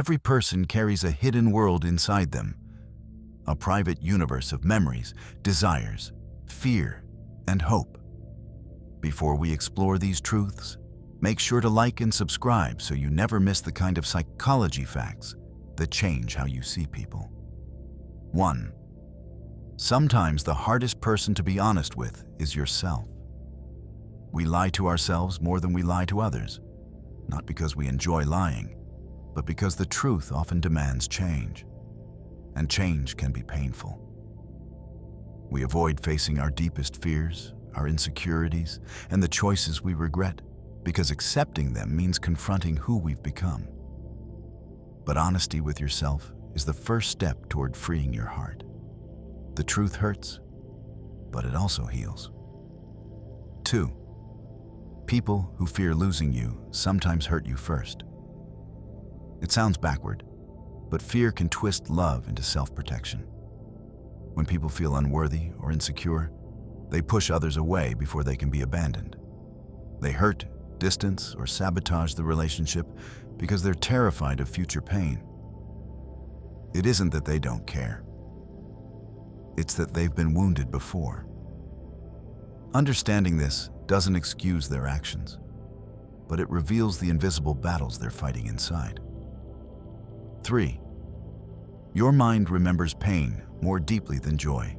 Every person carries a hidden world inside them, a private universe of memories, desires, fear, and hope. Before we explore these truths, make sure to like and subscribe so you never miss the kind of psychology facts that change how you see people. 1. Sometimes the hardest person to be honest with is yourself. We lie to ourselves more than we lie to others, not because we enjoy lying, but because the truth often demands change, and change can be painful. We avoid facing our deepest fears, our insecurities, and the choices we regret, because accepting them means confronting who we've become. But honesty with yourself is the first step toward freeing your heart. The truth hurts, but it also heals. 2. People who fear losing you sometimes hurt you first. It sounds backward, but fear can twist love into self-protection. When people feel unworthy or insecure, they push others away before they can be abandoned. They hurt, distance, or sabotage the relationship because they're terrified of future pain. It isn't that they don't care. It's that they've been wounded before. Understanding this doesn't excuse their actions, but it reveals the invisible battles they're fighting inside. 3. Your mind remembers pain more deeply than joy.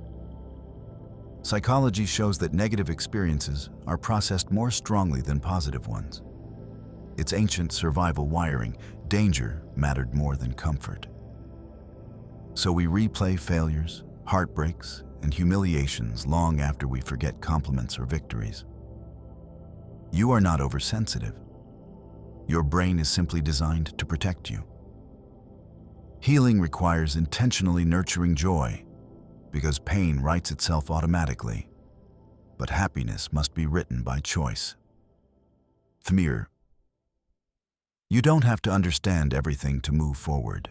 Psychology shows that negative experiences are processed more strongly than positive ones. It's ancient survival wiring. Danger mattered more than comfort. So we replay failures, heartbreaks, and humiliations long after we forget compliments or victories. You are not oversensitive. Your brain is simply designed to protect you. Healing requires intentionally nurturing joy, because pain writes itself automatically, but happiness must be written by choice. 3. You don't have to understand everything to move forward.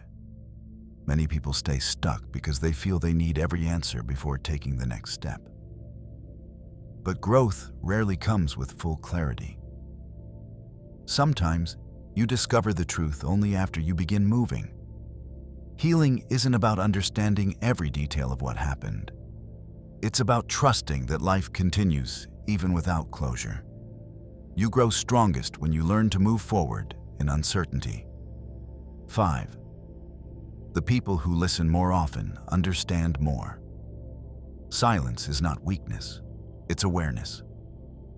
Many people stay stuck because they feel they need every answer before taking the next step. But growth rarely comes with full clarity. Sometimes you discover the truth only after you begin moving. Healing isn't about understanding every detail of what happened. It's about trusting that life continues even without closure. You grow strongest when you learn to move forward in uncertainty. 5. The people who listen more often understand more. Silence is not weakness, it's awareness.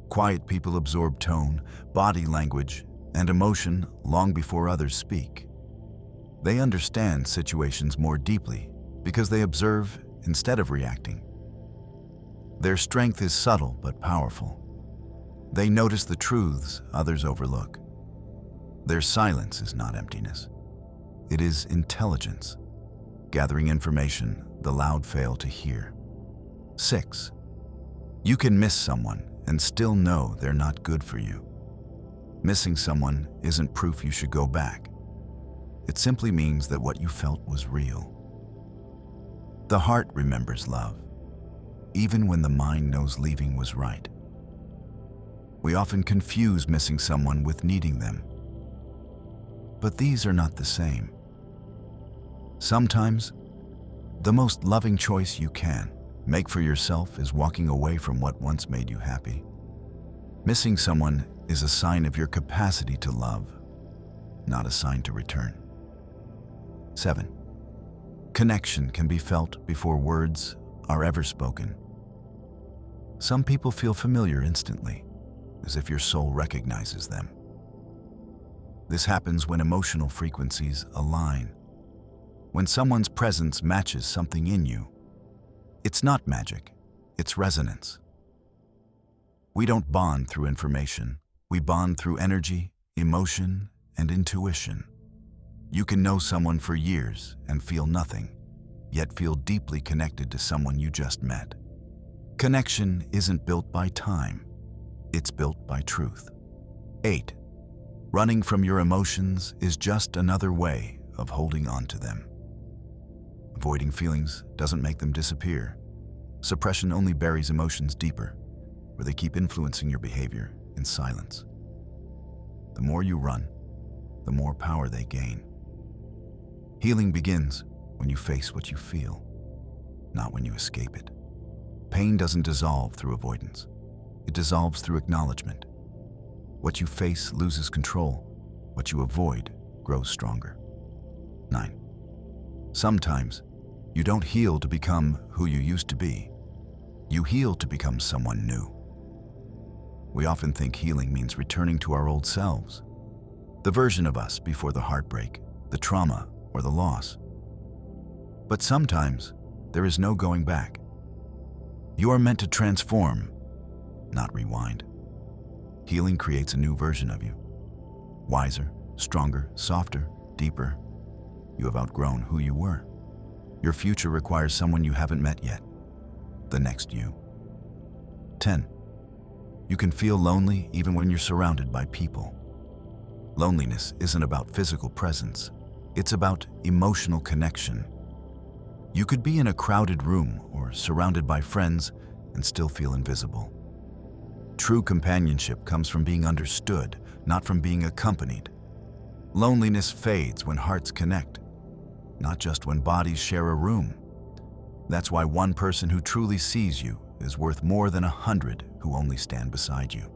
Quiet people absorb tone, body language, and emotion long before others speak. They understand situations more deeply because they observe instead of reacting. Their strength is subtle but powerful. They notice the truths others overlook. Their silence is not emptiness. It is intelligence, gathering information the loud fail to hear. 6. You can miss someone and still know they're not good for you. Missing someone isn't proof you should go back. It simply means that what you felt was real. The heart remembers love, even when the mind knows leaving was right. We often confuse missing someone with needing them. But these are not the same. Sometimes, the most loving choice you can make for yourself is walking away from what once made you happy. Missing someone is a sign of your capacity to love, not a sign to return. 7. Connection can be felt before words are ever spoken. Some people feel familiar instantly, as if your soul recognizes them. This happens when emotional frequencies align. When someone's presence matches something in you, it's not magic, it's resonance. We don't bond through information. We bond through energy, emotion, and intuition. You can know someone for years and feel nothing, yet feel deeply connected to someone you just met. Connection isn't built by time, it's built by truth. 8. Running from your emotions is just another way of holding on to them. Avoiding feelings doesn't make them disappear. Suppression only buries emotions deeper, where they keep influencing your behavior in silence. The more you run, the more power they gain. Healing begins when you face what you feel, not when you escape it. Pain doesn't dissolve through avoidance. It dissolves through acknowledgement. What you face loses control. What you avoid grows stronger. 9. Sometimes, you don't heal to become who you used to be. You heal to become someone new. We often think healing means returning to our old selves, the version of us before the heartbreak, the trauma, or the loss. But sometimes, there is no going back. You are meant to transform, not rewind. Healing creates a new version of you. Wiser, stronger, softer, deeper. You have outgrown who you were. Your future requires someone you haven't met yet. The next you. 10. You can feel lonely even when you're surrounded by people. Loneliness isn't about physical presence. It's about emotional connection. You could be in a crowded room or surrounded by friends and still feel invisible. True companionship comes from being understood, not from being accompanied. Loneliness fades when hearts connect, not just when bodies share a room. That's why one person who truly sees you is worth more than 100 who only stand beside you.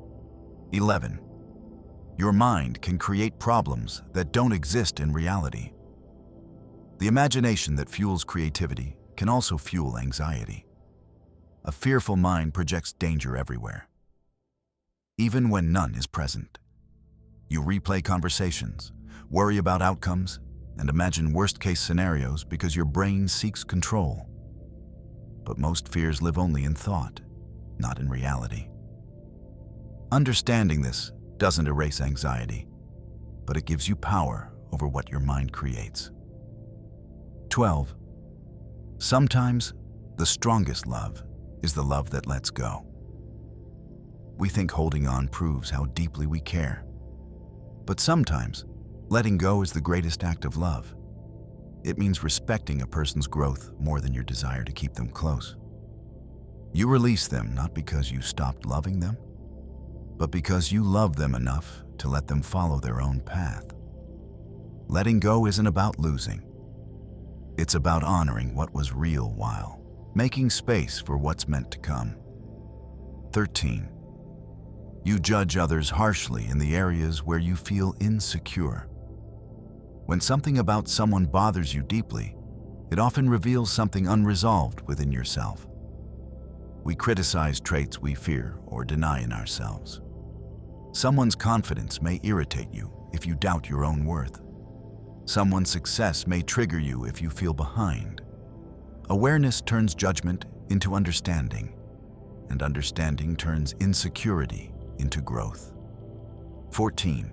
11. Your mind can create problems that don't exist in reality. The imagination that fuels creativity can also fuel anxiety. A fearful mind projects danger everywhere, even when none is present. You replay conversations, worry about outcomes, and imagine worst-case scenarios because your brain seeks control. But most fears live only in thought, not in reality. Understanding this doesn't erase anxiety, but it gives you power over what your mind creates. 12. Sometimes, the strongest love is the love that lets go. We think holding on proves how deeply we care. But sometimes, letting go is the greatest act of love. It means respecting a person's growth more than your desire to keep them close. You release them not because you stopped loving them, but because you love them enough to let them follow their own path. Letting go isn't about losing. It's about honoring what was real while making space for what's meant to come. 13. You judge others harshly in the areas where you feel insecure. When something about someone bothers you deeply, it often reveals something unresolved within yourself. We criticize traits we fear or deny in ourselves. Someone's confidence may irritate you if you doubt your own worth. Someone's success may trigger you if you feel behind. Awareness turns judgment into understanding, and understanding turns insecurity into growth. 14.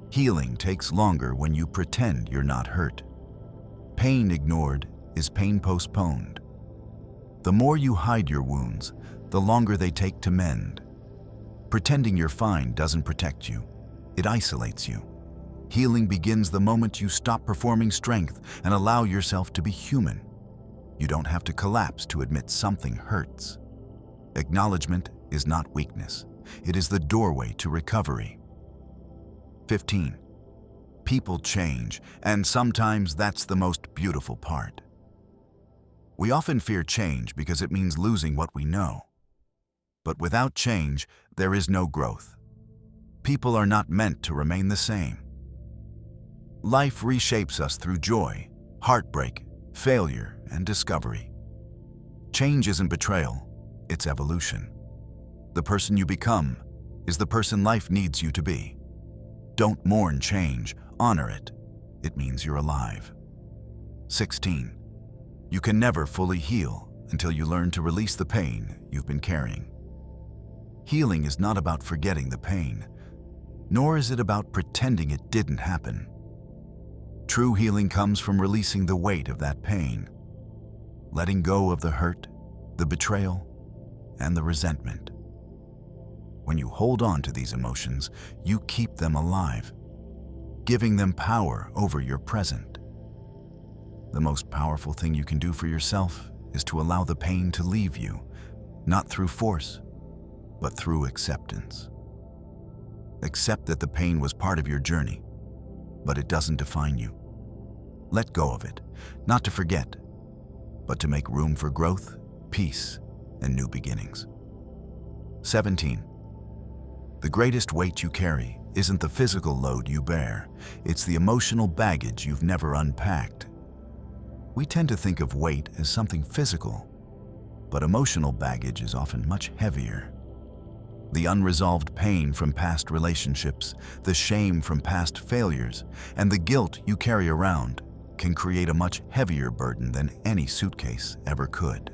Healing takes longer when you pretend you're not hurt. Pain ignored is pain postponed. The more you hide your wounds, the longer they take to mend. Pretending you're fine doesn't protect you. It isolates you. Healing begins the moment you stop performing strength and allow yourself to be human. You don't have to collapse to admit something hurts. Acknowledgement is not weakness. It is the doorway to recovery. 15. People change, and sometimes that's the most beautiful part. We often fear change because it means losing what we know. But without change, there is no growth. People are not meant to remain the same. Life reshapes us through joy, heartbreak, failure, and discovery. Change isn't betrayal, it's evolution. The person you become is the person life needs you to be. Don't mourn change, honor it. It means you're alive. 16. You can never fully heal until you learn to release the pain you've been carrying. Healing is not about forgetting the pain, nor is it about pretending it didn't happen. True healing comes from releasing the weight of that pain, letting go of the hurt, the betrayal, and the resentment. When you hold on to these emotions, you keep them alive, giving them power over your present. The most powerful thing you can do for yourself is to allow the pain to leave you, not through force, but through acceptance. Accept that the pain was part of your journey, but it doesn't define you. Let go of it, not to forget, but to make room for growth, peace, and new beginnings. 17. The greatest weight you carry isn't the physical load you bear, it's the emotional baggage you've never unpacked. We tend to think of weight as something physical, but emotional baggage is often much heavier. The unresolved pain from past relationships, the shame from past failures, and the guilt you carry around can create a much heavier burden than any suitcase ever could.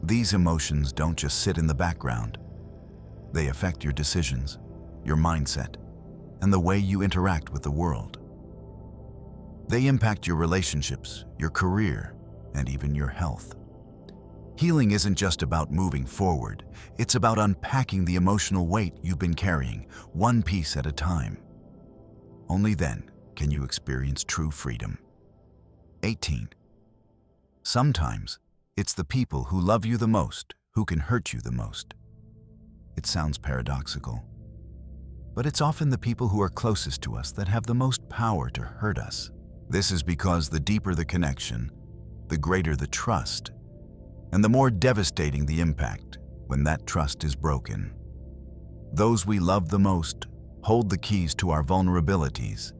These emotions don't just sit in the background. They affect your decisions, your mindset, and the way you interact with the world. They impact your relationships, your career, and even your health. Healing isn't just about moving forward, it's about unpacking the emotional weight you've been carrying, one piece at a time. Only then can you experience true freedom. 18. Sometimes, it's the people who love you the most who can hurt you the most. It sounds paradoxical, but it's often the people who are closest to us that have the most power to hurt us. This is because the deeper the connection, the greater the trust, and the more devastating the impact when that trust is broken. Those we love the most hold the keys to our vulnerabilities,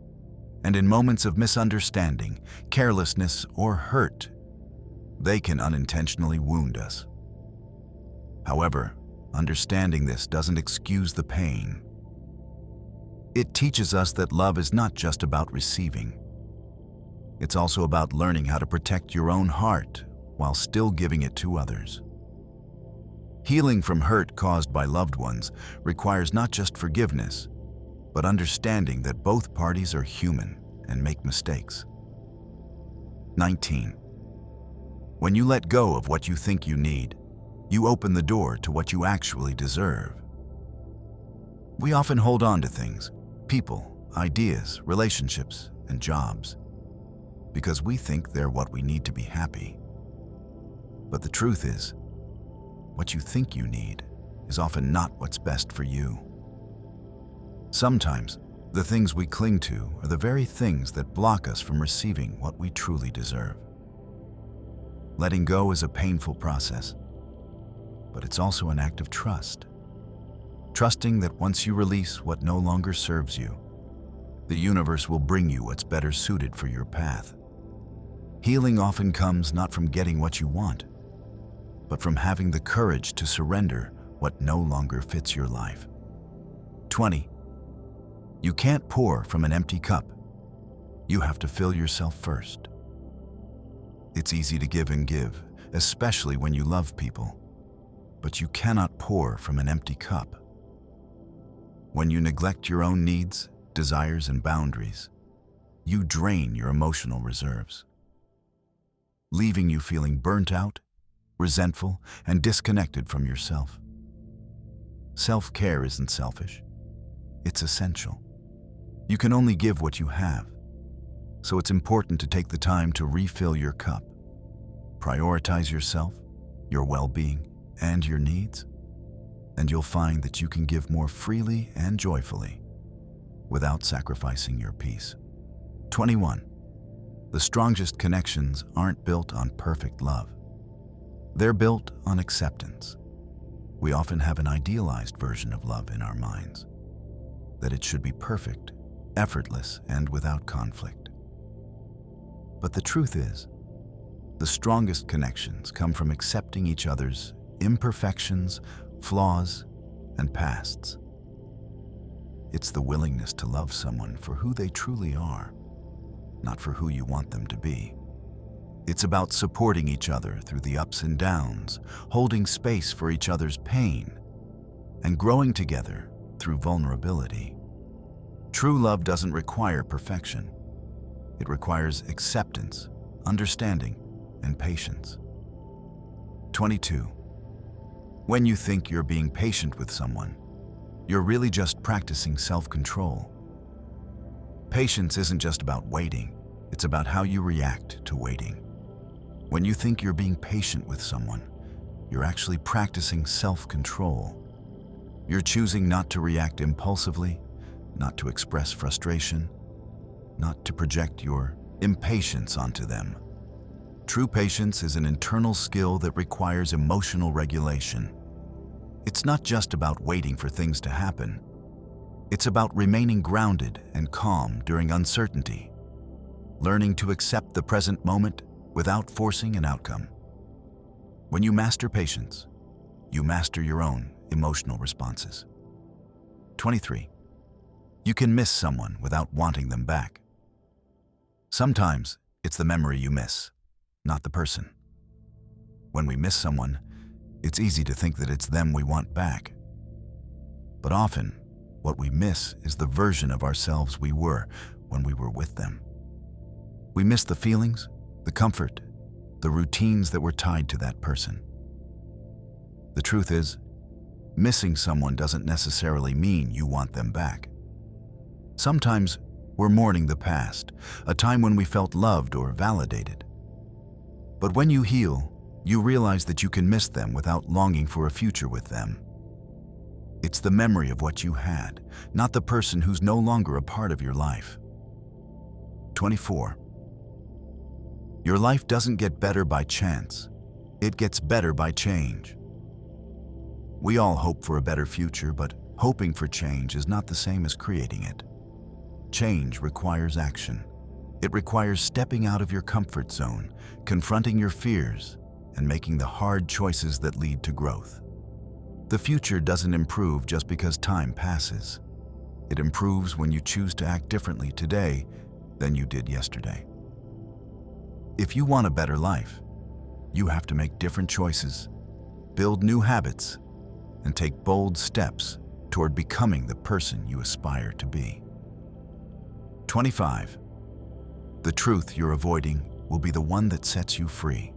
and in moments of misunderstanding, carelessness, or hurt, they can unintentionally wound us. However, understanding this doesn't excuse the pain. It teaches us that love is not just about receiving. It's also about learning how to protect your own heart while still giving it to others. Healing from hurt caused by loved ones requires not just forgiveness, but understanding that both parties are human and make mistakes. 19. When you let go of what you think you need, you open the door to what you actually deserve. We often hold on to things, people, ideas, relationships, and jobs, because we think they're what we need to be happy. But the truth is, what you think you need is often not what's best for you. Sometimes, the things we cling to are the very things that block us from receiving what we truly deserve. Letting go is a painful process, but it's also an act of trust. Trusting that once you release what no longer serves you, the universe will bring you what's better suited for your path. Healing often comes not from getting what you want, but from having the courage to surrender what no longer fits your life. 20. You can't pour from an empty cup. You have to fill yourself first. It's easy to give and give, especially when you love people, but you cannot pour from an empty cup. When you neglect your own needs, desires, and boundaries, you drain your emotional reserves, leaving you feeling burnt out, resentful, and disconnected from yourself. Self-care isn't selfish. It's essential. You can only give what you have, so it's important to take the time to refill your cup. Prioritize yourself, your well-being, and your needs, and you'll find that you can give more freely and joyfully without sacrificing your peace. 21. The strongest connections aren't built on perfect love. They're built on acceptance. We often have an idealized version of love in our minds, that it should be perfect, effortless, and without conflict. But the truth is, the strongest connections come from accepting each other's imperfections, flaws, and pasts. It's the willingness to love someone for who they truly are, not for who you want them to be. It's about supporting each other through the ups and downs, holding space for each other's pain, and growing together through vulnerability. True love doesn't require perfection. It requires acceptance, understanding, and patience. 22. When you think you're being patient with someone, you're really just practicing self-control. Patience isn't just about waiting, it's about how you react to waiting. When you think you're being patient with someone, you're actually practicing self-control. You're choosing not to react impulsively, not to express frustration, not to project your impatience onto them. True patience is an internal skill that requires emotional regulation. It's not just about waiting for things to happen. It's about remaining grounded and calm during uncertainty, learning to accept the present moment without forcing an outcome. When you master patience, you master your own emotional responses. 23. You can miss someone without wanting them back. Sometimes it's the memory you miss, not the person. When we miss someone, it's easy to think that it's them we want back. But often, what we miss is the version of ourselves we were when we were with them. We miss the feelings, the comfort, the routines that were tied to that person. The truth is, missing someone doesn't necessarily mean you want them back. Sometimes we're mourning the past, a time when we felt loved or validated. But when you heal, you realize that you can miss them without longing for a future with them. It's the memory of what you had, not the person who's no longer a part of your life. 24. Your life doesn't get better by chance. It gets better by change. We all hope for a better future, but hoping for change is not the same as creating it. Change requires action. It requires stepping out of your comfort zone, confronting your fears, and making the hard choices that lead to growth. The future doesn't improve just because time passes. It improves when you choose to act differently today than you did yesterday. If you want a better life, you have to make different choices, build new habits, and take bold steps toward becoming the person you aspire to be. 25. The truth you're avoiding will be the one that sets you free.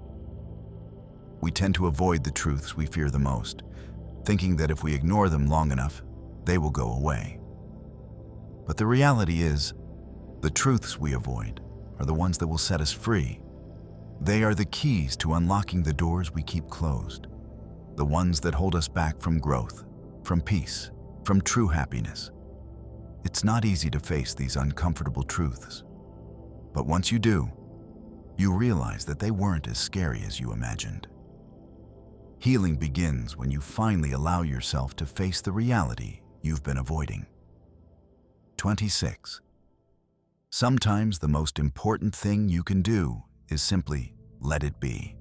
We tend to avoid the truths we fear the most, thinking that if we ignore them long enough, they will go away. But the reality is, the truths we avoid are the ones that will set us free. They are the keys to unlocking the doors we keep closed, the ones that hold us back from growth, from peace, from true happiness. It's not easy to face these uncomfortable truths, but once you do, you realize that they weren't as scary as you imagined. Healing begins when you finally allow yourself to face the reality you've been avoiding. 26. Sometimes the most important thing you can do is simply let it be.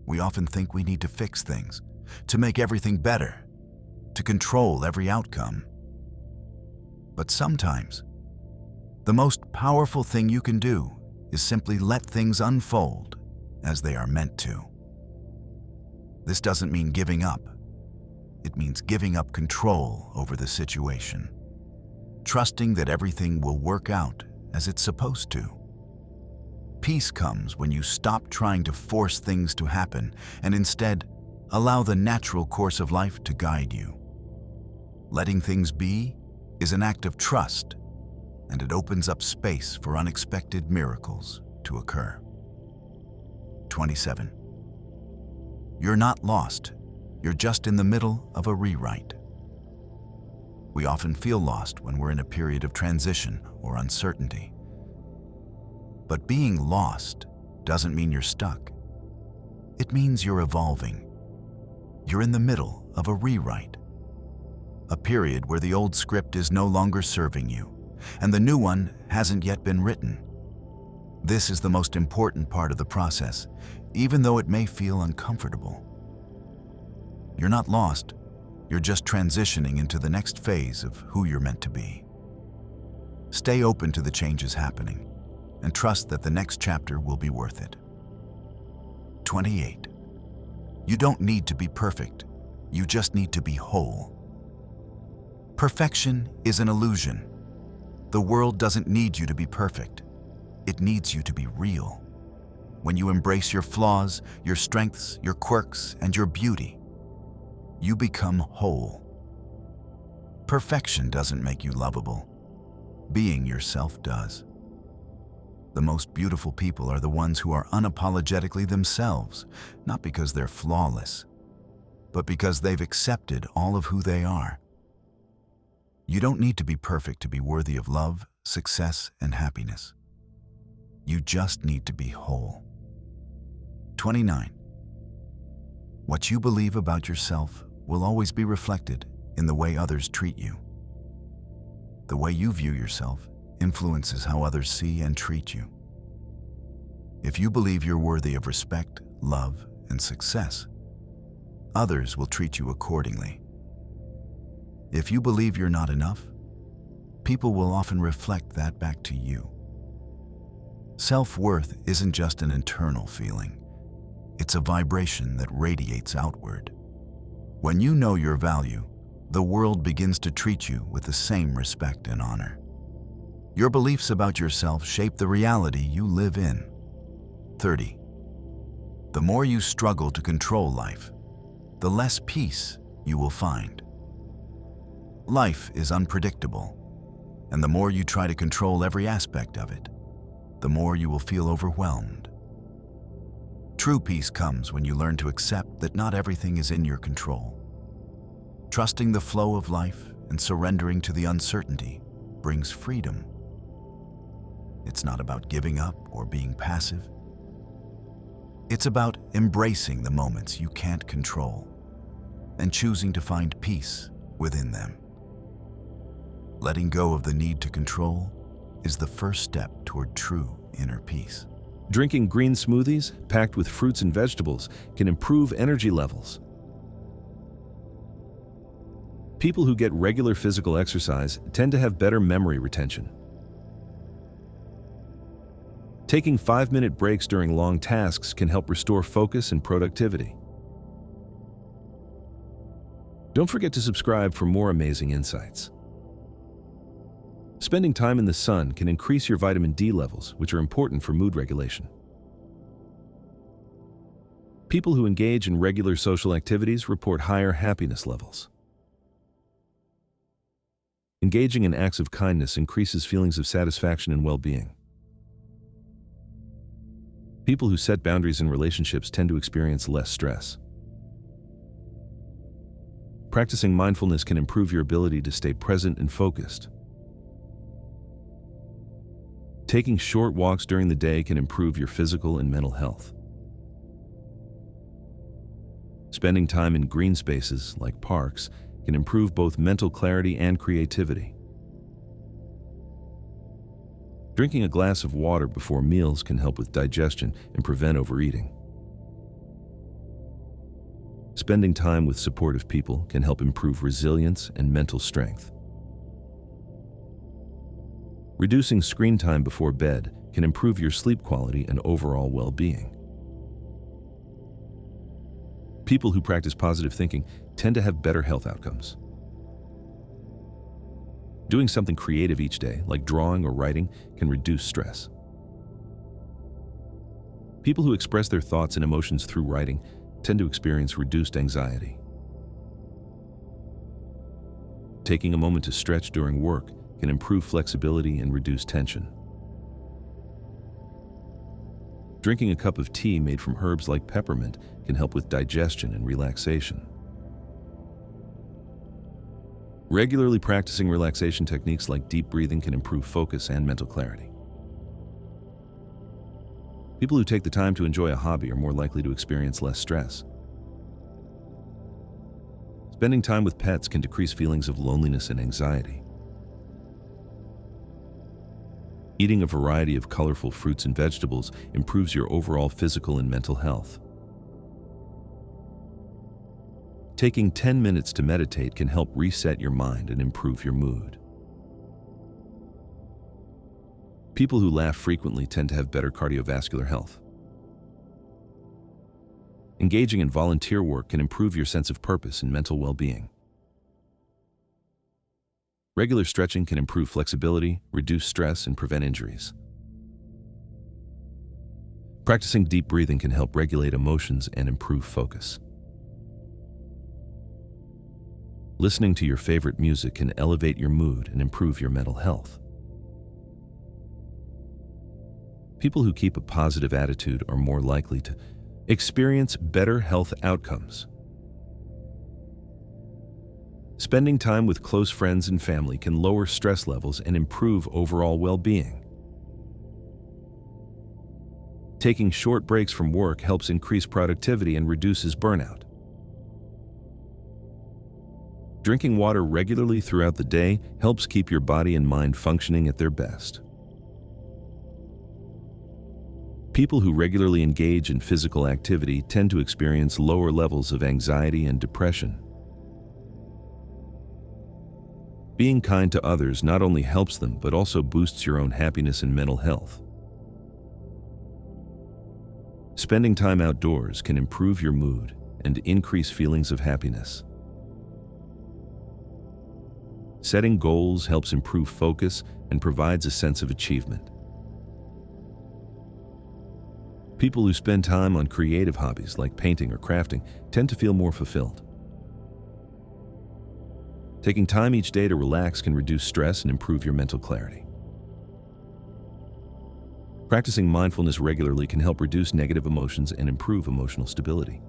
We often think we need to fix things, to make everything better, to control every outcome. But sometimes, the most powerful thing you can do is simply let things unfold as they are meant to. This doesn't mean giving up. It means giving up control over the situation, trusting that everything will work out as it's supposed to. Peace comes when you stop trying to force things to happen and instead allow the natural course of life to guide you. Letting things be is an act of trust, and it opens up space for unexpected miracles to occur. 27. You're not lost. You're just in the middle of a rewrite. We often feel lost when we're in a period of transition or uncertainty. But being lost doesn't mean you're stuck. It means you're evolving. You're in the middle of a rewrite, a period where the old script is no longer serving you, and the new one hasn't yet been written. This is the most important part of the process, even though it may feel uncomfortable. You're not lost, you're just transitioning into the next phase of who you're meant to be. Stay open to the changes happening, and trust that the next chapter will be worth it. 28. You don't need to be perfect, you just need to be whole. Perfection is an illusion. The world doesn't need you to be perfect. It needs you to be real. When you embrace your flaws, your strengths, your quirks, and your beauty, you become whole. Perfection doesn't make you lovable. Being yourself does. The most beautiful people are the ones who are unapologetically themselves, not because they're flawless, but because they've accepted all of who they are. You don't need to be perfect to be worthy of love, success, and happiness. You just need to be whole. 29. What you believe about yourself will always be reflected in the way others treat you. The way you view yourself influences how others see and treat you. If you believe you're worthy of respect, love, and success, others will treat you accordingly. If you believe you're not enough, people will often reflect that back to you. Self-worth isn't just an internal feeling. It's a vibration that radiates outward. When you know your value, the world begins to treat you with the same respect and honor. Your beliefs about yourself shape the reality you live in. 30. The more you struggle to control life, the less peace you will find. Life is unpredictable, and the more you try to control every aspect of it, the more you will feel overwhelmed. True peace comes when you learn to accept that not everything is in your control. Trusting the flow of life and surrendering to the uncertainty brings freedom. It's not about giving up or being passive. It's about embracing the moments you can't control and choosing to find peace within them. Letting go of the need to control is the first step toward true inner peace. Drinking green smoothies packed with fruits and vegetables can improve energy levels. People who get regular physical exercise tend to have better memory retention. Taking 5-minute breaks during long tasks can help restore focus and productivity. Don't forget to subscribe for more amazing insights. Spending time in the sun can increase your vitamin D levels, which are important for mood regulation. People who engage in regular social activities report higher happiness levels. Engaging in acts of kindness increases feelings of satisfaction and well-being. People who set boundaries in relationships tend to experience less stress. Practicing mindfulness can improve your ability to stay present and focused. Taking short walks during the day can improve your physical and mental health. Spending time in green spaces, like parks, can improve both mental clarity and creativity. Drinking a glass of water before meals can help with digestion and prevent overeating. Spending time with supportive people can help improve resilience and mental strength. Reducing screen time before bed can improve your sleep quality and overall well-being. People who practice positive thinking tend to have better health outcomes. Doing something creative each day, like drawing or writing, can reduce stress. People who express their thoughts and emotions through writing tend to experience reduced anxiety. Taking a moment to stretch during work can improve flexibility and reduce tension. Drinking a cup of tea made from herbs like peppermint can help with digestion and relaxation. Regularly practicing relaxation techniques like deep breathing can improve focus and mental clarity. People who take the time to enjoy a hobby are more likely to experience less stress. Spending time with pets can decrease feelings of loneliness and anxiety. Eating a variety of colorful fruits and vegetables improves your overall physical and mental health. Taking 10 minutes to meditate can help reset your mind and improve your mood. People who laugh frequently tend to have better cardiovascular health. Engaging in volunteer work can improve your sense of purpose and mental well-being. Regular stretching can improve flexibility, reduce stress, and prevent injuries. Practicing deep breathing can help regulate emotions and improve focus. Listening to your favorite music can elevate your mood and improve your mental health. People who keep a positive attitude are more likely to experience better health outcomes. Spending time with close friends and family can lower stress levels and improve overall well-being. Taking short breaks from work helps increase productivity and reduces burnout. Drinking water regularly throughout the day helps keep your body and mind functioning at their best. People who regularly engage in physical activity tend to experience lower levels of anxiety and depression. Being kind to others not only helps them, but also boosts your own happiness and mental health. Spending time outdoors can improve your mood and increase feelings of happiness. Setting goals helps improve focus and provides a sense of achievement. People who spend time on creative hobbies like painting or crafting tend to feel more fulfilled. Taking time each day to relax can reduce stress and improve your mental clarity. Practicing mindfulness regularly can help reduce negative emotions and improve emotional stability.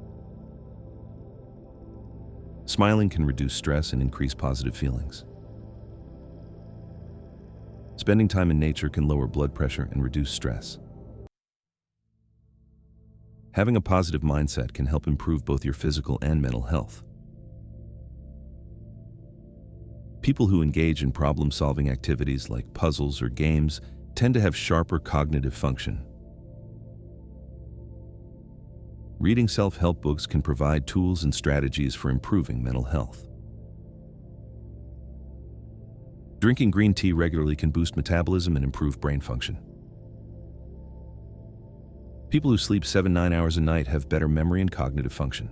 Smiling can reduce stress and increase positive feelings. Spending time in nature can lower blood pressure and reduce stress. Having a positive mindset can help improve both your physical and mental health. People who engage in problem-solving activities like puzzles or games tend to have sharper cognitive function. Reading self-help books can provide tools and strategies for improving mental health. Drinking green tea regularly can boost metabolism and improve brain function. People who sleep 7-9 hours a night have better memory and cognitive function.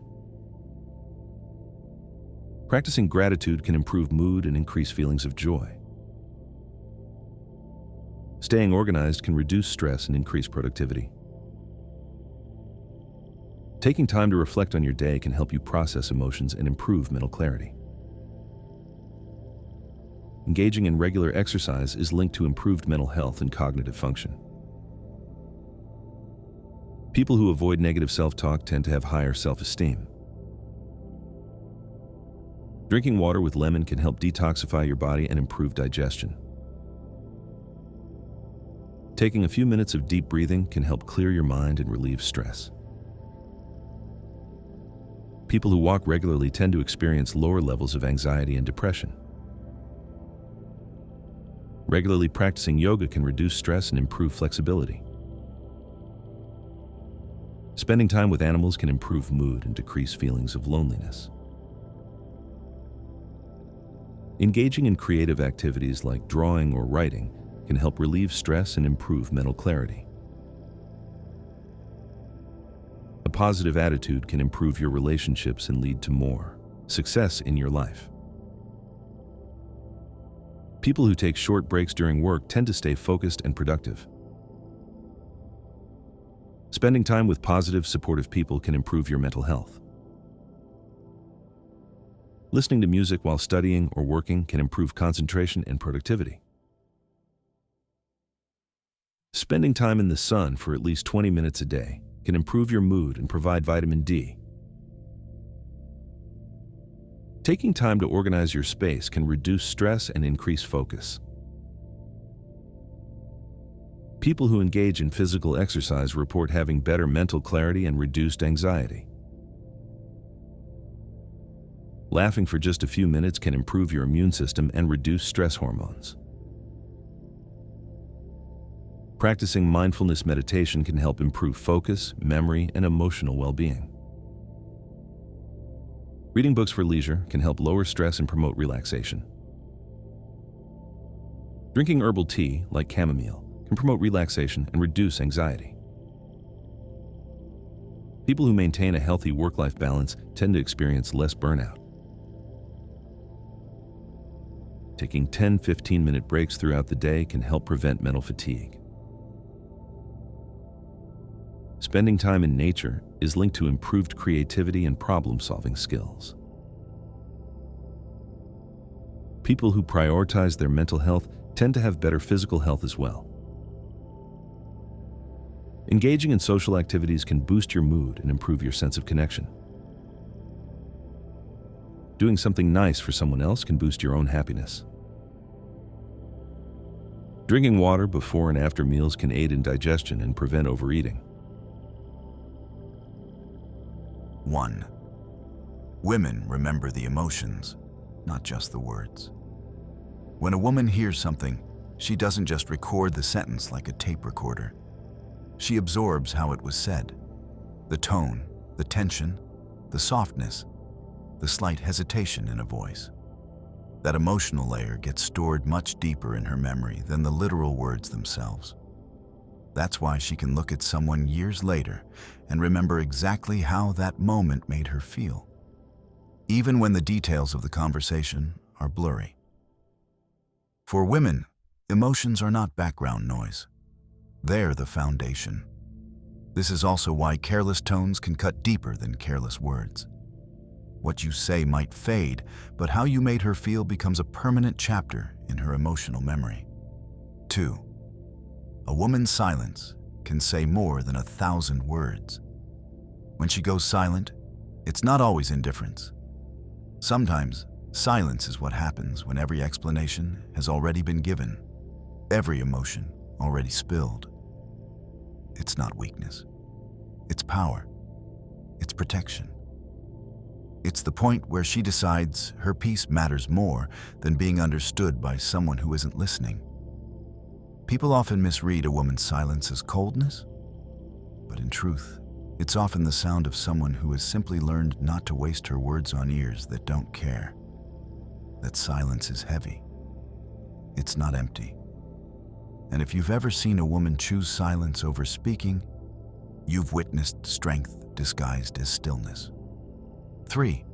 Practicing gratitude can improve mood and increase feelings of joy. Staying organized can reduce stress and increase productivity. Taking time to reflect on your day can help you process emotions and improve mental clarity. Engaging in regular exercise is linked to improved mental health and cognitive function. People who avoid negative self-talk tend to have higher self-esteem. Drinking water with lemon can help detoxify your body and improve digestion. Taking a few minutes of deep breathing can help clear your mind and relieve stress. People who walk regularly tend to experience lower levels of anxiety and depression. Regularly practicing yoga can reduce stress and improve flexibility. Spending time with animals can improve mood and decrease feelings of loneliness. Engaging in creative activities like drawing or writing can help relieve stress and improve mental clarity. A positive attitude can improve your relationships and lead to more success in your life. People who take short breaks during work tend to stay focused and productive. Spending time with positive, supportive people can improve your mental health. Listening to music while studying or working can improve concentration and productivity. Spending time in the sun for at least 20 minutes a day can improve your mood and provide vitamin D. Taking time to organize your space can reduce stress and increase focus. People who engage in physical exercise report having better mental clarity and reduced anxiety. Laughing for just a few minutes can improve your immune system and reduce stress hormones. Practicing mindfulness meditation can help improve focus, memory, and emotional well-being. Reading books for leisure can help lower stress and promote relaxation. Drinking herbal tea, like chamomile, can promote relaxation and reduce anxiety. People who maintain a healthy work-life balance tend to experience less burnout. Taking 10-15-minute breaks throughout the day can help prevent mental fatigue. Spending time in nature is linked to improved creativity and problem-solving skills. People who prioritize their mental health tend to have better physical health as well. Engaging in social activities can boost your mood and improve your sense of connection. Doing something nice for someone else can boost your own happiness. Drinking water before and after meals can aid in digestion and prevent overeating. 1. Women remember the emotions, not just the words. When a woman hears something, she doesn't just record the sentence like a tape recorder. She absorbs how it was said. The tone, the tension, the softness, the slight hesitation in a voice. That emotional layer gets stored much deeper in her memory than the literal words themselves. That's why she can look at someone years later and remember exactly how that moment made her feel, even when the details of the conversation are blurry. For women, emotions are not background noise. They're the foundation. This is also why careless tones can cut deeper than careless words. What you say might fade, but how you made her feel becomes a permanent chapter in her emotional memory. 2. A woman's silence can say more than 1,000 words. When she goes silent, it's not always indifference. Sometimes, silence is what happens when every explanation has already been given, every emotion already spilled. It's not weakness. It's power. It's protection. It's the point where she decides her peace matters more than being understood by someone who isn't listening. People often misread a woman's silence as coldness, but in truth, it's often the sound of someone who has simply learned not to waste her words on ears that don't care. That silence is heavy. It's not empty. And if you've ever seen a woman choose silence over speaking, you've witnessed strength disguised as stillness. 3.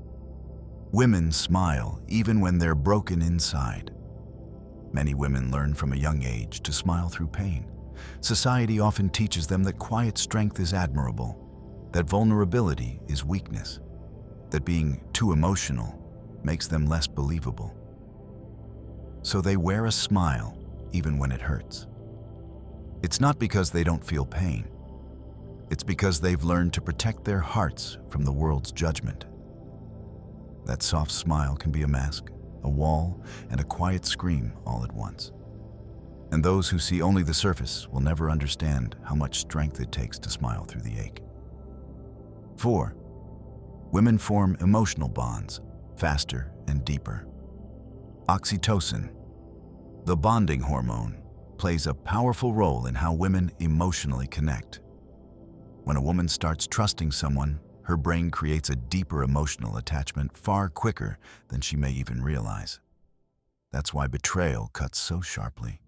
Women smile even when they're broken inside. Many women learn from a young age to smile through pain. Society often teaches them that quiet strength is admirable, that vulnerability is weakness, that being too emotional makes them less believable. So they wear a smile even when it hurts. It's not because they don't feel pain. It's because they've learned to protect their hearts from the world's judgment. That soft smile can be a mask, a wall, and a quiet scream all at once. And those who see only the surface will never understand how much strength it takes to smile through the ache. 4. Women form emotional bonds, faster and deeper. Oxytocin, the bonding hormone, plays a powerful role in how women emotionally connect. When a woman starts trusting someone, her brain creates a deeper emotional attachment far quicker than she may even realize. That's why betrayal cuts so sharply.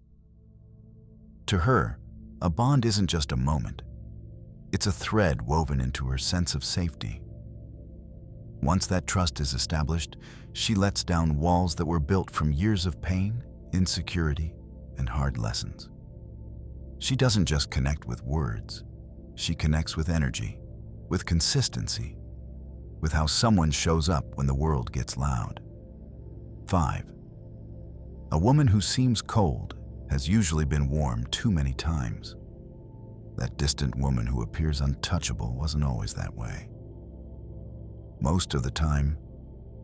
To her, a bond isn't just a moment. It's a thread woven into her sense of safety. Once that trust is established, she lets down walls that were built from years of pain, insecurity, and hard lessons. She doesn't just connect with words. She connects with energy, with consistency, with how someone shows up when the world gets loud. 5. A woman who seems cold has usually been warm too many times. That distant woman who appears untouchable wasn't always that way. Most of the time,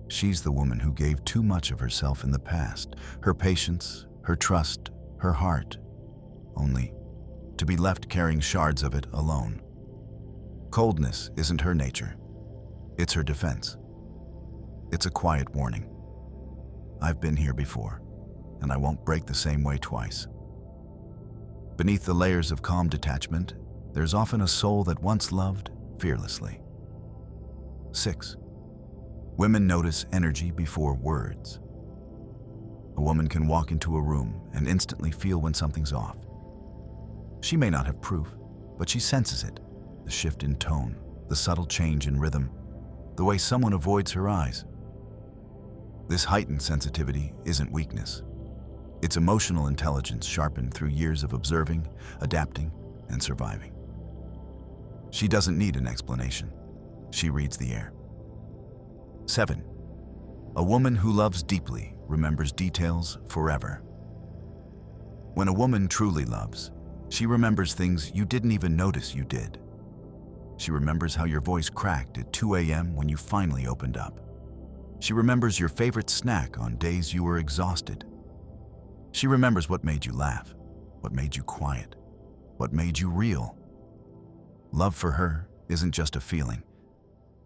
she's the woman who gave too much of herself in the past, her patience, her trust, her heart, only to be left carrying shards of it alone. Coldness isn't her nature. It's her defense. It's a quiet warning. I've been here before, and I won't break the same way twice. Beneath the layers of calm detachment, there's often a soul that once loved fearlessly. 6. Women notice energy before words. A woman can walk into a room and instantly feel when something's off. She may not have proof, but she senses it. The shift in tone, the subtle change in rhythm, the way someone avoids her eyes. This heightened sensitivity isn't weakness. It's emotional intelligence sharpened through years of observing, adapting, and surviving. She doesn't need an explanation. She reads the air. 7. A woman who loves deeply remembers details forever. When a woman truly loves, she remembers things you didn't even notice you did. She remembers how your voice cracked at 2 a.m. when you finally opened up. She remembers your favorite snack on days you were exhausted. She remembers what made you laugh, what made you quiet, what made you real. Love for her isn't just a feeling.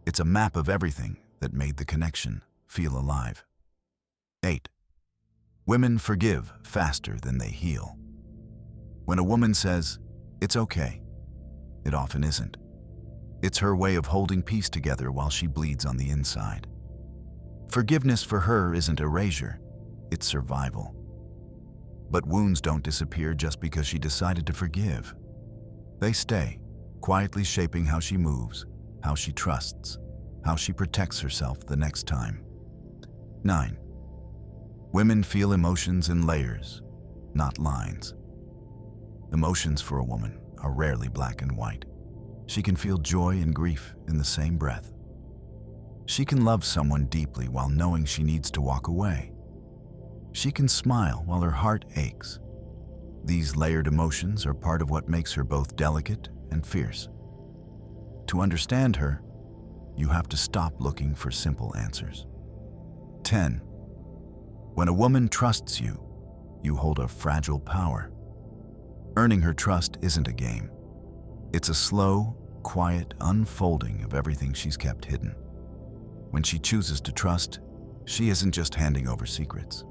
It's a map of everything that made the connection feel alive. 8. Women forgive faster than they heal. When a woman says, "It's okay," it often isn't. It's her way of holding peace together while she bleeds on the inside. Forgiveness for her isn't erasure, it's survival. But wounds don't disappear just because she decided to forgive. They stay, quietly shaping how she moves, how she trusts, how she protects herself the next time. 9. Women feel emotions in layers, not lines. Emotions for a woman are rarely black and white. She can feel joy and grief in the same breath. She can love someone deeply while knowing she needs to walk away. She can smile while her heart aches. These layered emotions are part of what makes her both delicate and fierce. To understand her, you have to stop looking for simple answers. 10. When a woman trusts you, you hold a fragile power. Earning her trust isn't a game. It's a slow, quiet unfolding of everything she's kept hidden. When she chooses to trust, she isn't just handing over secrets.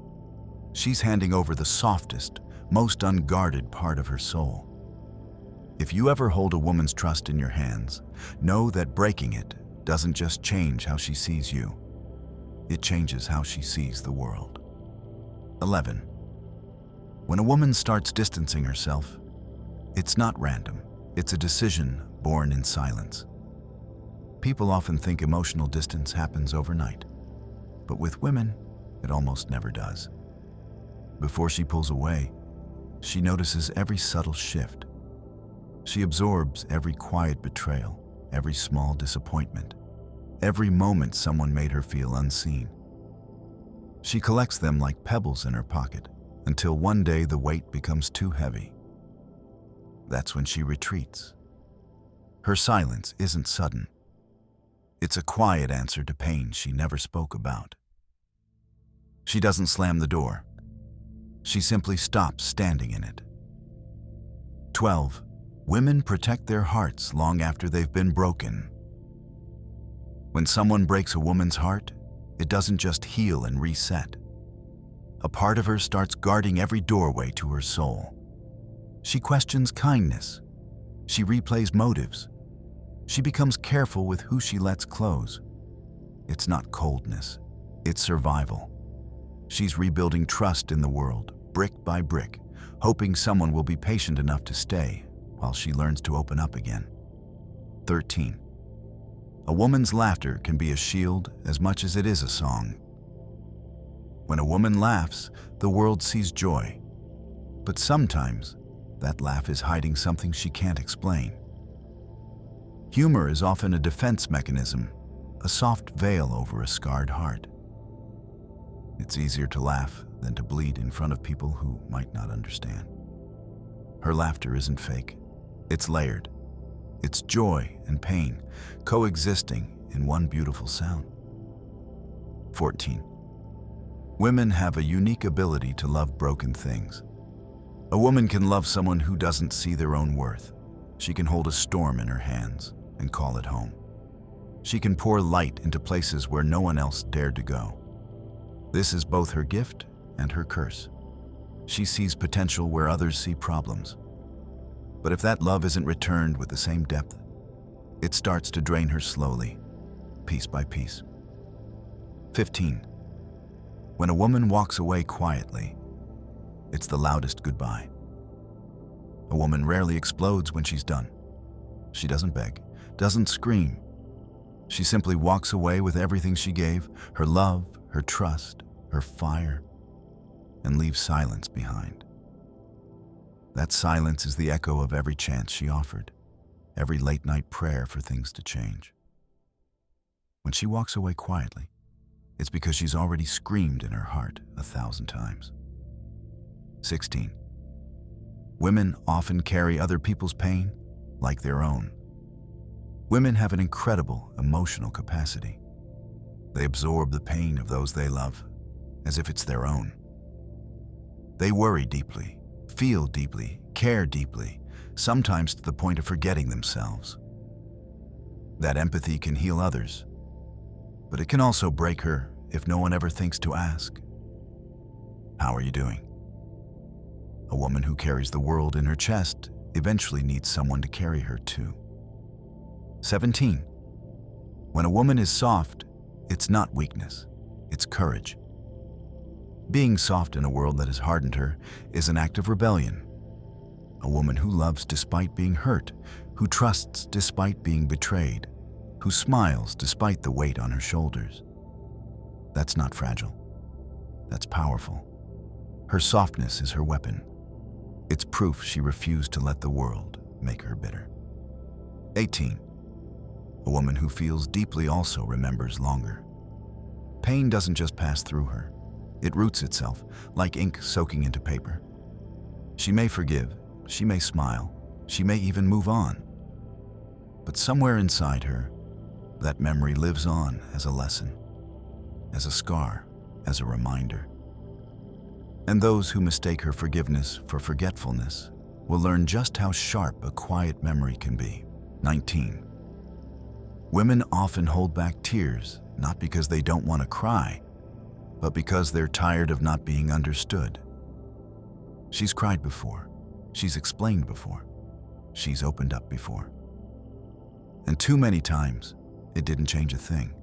She's handing over the softest, most unguarded part of her soul. If you ever hold a woman's trust in your hands, know that breaking it doesn't just change how she sees you. It changes how she sees the world. 11. When a woman starts distancing herself, it's not random. It's a decision born in silence. People often think emotional distance happens overnight, but with women, it almost never does. Before she pulls away, she notices every subtle shift. She absorbs every quiet betrayal, every small disappointment, every moment someone made her feel unseen. She collects them like pebbles in her pocket until one day the weight becomes too heavy. That's when she retreats. Her silence isn't sudden. It's a quiet answer to pain she never spoke about. She doesn't slam the door. She simply stops standing in it. 12. Women protect their hearts long after they've been broken. When someone breaks a woman's heart, it doesn't just heal and reset. A part of her starts guarding every doorway to her soul. She questions kindness. She replays motives. She becomes careful with who she lets close. It's not coldness, it's survival. She's rebuilding trust in the world, brick by brick, hoping someone will be patient enough to stay while she learns to open up again. 13. A woman's laughter can be a shield as much as it is a song. When a woman laughs, the world sees joy. But sometimes, that laugh is hiding something she can't explain. Humor is often a defense mechanism, a soft veil over a scarred heart. It's easier to laugh than to bleed in front of people who might not understand. Her laughter isn't fake. It's layered. It's joy and pain coexisting in one beautiful sound. 14. Women have a unique ability to love broken things. A woman can love someone who doesn't see their own worth. She can hold a storm in her hands and call it home. She can pour light into places where no one else dared to go. This is both her gift and her curse. She sees potential where others see problems. But if that love isn't returned with the same depth, it starts to drain her slowly, piece by piece. 15. When a woman walks away quietly, it's the loudest goodbye. A woman rarely explodes when she's done. She doesn't beg, doesn't scream. She simply walks away with everything she gave, her love, her trust, her fire, and leaves silence behind. That silence is the echo of every chance she offered, every late-night prayer for things to change. When she walks away quietly, it's because she's already screamed in her heart 1,000 times. 16. Women often carry other people's pain like their own. Women have an incredible emotional capacity. They absorb the pain of those they love as if it's their own. They worry deeply, feel deeply, care deeply, sometimes to the point of forgetting themselves. That empathy can heal others, but it can also break her if no one ever thinks to ask, "How are you doing?" A woman who carries the world in her chest eventually needs someone to carry her too. 17. When a woman is soft, it's not weakness, it's courage. Being soft in a world that has hardened her is an act of rebellion. A woman who loves despite being hurt, who trusts despite being betrayed, who smiles despite the weight on her shoulders. That's not fragile. That's powerful. Her softness is her weapon. It's proof she refused to let the world make her bitter. 18. A woman who feels deeply also remembers longer. Pain doesn't just pass through her. It roots itself, like ink soaking into paper. She may forgive, she may smile, she may even move on. But somewhere inside her, that memory lives on as a lesson, as a scar, as a reminder. And those who mistake her forgiveness for forgetfulness will learn just how sharp a quiet memory can be. 19. Women often hold back tears, not because they don't want to cry, but because they're tired of not being understood. She's cried before, she's explained before, she's opened up before. And too many times, it didn't change a thing.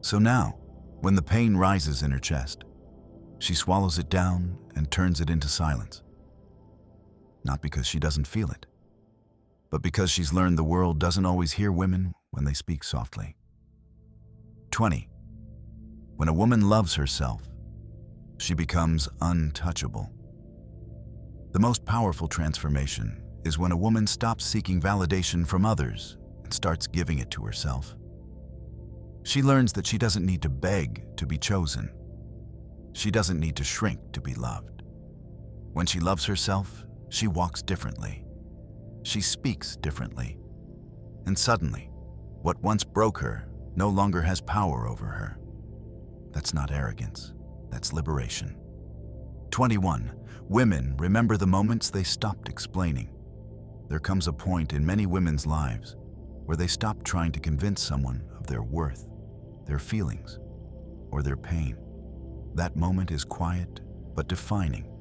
So now, when the pain rises in her chest, she swallows it down and turns it into silence. Not because she doesn't feel it, but because she's learned the world doesn't always hear women when they speak softly. 20. When a woman loves herself, she becomes untouchable. The most powerful transformation is when a woman stops seeking validation from others and starts giving it to herself. She learns that she doesn't need to beg to be chosen. She doesn't need to shrink to be loved. When she loves herself, she walks differently. She speaks differently. And suddenly, what once broke her no longer has power over her. That's not arrogance, that's liberation. 21. Women remember the moments they stopped explaining. There comes a point in many women's lives where they stop trying to convince someone of their worth, their feelings, or their pain. That moment is quiet but defining.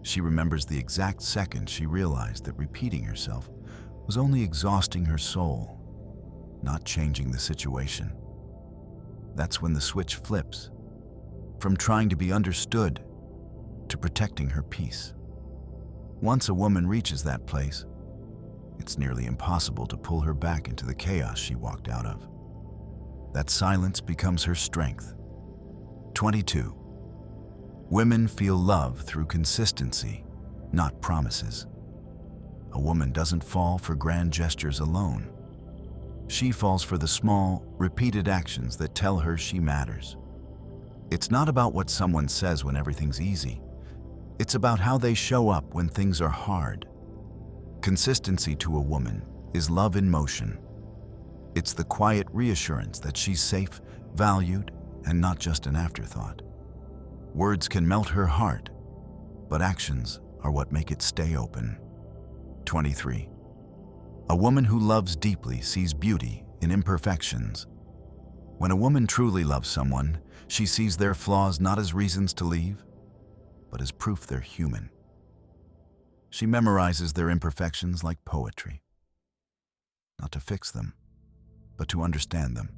She remembers the exact second she realized that repeating herself was only exhausting her soul, not changing the situation. That's when the switch flips, from trying to be understood to protecting her peace. Once a woman reaches that place, it's nearly impossible to pull her back into the chaos she walked out of. That silence becomes her strength. 22. Women feel love through consistency, not promises. A woman doesn't fall for grand gestures alone. She falls for the small, repeated actions that tell her she matters. It's not about what someone says when everything's easy. It's about how they show up when things are hard. Consistency to a woman is love in motion. It's the quiet reassurance that she's safe, valued, and not just an afterthought. Words can melt her heart, but actions are what make it stay open. 23. A woman who loves deeply sees beauty in imperfections. When a woman truly loves someone, she sees their flaws not as reasons to leave, but as proof they're human. She memorizes their imperfections like poetry, not to fix them, but to understand them.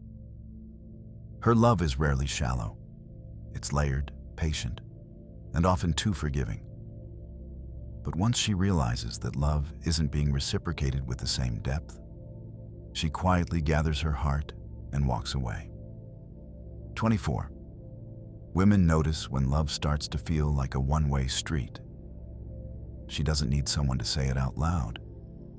Her love is rarely shallow. It's layered, patient, and often too forgiving. But once she realizes that love isn't being reciprocated with the same depth, she quietly gathers her heart and walks away. 24. Women notice when love starts to feel like a one-way street. She doesn't need someone to say it out loud.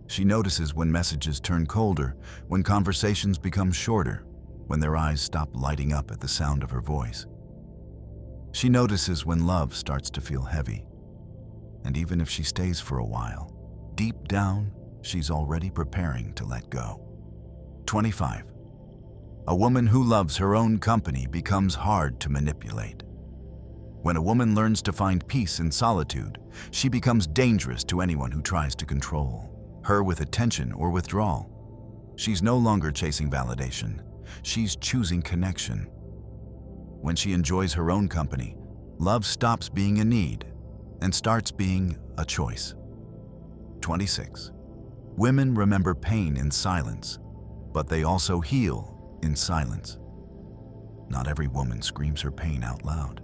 She notices when messages turn colder, when conversations become shorter, when their eyes stop lighting up at the sound of her voice. She notices when love starts to feel heavy. And even if she stays for a while, deep down, she's already preparing to let go. 25. A woman who loves her own company becomes hard to manipulate. When a woman learns to find peace in solitude, she becomes dangerous to anyone who tries to control her with attention or withdrawal. She's no longer chasing validation. She's choosing connection. When she enjoys her own company, love stops being a need and starts being a choice. 26. Women remember pain in silence, but they also heal in silence. Not every woman screams her pain out loud.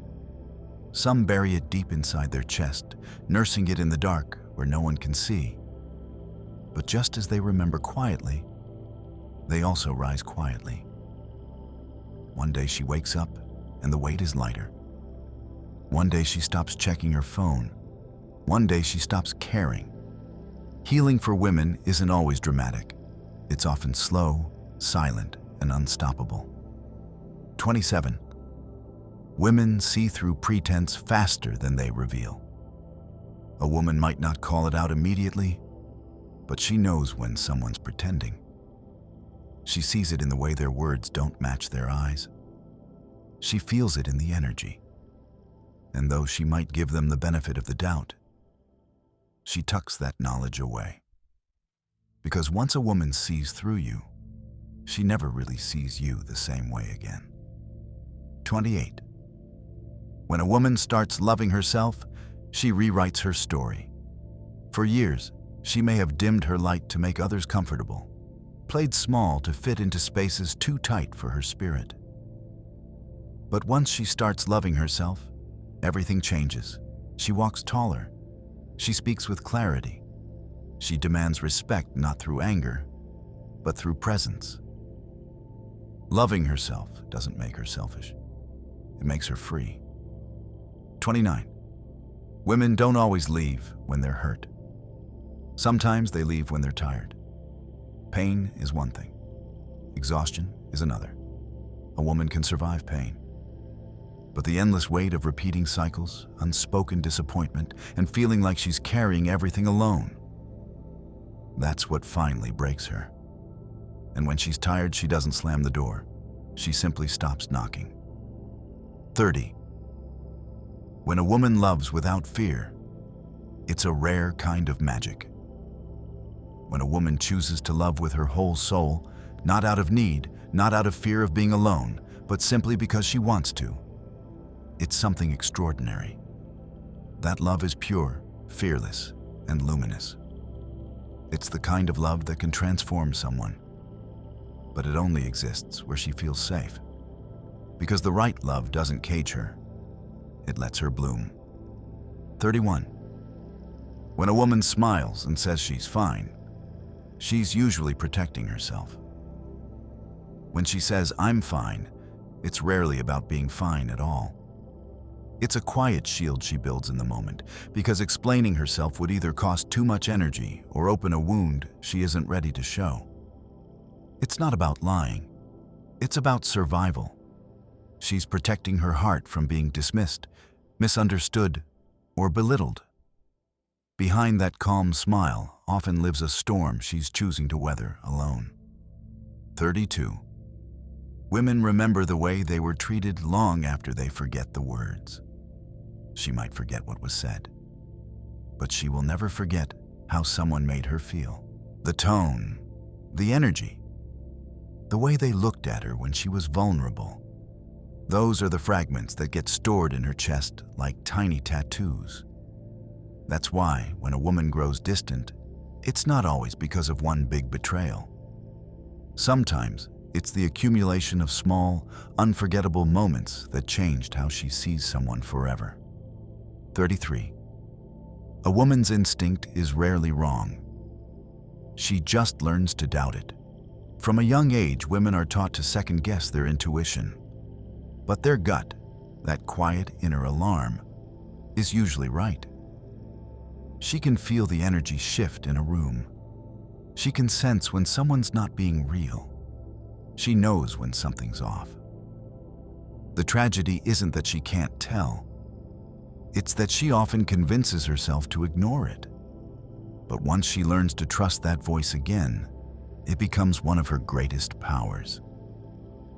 Some bury it deep inside their chest, nursing it in the dark where no one can see. But just as they remember quietly, they also rise quietly. One day she wakes up and the weight is lighter. One day she stops checking her phone. One day she stops caring. Healing for women isn't always dramatic. It's often slow, silent, and unstoppable. 27. Women see through pretense faster than they reveal. A woman might not call it out immediately, but she knows when someone's pretending. She sees it in the way their words don't match their eyes. She feels it in the energy. And though she might give them the benefit of the doubt, she tucks that knowledge away. Because once a woman sees through you, she never really sees you the same way again. 28. When a woman starts loving herself, she rewrites her story. For years, she may have dimmed her light to make others comfortable, played small to fit into spaces too tight for her spirit. But once she starts loving herself, everything changes. She walks taller. She speaks with clarity. She demands respect not through anger, but through presence. Loving herself doesn't make her selfish. It makes her free. 29. Women don't always leave when they're hurt. Sometimes they leave when they're tired. Pain is one thing. Exhaustion is another. A woman can survive pain. But the endless weight of repeating cycles, unspoken disappointment, and feeling like she's carrying everything alone, that's what finally breaks her. And when she's tired, she doesn't slam the door. She simply stops knocking. 30. When a woman loves without fear, it's a rare kind of magic. When a woman chooses to love with her whole soul, not out of need, not out of fear of being alone, but simply because she wants to, it's something extraordinary. That love is pure, fearless, and luminous. It's the kind of love that can transform someone. But it only exists where she feels safe. Because the right love doesn't cage her. It lets her bloom. 31. When a woman smiles and says she's fine, she's usually protecting herself. When she says, "I'm fine," it's rarely about being fine at all. It's a quiet shield she builds in the moment, because explaining herself would either cost too much energy or open a wound she isn't ready to show. It's not about lying. It's about survival. She's protecting her heart from being dismissed, misunderstood, or belittled. Behind that calm smile often lives a storm she's choosing to weather alone. 32. Women remember the way they were treated long after they forget the words. She might forget what was said, but she will never forget how someone made her feel. The tone, the energy, the way they looked at her when she was vulnerable. Those are the fragments that get stored in her chest like tiny tattoos. That's why, when a woman grows distant, it's not always because of one big betrayal. Sometimes, it's the accumulation of small, unforgettable moments that changed how she sees someone forever. 33. A woman's instinct is rarely wrong. She just learns to doubt it. From a young age, women are taught to second-guess their intuition. But their gut, that quiet inner alarm, is usually right. She can feel the energy shift in a room. She can sense when someone's not being real. She knows when something's off. The tragedy isn't that she can't tell. It's that she often convinces herself to ignore it. But once she learns to trust that voice again, it becomes one of her greatest powers.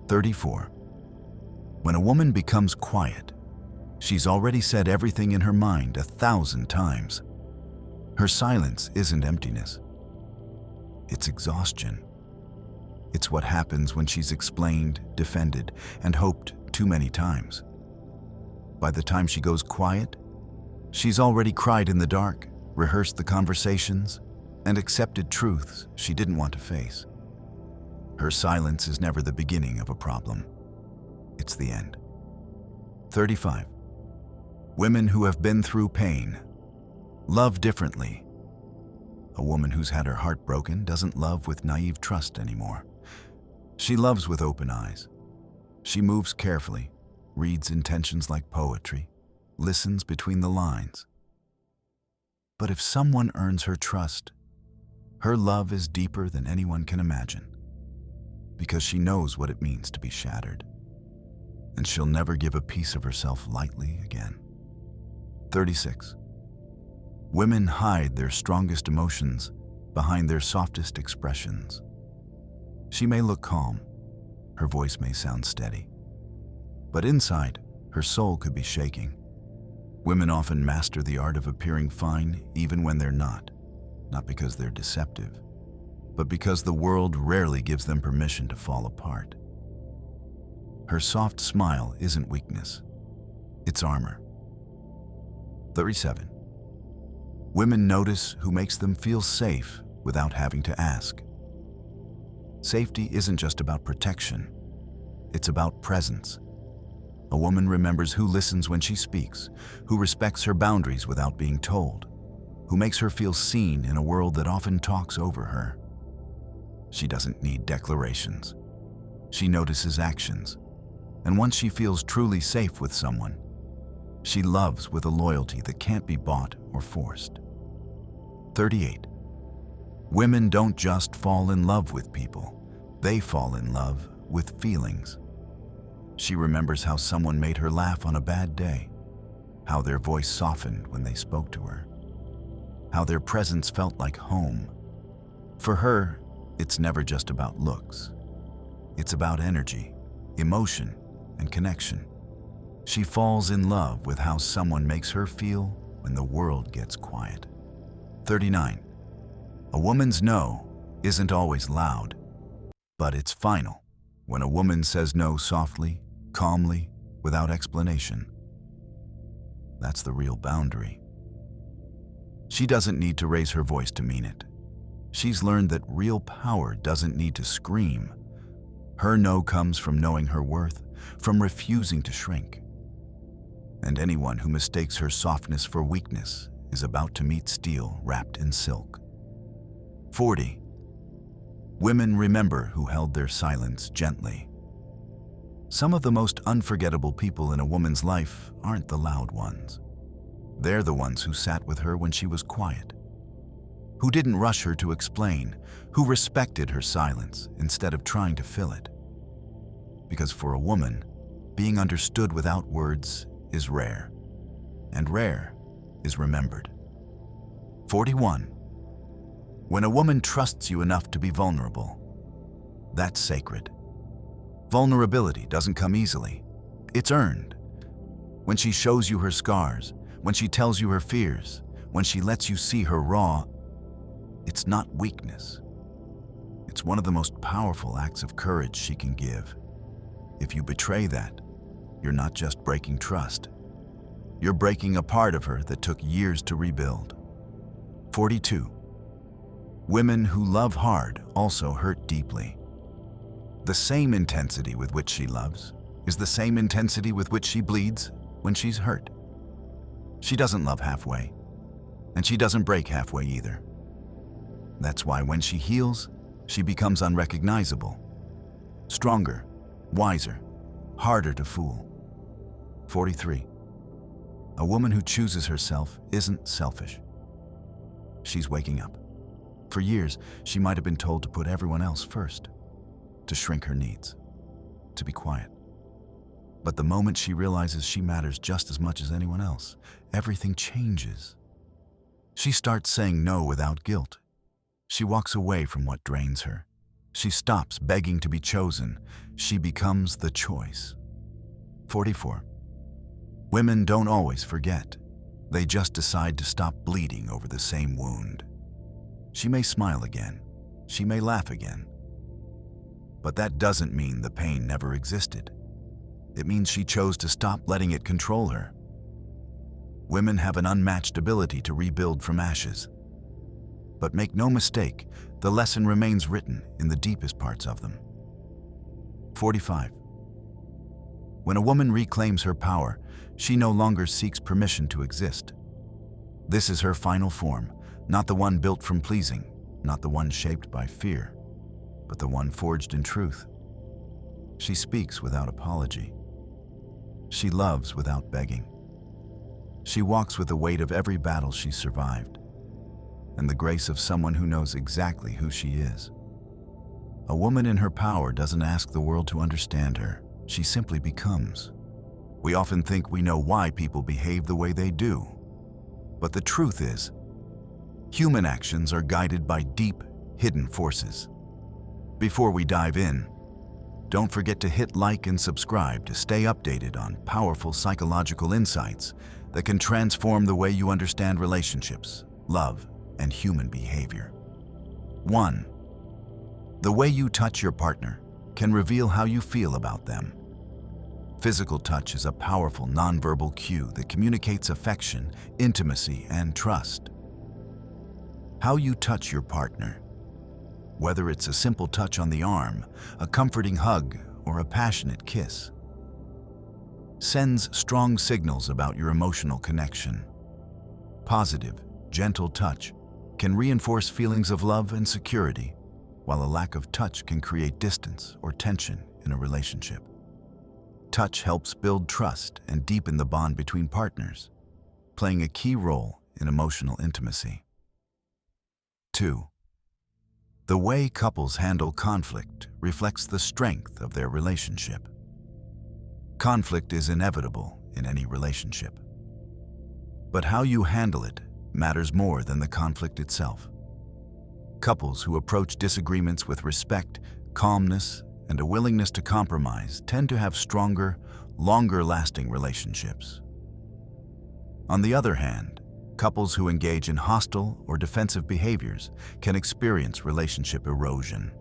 34. When a woman becomes quiet, she's already said everything in her mind 1,000 times. Her silence isn't emptiness. It's exhaustion. It's what happens when she's explained, defended, and hoped too many times. By the time she goes quiet, she's already cried in the dark, rehearsed the conversations, and accepted truths she didn't want to face. Her silence is never the beginning of a problem. It's the end. 35. Women who have been through pain love differently. A woman who's had her heart broken doesn't love with naive trust anymore. She loves with open eyes. She moves carefully, reads intentions like poetry, listens between the lines. But if someone earns her trust, her love is deeper than anyone can imagine, because she knows what it means to be shattered, and she'll never give a piece of herself lightly again. 36. Women hide their strongest emotions behind their softest expressions. She may look calm, her voice may sound steady, but inside, her soul could be shaking. Women often master the art of appearing fine even when they're not because they're deceptive, but because the world rarely gives them permission to fall apart. Her soft smile isn't weakness, it's armor. 37. Women notice who makes them feel safe without having to ask. Safety isn't just about protection, it's about presence. A woman remembers who listens when she speaks, who respects her boundaries without being told, who makes her feel seen in a world that often talks over her. She doesn't need declarations. She notices actions. And once she feels truly safe with someone, she loves with a loyalty that can't be bought or forced. 38. Women don't just fall in love with people, they fall in love with feelings. She remembers how someone made her laugh on a bad day, how their voice softened when they spoke to her, how their presence felt like home. For her, it's never just about looks. It's about energy, emotion, and connection. She falls in love with how someone makes her feel when the world gets quiet. 39. A woman's no isn't always loud, but it's final. When a woman says no softly, calmly, without explanation, that's the real boundary. She doesn't need to raise her voice to mean it. She's learned that real power doesn't need to scream. Her no comes from knowing her worth, from refusing to shrink. And anyone who mistakes her softness for weakness is about to meet steel wrapped in silk. 40. Women remember who held their silence gently. Some of the most unforgettable people in a woman's life aren't the loud ones. They're the ones who sat with her when she was quiet, who didn't rush her to explain, who respected her silence instead of trying to fill it. Because for a woman, being understood without words is rare, and rare is remembered. 41. When a woman trusts you enough to be vulnerable, that's sacred. Vulnerability doesn't come easily. It's earned. When she shows you her scars, when she tells you her fears, when she lets you see her raw, it's not weakness. It's one of the most powerful acts of courage she can give. If you betray that, you're not just breaking trust. You're breaking a part of her that took years to rebuild. 42. Women who love hard also hurt deeply. The same intensity with which she loves is the same intensity with which she bleeds when she's hurt. She doesn't love halfway, and she doesn't break halfway either. That's why when she heals, she becomes unrecognizable, stronger, wiser, harder to fool. 43. A woman who chooses herself isn't selfish. She's waking up. For years, she might have been told to put everyone else first, to shrink her needs, to be quiet. But the moment she realizes she matters just as much as anyone else, everything changes. She starts saying no without guilt. She walks away from what drains her. She stops begging to be chosen. She becomes the choice. 44. Women don't always forget. They just decide to stop bleeding over the same wound. She may smile again. She may laugh again. But that doesn't mean the pain never existed. It means she chose to stop letting it control her. Women have an unmatched ability to rebuild from ashes. But make no mistake, the lesson remains written in the deepest parts of them. 45. When a woman reclaims her power, she no longer seeks permission to exist. This is her final form, not the one built from pleasing, not the one shaped by fear, but the one forged in truth. She speaks without apology. She loves without begging. She walks with the weight of every battle she survived, and the grace of someone who knows exactly who she is. A woman in her power doesn't ask the world to understand her. She simply becomes. We often think we know why people behave the way they do. But the truth is, human actions are guided by deep, hidden forces. Before we dive in, don't forget to hit like and subscribe to stay updated on powerful psychological insights that can transform the way you understand relationships, love, and human behavior. 1. The way you touch your partner can reveal how you feel about them. Physical touch is a powerful nonverbal cue that communicates affection, intimacy, and trust. How you touch your partner, whether it's a simple touch on the arm, a comforting hug, or a passionate kiss, sends strong signals about your emotional connection. Positive, gentle touch can reinforce feelings of love and security, while a lack of touch can create distance or tension in a relationship. Touch helps build trust and deepen the bond between partners, playing a key role in emotional intimacy. 2. The way couples handle conflict reflects the strength of their relationship. Conflict is inevitable in any relationship, but how you handle it matters more than the conflict itself. Couples who approach disagreements with respect, calmness, and a willingness to compromise tend to have stronger, longer-lasting relationships. On the other hand, couples who engage in hostile or defensive behaviors can experience relationship erosion.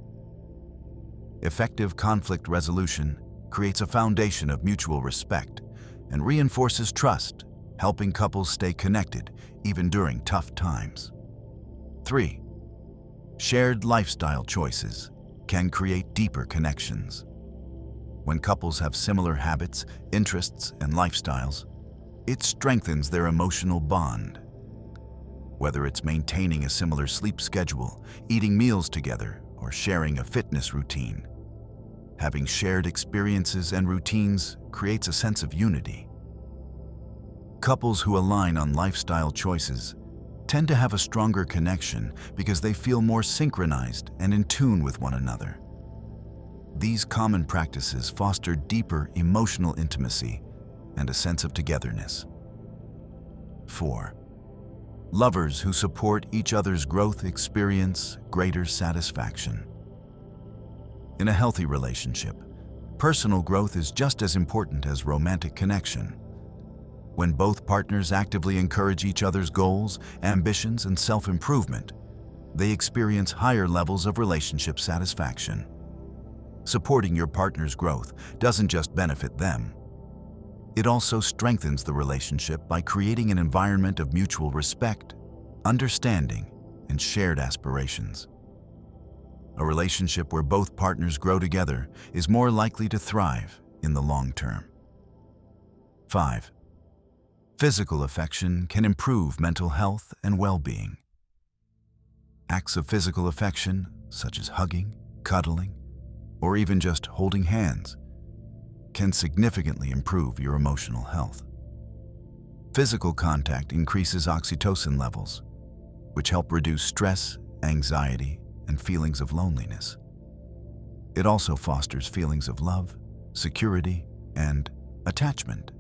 Effective conflict resolution creates a foundation of mutual respect and reinforces trust, helping couples stay connected even during tough times. 3. Shared lifestyle choices can create deeper connections. When couples have similar habits, interests, and lifestyles, it strengthens their emotional bond. Whether it's maintaining a similar sleep schedule, eating meals together, or sharing a fitness routine, having shared experiences and routines creates a sense of unity. Couples who align on lifestyle choices tend to have a stronger connection because they feel more synchronized and in tune with one another. These common practices foster deeper emotional intimacy and a sense of togetherness. 4. Lovers who support each other's growth experience greater satisfaction. In a healthy relationship, personal growth is just as important as romantic connection. When both partners actively encourage each other's goals, ambitions, and self-improvement, they experience higher levels of relationship satisfaction. Supporting your partner's growth doesn't just benefit them. It also strengthens the relationship by creating an environment of mutual respect, understanding, and shared aspirations. A relationship where both partners grow together is more likely to thrive in the long term. 5. Physical affection can improve mental health and well-being. Acts of physical affection, such as hugging, cuddling, or even just holding hands, can significantly improve your emotional health. Physical contact increases oxytocin levels, which help reduce stress, anxiety, and feelings of loneliness. It also fosters feelings of love, security, and attachment.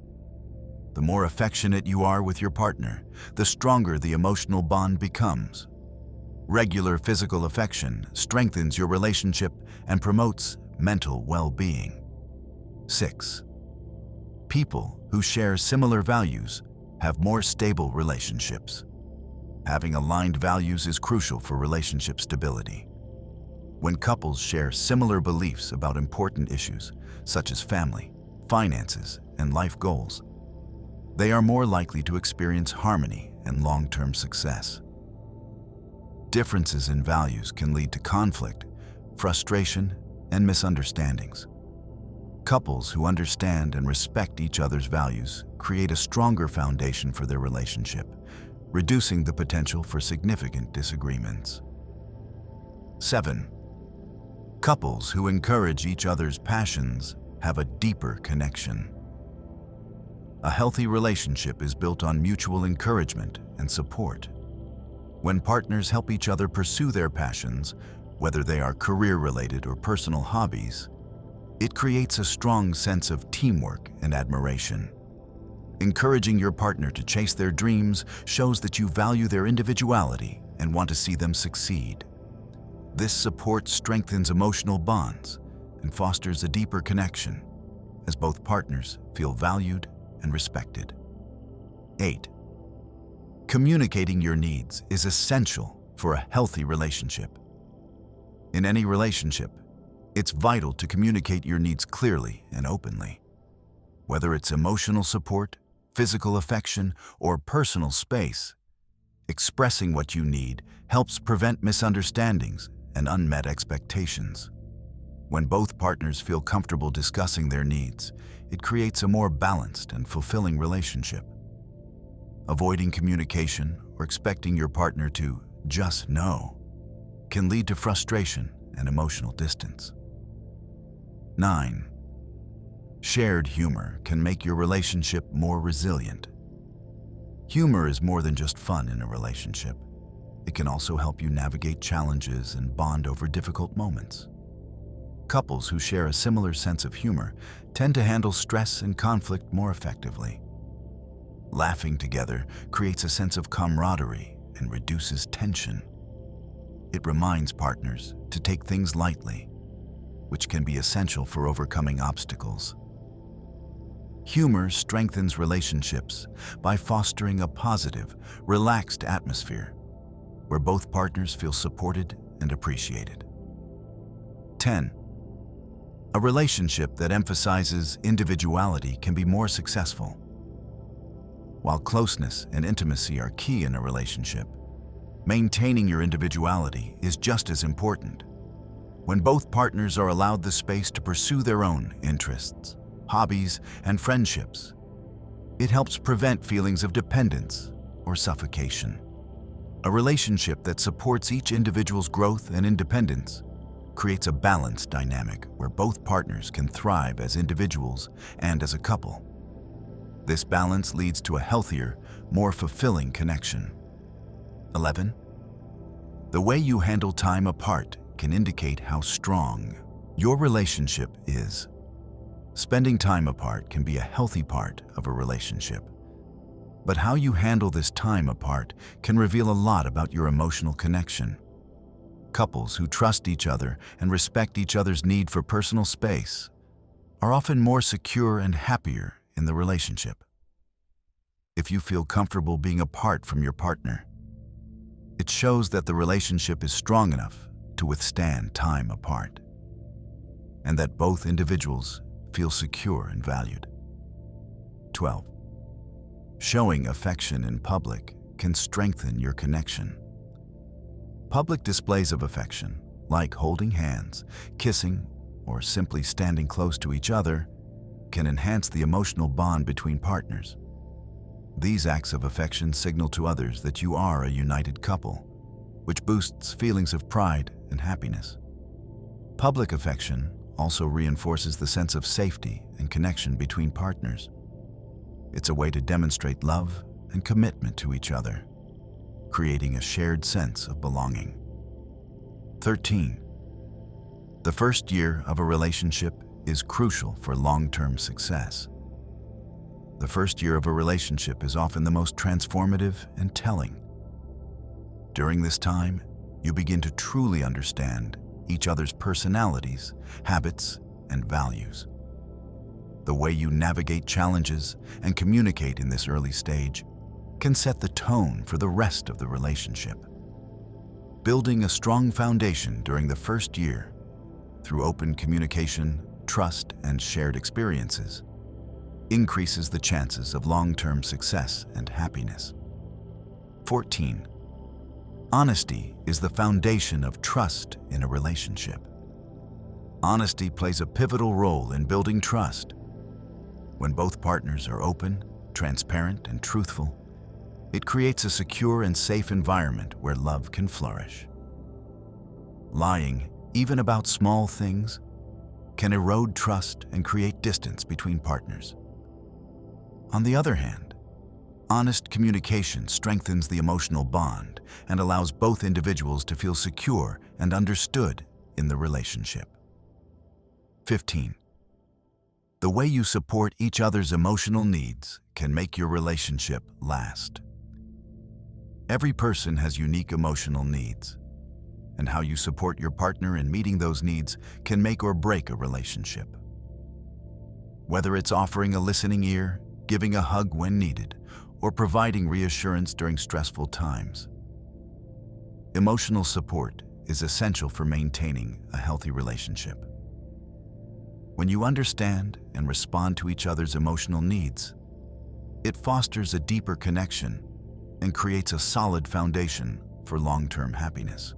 The more affectionate you are with your partner, the stronger the emotional bond becomes. Regular physical affection strengthens your relationship and promotes mental well-being. 6. People who share similar values have more stable relationships. Having aligned values is crucial for relationship stability. When couples share similar beliefs about important issues, such as family, finances, and life goals, they are more likely to experience harmony and long-term success. Differences in values can lead to conflict, frustration, and misunderstandings. Couples who understand and respect each other's values create a stronger foundation for their relationship, reducing the potential for significant disagreements. 7. Couples who encourage each other's passions have a deeper connection. A healthy relationship is built on mutual encouragement and support. When partners help each other pursue their passions, whether they are career-related or personal hobbies, it creates a strong sense of teamwork and admiration. Encouraging your partner to chase their dreams shows that you value their individuality and want to see them succeed. This support strengthens emotional bonds and fosters a deeper connection, as both partners feel valued and respected. 8. Communicating your needs is essential for a healthy relationship. In any relationship, it's vital to communicate your needs clearly and openly. Whether it's emotional support, physical affection, or personal space, expressing what you need helps prevent misunderstandings and unmet expectations. When both partners feel comfortable discussing their needs, it creates a more balanced and fulfilling relationship. Avoiding communication or expecting your partner to just know can lead to frustration and emotional distance. 9. Shared humor can make your relationship more resilient. Humor is more than just fun in a relationship. It can also help you navigate challenges and bond over difficult moments. Couples who share a similar sense of humor tend to handle stress and conflict more effectively. Laughing together creates a sense of camaraderie and reduces tension. It reminds partners to take things lightly, which can be essential for overcoming obstacles. Humor strengthens relationships by fostering a positive, relaxed atmosphere where both partners feel supported and appreciated. 10. A relationship that emphasizes individuality can be more successful. While closeness and intimacy are key in a relationship, maintaining your individuality is just as important. When both partners are allowed the space to pursue their own interests, hobbies, and friendships, it helps prevent feelings of dependence or suffocation. A relationship that supports each individual's growth and independence creates a balanced dynamic where both partners can thrive as individuals and as a couple. This balance leads to a healthier, more fulfilling connection. 11. The way you handle time apart can indicate how strong your relationship is. Spending time apart can be a healthy part of a relationship, but how you handle this time apart can reveal a lot about your emotional connection. Couples who trust each other and respect each other's need for personal space are often more secure and happier in the relationship. If you feel comfortable being apart from your partner, it shows that the relationship is strong enough to withstand time apart, and that both individuals feel secure and valued. 12. Showing affection in public can strengthen your connection. Public displays of affection, like holding hands, kissing, or simply standing close to each other, can enhance the emotional bond between partners. These acts of affection signal to others that you are a united couple, which boosts feelings of pride and happiness. Public affection also reinforces the sense of safety and connection between partners. It's a way to demonstrate love and commitment to each other, creating a shared sense of belonging. 13. The first year of a relationship is crucial for long-term success. The first year of a relationship is often the most transformative and telling. During this time, you begin to truly understand each other's personalities, habits, and values. The way you navigate challenges and communicate in this early stage can set the tone for the rest of the relationship. Building a strong foundation during the first year through open communication, trust, and shared experiences increases the chances of long-term success and happiness. 14. Honesty is the foundation of trust in a relationship. Honesty plays a pivotal role in building trust. When both partners are open, transparent, and truthful, it creates a secure and safe environment where love can flourish. Lying, even about small things, can erode trust and create distance between partners. On the other hand, honest communication strengthens the emotional bond and allows both individuals to feel secure and understood in the relationship. 15. The way you support each other's emotional needs can make your relationship last. Every person has unique emotional needs, and how you support your partner in meeting those needs can make or break a relationship. Whether it's offering a listening ear, giving a hug when needed, or providing reassurance during stressful times, emotional support is essential for maintaining a healthy relationship. When you understand and respond to each other's emotional needs, it fosters a deeper connection and creates a solid foundation for long-term happiness.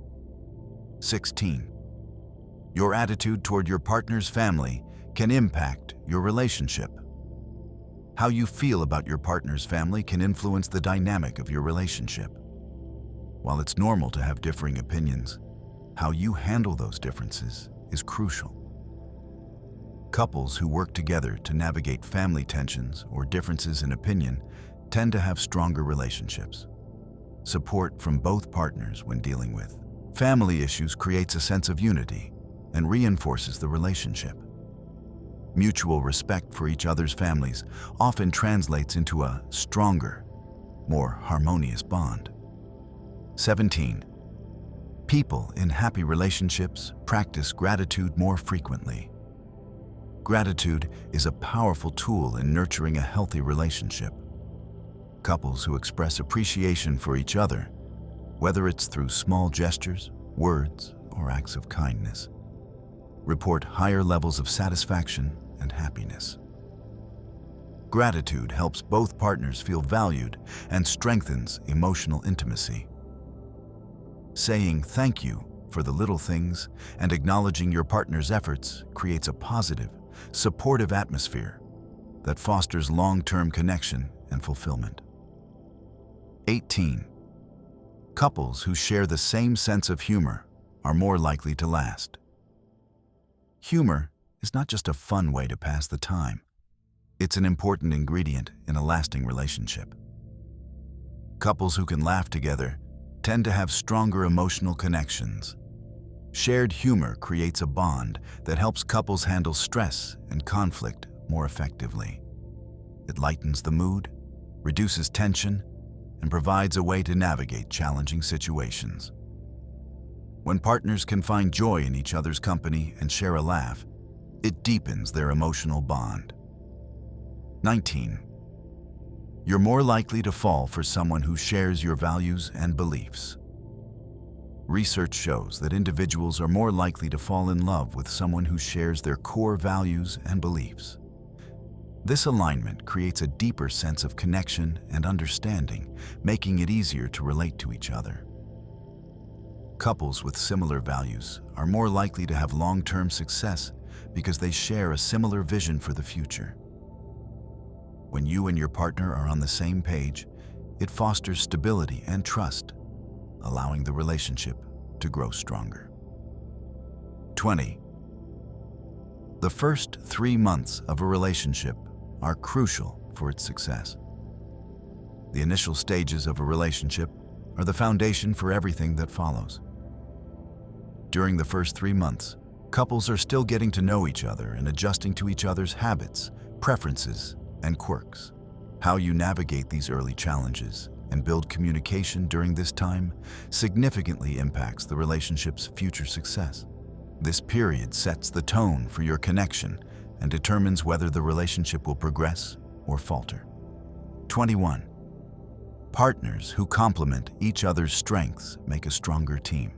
16. Your attitude toward your partner's family can impact your relationship. How you feel about your partner's family can influence the dynamic of your relationship. While it's normal to have differing opinions, how you handle those differences is crucial. Couples who work together to navigate family tensions or differences in opinion tend to have stronger relationships. Support from both partners when dealing with family issues creates a sense of unity and reinforces the relationship. Mutual respect for each other's families often translates into a stronger, more harmonious bond. 17. People in happy relationships practice gratitude more frequently. Gratitude is a powerful tool in nurturing a healthy relationship. Couples who express appreciation for each other, whether it's through small gestures, words, or acts of kindness, report higher levels of satisfaction and happiness. Gratitude helps both partners feel valued and strengthens emotional intimacy. Saying thank you for the little things and acknowledging your partner's efforts creates a positive, supportive atmosphere that fosters long-term connection and fulfillment. 18. Couples who share the same sense of humor are more likely to last. Humor is not just a fun way to pass the time. It's an important ingredient in a lasting relationship. Couples who can laugh together tend to have stronger emotional connections. Shared humor creates a bond that helps couples handle stress and conflict more effectively. It lightens the mood, reduces tension, and provides a way to navigate challenging situations. When partners can find joy in each other's company and share a laugh, it deepens their emotional bond. 19. You're more likely to fall for someone who shares your values and beliefs. Research shows that individuals are more likely to fall in love with someone who shares their core values and beliefs. This alignment creates a deeper sense of connection and understanding, making it easier to relate to each other. Couples with similar values are more likely to have long-term success because they share a similar vision for the future. When you and your partner are on the same page, it fosters stability and trust, allowing the relationship to grow stronger. 20. The first 3 months of a relationship are crucial for its success. The initial stages of a relationship are the foundation for everything that follows. During the first 3 months, couples are still getting to know each other and adjusting to each other's habits, preferences, and quirks. How you navigate these early challenges and build communication during this time significantly impacts the relationship's future success. This period sets the tone for your connection and determines whether the relationship will progress or falter. 21. Partners who complement each other's strengths make a stronger team.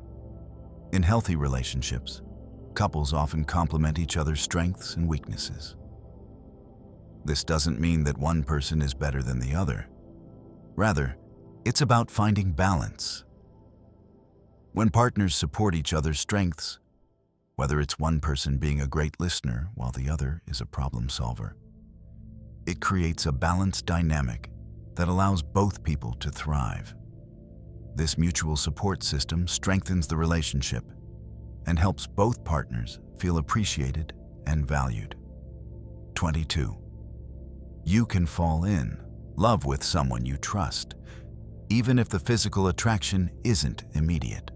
In healthy relationships, couples often complement each other's strengths and weaknesses. This doesn't mean that one person is better than the other. Rather, it's about finding balance. When partners support each other's strengths, whether it's one person being a great listener while the other is a problem solver, it creates a balanced dynamic that allows both people to thrive. This mutual support system strengthens the relationship and helps both partners feel appreciated and valued. 22. You can fall in love with someone you trust, even if the physical attraction isn't immediate.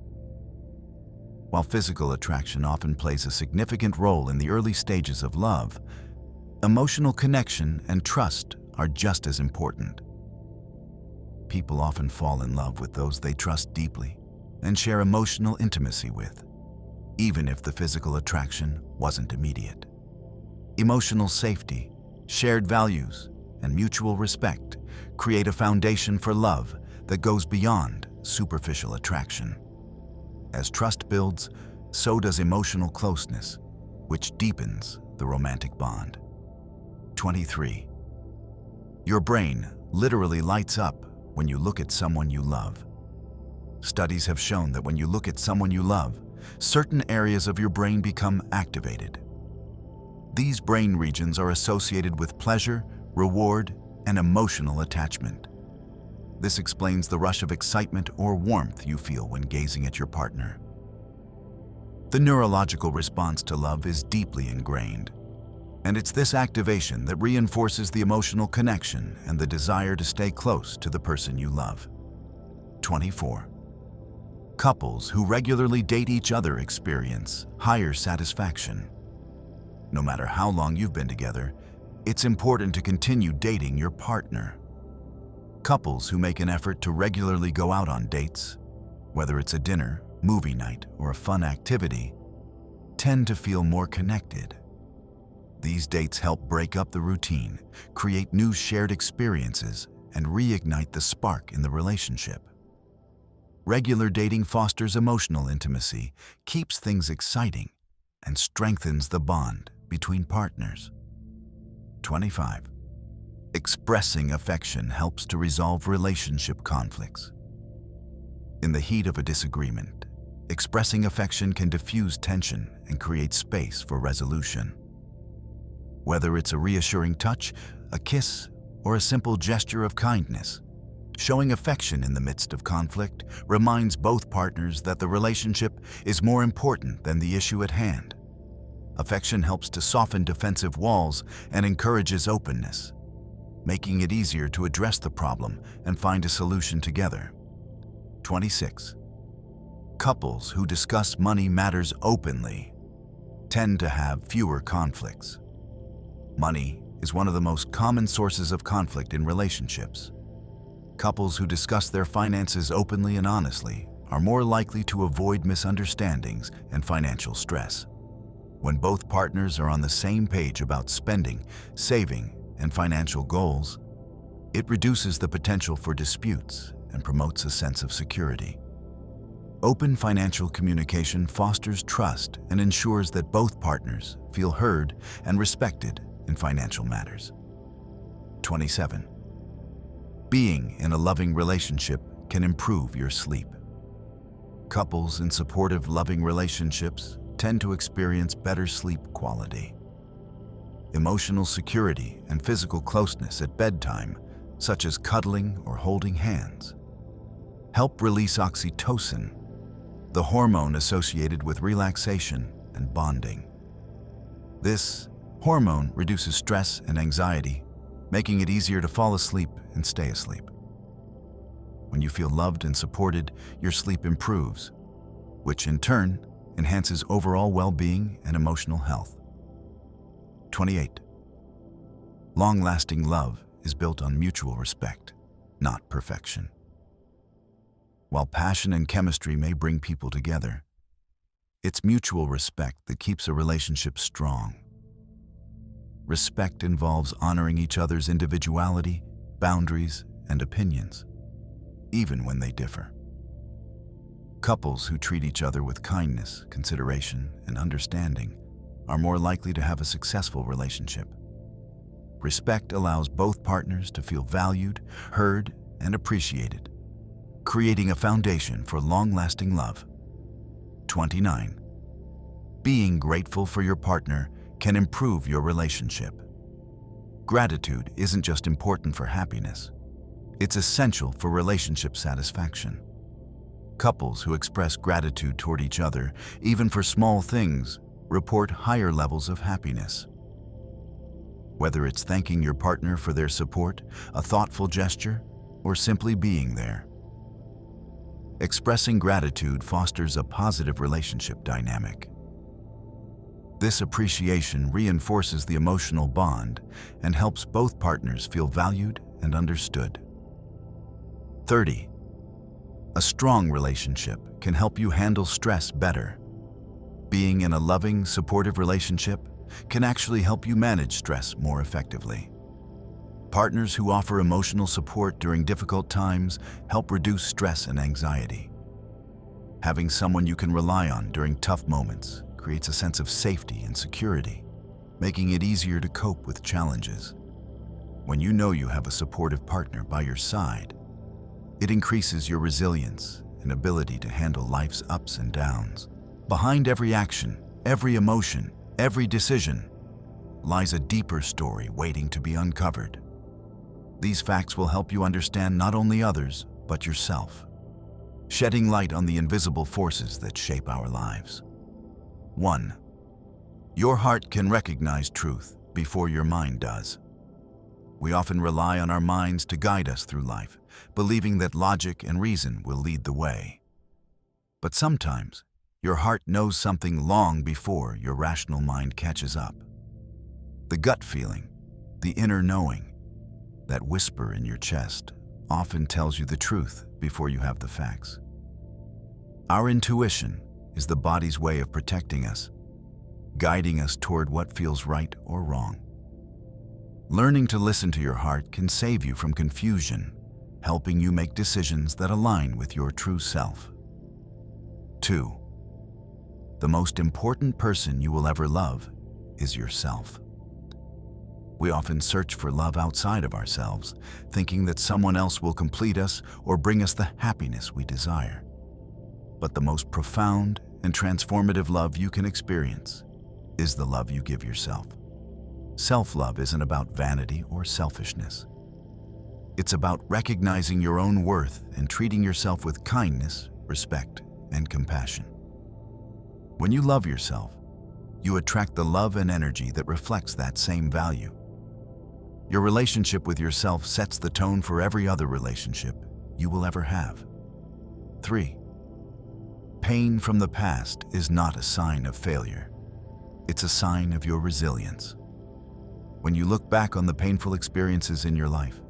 While physical attraction often plays a significant role in the early stages of love, emotional connection and trust are just as important. People often fall in love with those they trust deeply and share emotional intimacy with, even if the physical attraction wasn't immediate. Emotional safety, shared values, and mutual respect create a foundation for love that goes beyond superficial attraction. As trust builds, so does emotional closeness, which deepens the romantic bond. 23. Your brain literally lights up when you look at someone you love. Studies have shown that when you look at someone you love, certain areas of your brain become activated. These brain regions are associated with pleasure, reward, and emotional attachment. This explains the rush of excitement or warmth you feel when gazing at your partner. The neurological response to love is deeply ingrained, and it's this activation that reinforces the emotional connection and the desire to stay close to the person you love. 24. Couples who regularly date each other experience higher satisfaction. No matter how long you've been together, it's important to continue dating your partner. Couples who make an effort to regularly go out on dates, whether it's a dinner, movie night, or a fun activity, tend to feel more connected. These dates help break up the routine, create new shared experiences, and reignite the spark in the relationship. Regular dating fosters emotional intimacy, keeps things exciting, and strengthens the bond between partners. 25. Expressing affection helps to resolve relationship conflicts. In the heat of a disagreement, expressing affection can diffuse tension and create space for resolution. Whether it's a reassuring touch, a kiss, or a simple gesture of kindness, showing affection in the midst of conflict reminds both partners that the relationship is more important than the issue at hand. Affection helps to soften defensive walls and encourages openness, making it easier to address the problem and find a solution together. 26. Couples who discuss money matters openly tend to have fewer conflicts. Money is one of the most common sources of conflict in relationships. Couples who discuss their finances openly and honestly are more likely to avoid misunderstandings and financial stress. When both partners are on the same page about spending, saving, and financial goals, it reduces the potential for disputes and promotes a sense of security. Open financial communication fosters trust and ensures that both partners feel heard and respected in financial matters. 27. Being in a loving relationship can improve your sleep. Couples in supportive, loving relationships tend to experience better sleep quality. Emotional security and physical closeness at bedtime, such as cuddling or holding hands, help release oxytocin, the hormone associated with relaxation and bonding. This hormone reduces stress and anxiety, making it easier to fall asleep and stay asleep. When you feel loved and supported, your sleep improves, which in turn enhances overall well-being and emotional health. 28. Long-lasting love is built on mutual respect, not perfection. While passion and chemistry may bring people together, it's mutual respect that keeps a relationship strong. Respect involves honoring each other's individuality, boundaries, and opinions. even when they differ. Couples who treat each other with kindness, consideration, and understanding are more likely to have a successful relationship. Respect allows both partners to feel valued, heard, and appreciated, creating a foundation for long-lasting love. 29. Being grateful for your partner can improve your relationship. Gratitude isn't just important for happiness. It's essential for relationship satisfaction. Couples who express gratitude toward each other, even for small things, report higher levels of happiness. Whether it's thanking your partner for their support, a thoughtful gesture, or simply being there. Expressing gratitude fosters a positive relationship dynamic. This appreciation reinforces the emotional bond and helps both partners feel valued and understood. 30. A strong relationship can help you handle stress better. Being in a loving, supportive relationship can actually help you manage stress more effectively. Partners who offer emotional support during difficult times help reduce stress and anxiety. Having someone you can rely on during tough moments creates a sense of safety and security, making it easier to cope with challenges. When you know you have a supportive partner by your side, it increases your resilience and ability to handle life's ups and downs. Behind every action, every emotion, every decision lies a deeper story waiting to be uncovered. These facts will help you understand not only others, but yourself, shedding light on the invisible forces that shape our lives. 1. Your heart can recognize truth before your mind does. We often rely on our minds to guide us through life, believing that logic and reason will lead the way. But sometimes, your heart knows something long before your rational mind catches up. The gut feeling, the inner knowing, that whisper in your chest, often tells you the truth before you have the facts. Our intuition is the body's way of protecting us, guiding us toward what feels right or wrong. Learning to listen to your heart can save you from confusion, helping you make decisions that align with your true self. 2. The most important person you will ever love is yourself. We often search for love outside of ourselves, thinking that someone else will complete us or bring us the happiness we desire. But the most profound and transformative love you can experience is the love you give yourself. Self-love isn't about vanity or selfishness. It's about recognizing your own worth and treating yourself with kindness, respect, and compassion. When you love yourself, you attract the love and energy that reflects that same value. Your relationship with yourself sets the tone for every other relationship you will ever have. 3. Pain from the past is not a sign of failure. It's a sign of your resilience. When you look back on the painful experiences in your life,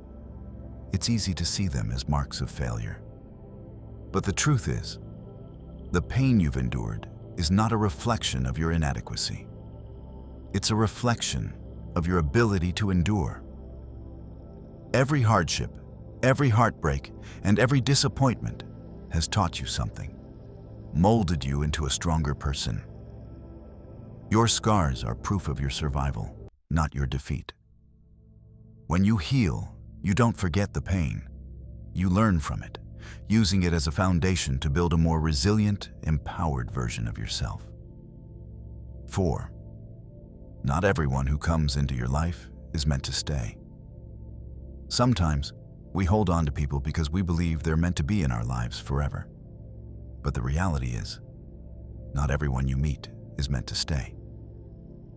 it's easy to see them as marks of failure. But the truth is, the pain you've endured is not a reflection of your inadequacy. It's a reflection of your ability to endure. Every hardship, every heartbreak, and every disappointment has taught you something, molded you into a stronger person. Your scars are proof of your survival, not your defeat. When you heal, you don't forget the pain. You learn from it, using it as a foundation to build a more resilient, empowered version of yourself. 4. Not everyone who comes into your life is meant to stay. Sometimes, we hold on to people because we believe they're meant to be in our lives forever. But the reality is, not everyone you meet is meant to stay.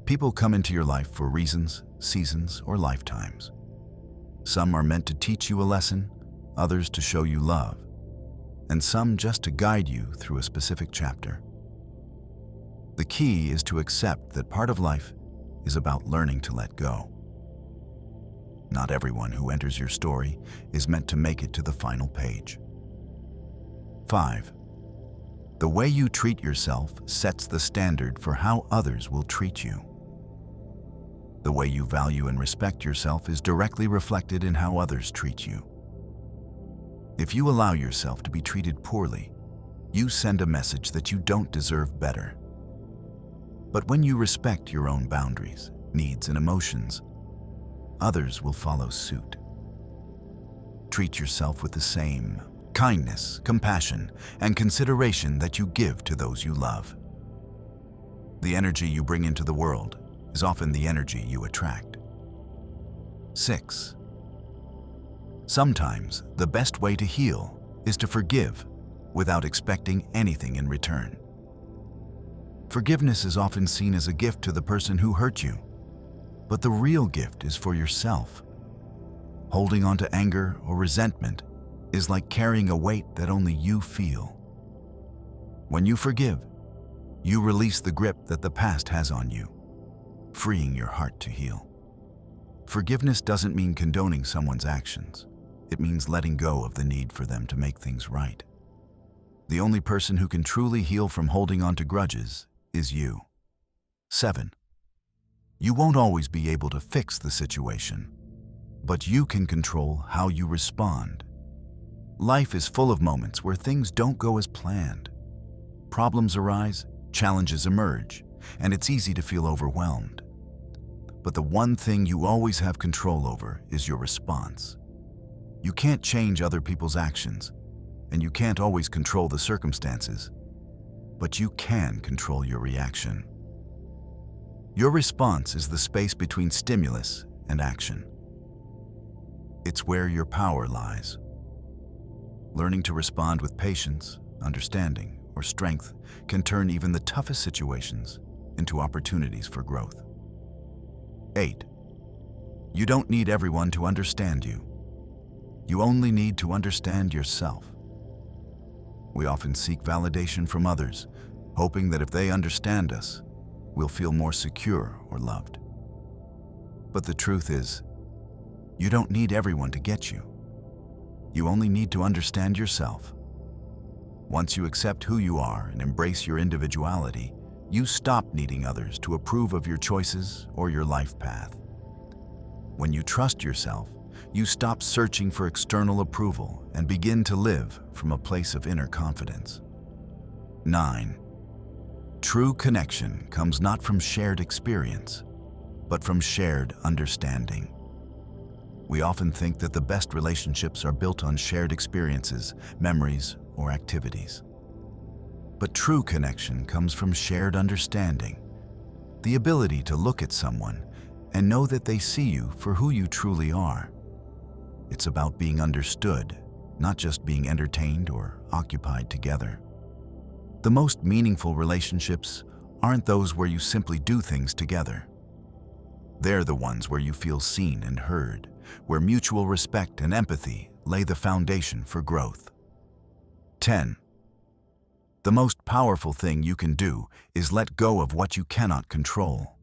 People come into your life for reasons, seasons, or lifetimes. Some are meant to teach you a lesson, others to show you love, and some just to guide you through a specific chapter. The key is to accept that part of life is about learning to let go. Not everyone who enters your story is meant to make it to the final page. 5. The way you treat yourself sets the standard for how others will treat you. The way you value and respect yourself is directly reflected in how others treat you. If you allow yourself to be treated poorly, you send a message that you don't deserve better. But when you respect your own boundaries, needs, and emotions, others will follow suit. Treat yourself with the same kindness, compassion, and consideration that you give to those you love. The energy you bring into the world is often the energy you attract. 6. Sometimes the best way to heal is to forgive without expecting anything in return. Forgiveness is often seen as a gift to the person who hurt you, but the real gift is for yourself. Holding on to anger or resentment is like carrying a weight that only you feel. When you forgive, you release the grip that the past has on you, freeing your heart to heal. Forgiveness doesn't mean condoning someone's actions. It means letting go of the need for them to make things right. The only person who can truly heal from holding on to grudges is you. 7. You won't always be able to fix the situation, but you can control how you respond. Life is full of moments where things don't go as planned. Problems arise, challenges emerge, and it's easy to feel overwhelmed. But the one thing you always have control over is your response. You can't change other people's actions, and you can't always control the circumstances, but you can control your reaction. Your response is the space between stimulus and action. It's where your power lies. Learning to respond with patience, understanding, or strength can turn even the toughest situations into opportunities for growth. 8. You don't need everyone to understand you. You only need to understand yourself. We often seek validation from others, hoping that if they understand us, we'll feel more secure or loved. But the truth is, you don't need everyone to get you. You only need to understand yourself. Once you accept who you are and embrace your individuality, you stop needing others to approve of your choices or your life path. When you trust yourself, you stop searching for external approval and begin to live from a place of inner confidence. 9. True connection comes not from shared experience, but from shared understanding. We often think that the best relationships are built on shared experiences, memories, or activities. But true connection comes from shared understanding, the ability to look at someone and know that they see you for who you truly are. It's about being understood, not just being entertained or occupied together. The most meaningful relationships aren't those where you simply do things together. They're the ones where you feel seen and heard, where mutual respect and empathy lay the foundation for growth. 10. The most powerful thing you can do is let go of what you cannot control.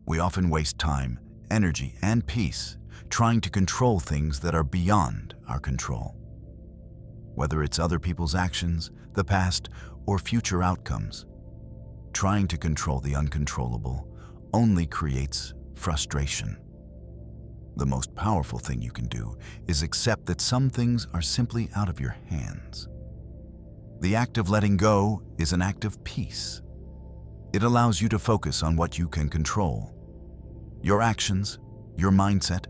We often waste time, energy, and peace trying to control things that are beyond our control. Whether it's other people's actions, the past, or future outcomes, trying to control the uncontrollable only creates frustration. The most powerful thing you can do is accept that some things are simply out of your hands. The act of letting go is an act of peace. It allows you to focus on what you can control: your actions, your mindset,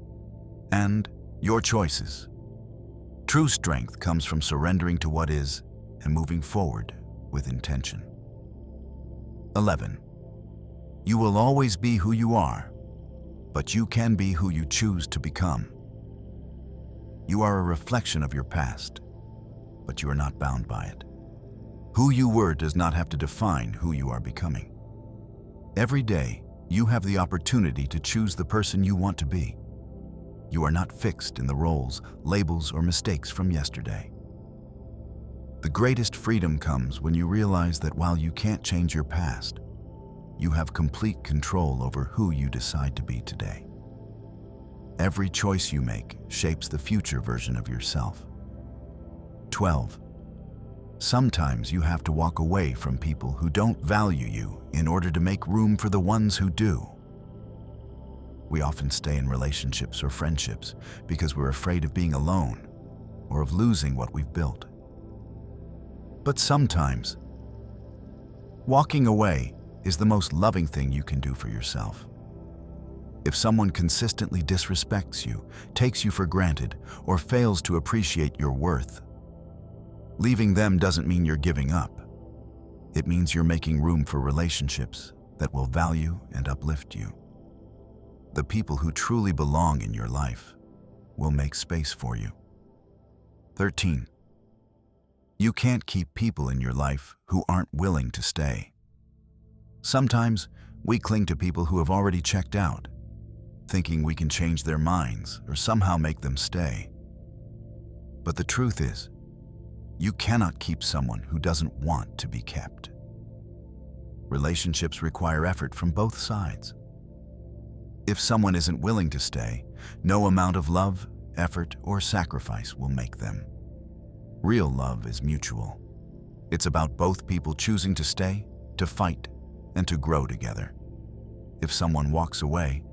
and your choices. True strength comes from surrendering to what is and moving forward with intention. 11. You will always be who you are, but you can be who you choose to become. You are a reflection of your past, but you are not bound by it. Who you were does not have to define who you are becoming. Every day, you have the opportunity to choose the person you want to be. You are not fixed in the roles, labels, or mistakes from yesterday. The greatest freedom comes when you realize that while you can't change your past, you have complete control over who you decide to be today. Every choice you make shapes the future version of yourself. 12. Sometimes you have to walk away from people who don't value you in order to make room for the ones who do. We often stay in relationships or friendships because we're afraid of being alone, or of losing what we've built. But sometimes, walking away is the most loving thing you can do for yourself. If someone consistently disrespects you, takes you for granted, or fails to appreciate your worth, leaving them doesn't mean you're giving up. It means you're making room for relationships that will value and uplift you. The people who truly belong in your life will make space for you. 13. You can't keep people in your life who aren't willing to stay. Sometimes we cling to people who have already checked out, thinking we can change their minds or somehow make them stay. But the truth is, you cannot keep someone who doesn't want to be kept. Relationships require effort from both sides. If someone isn't willing to stay, no amount of love, effort, or sacrifice will make them. Real love is mutual. It's about both people choosing to stay, to fight, and to grow together. If someone walks away,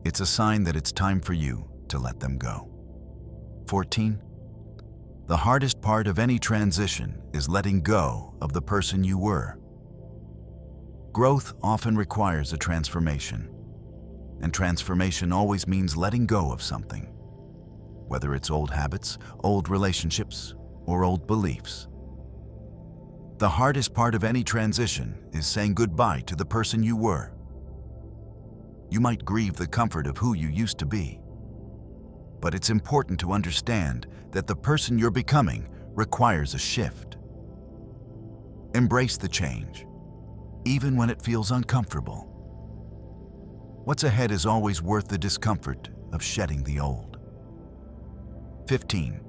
it's a sign that it's time for you to let them go. 14. The hardest part of any transition is letting go of the person you were. Growth often requires a transformation, and transformation always means letting go of something, whether it's old habits, old relationships, or old beliefs. The hardest part of any transition is saying goodbye to the person you were. You might grieve the comfort of who you used to be, but it's important to understand that the person you're becoming requires a shift. Embrace the change, even when it feels uncomfortable. What's ahead is always worth the discomfort of shedding the old. 15.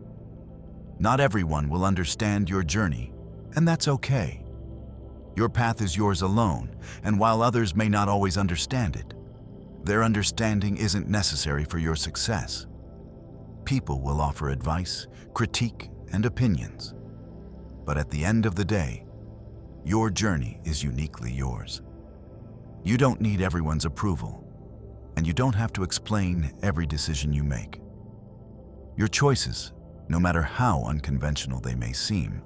Not everyone will understand your journey, and that's okay. Your path is yours alone, and while others may not always understand it, their understanding isn't necessary for your success. People will offer advice, critique, and opinions. But at the end of the day, your journey is uniquely yours. You don't need everyone's approval, and you don't have to explain every decision you make. Your choices, no matter how unconventional they may seem,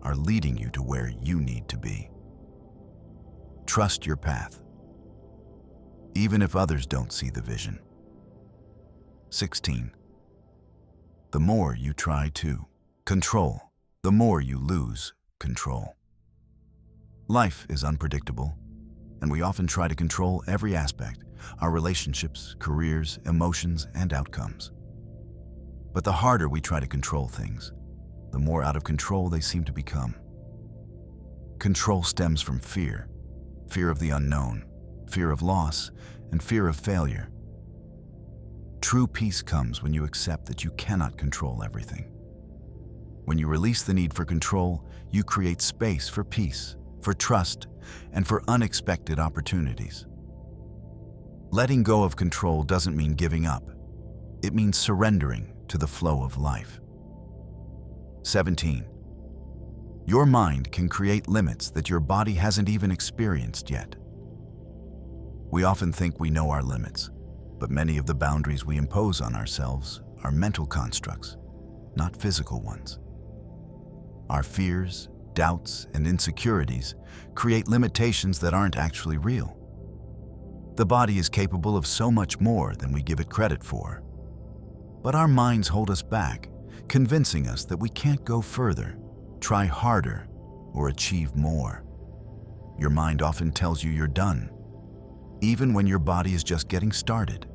are leading you to where you need to be. Trust your path, even if others don't see the vision. 16. The more you try to control, the more you lose control. Life is unpredictable, and we often try to control every aspect, our relationships, careers, emotions, and outcomes. But the harder we try to control things, the more out of control they seem to become. Control stems from fear, fear of the unknown, fear of loss, and fear of failure. True peace comes when you accept that you cannot control everything. When you release the need for control, you create space for peace, for trust, and for unexpected opportunities. Letting go of control doesn't mean giving up. It means surrendering to the flow of life. 17. Your mind can create limits that your body hasn't even experienced yet. We often think we know our limits, but many of the boundaries we impose on ourselves are mental constructs, not physical ones. Our fears, doubts, and insecurities create limitations that aren't actually real. The body is capable of so much more than we give it credit for. But our minds hold us back, convincing us that we can't go further, try harder, or achieve more. Your mind often tells you you're done, even when your body is just getting started.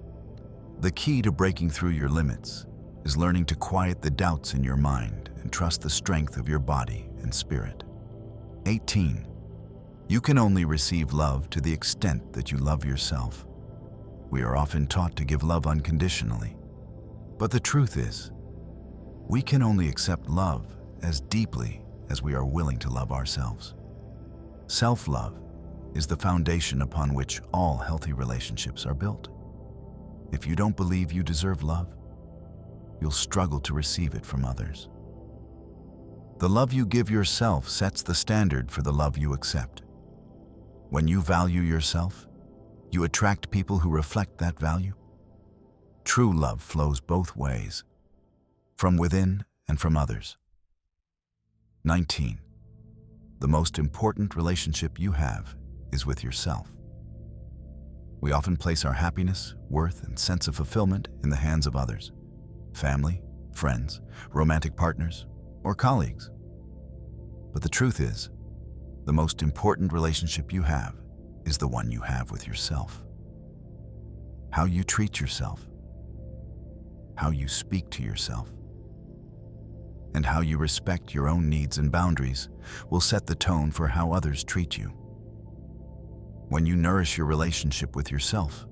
The key to breaking through your limits is learning to quiet the doubts in your mind and trust the strength of your body and spirit. 18. You can only receive love to the extent that you love yourself. We are often taught to give love unconditionally, but the truth is, we can only accept love as deeply as we are willing to love ourselves. Self-love is the foundation upon which all healthy relationships are built. If you don't believe you deserve love, you'll struggle to receive it from others. The love you give yourself sets the standard for the love you accept. When you value yourself, you attract people who reflect that value. True love flows both ways, from within and from others. 19. The most important relationship you have is with yourself. We often place our happiness, worth, and sense of fulfillment in the hands of others: family, friends, romantic partners, or colleagues. But the truth is, the most important relationship you have is the one you have with yourself. How you treat yourself, how you speak to yourself, and how you respect your own needs and boundaries will set the tone for how others treat you. When you nourish your relationship with yourself,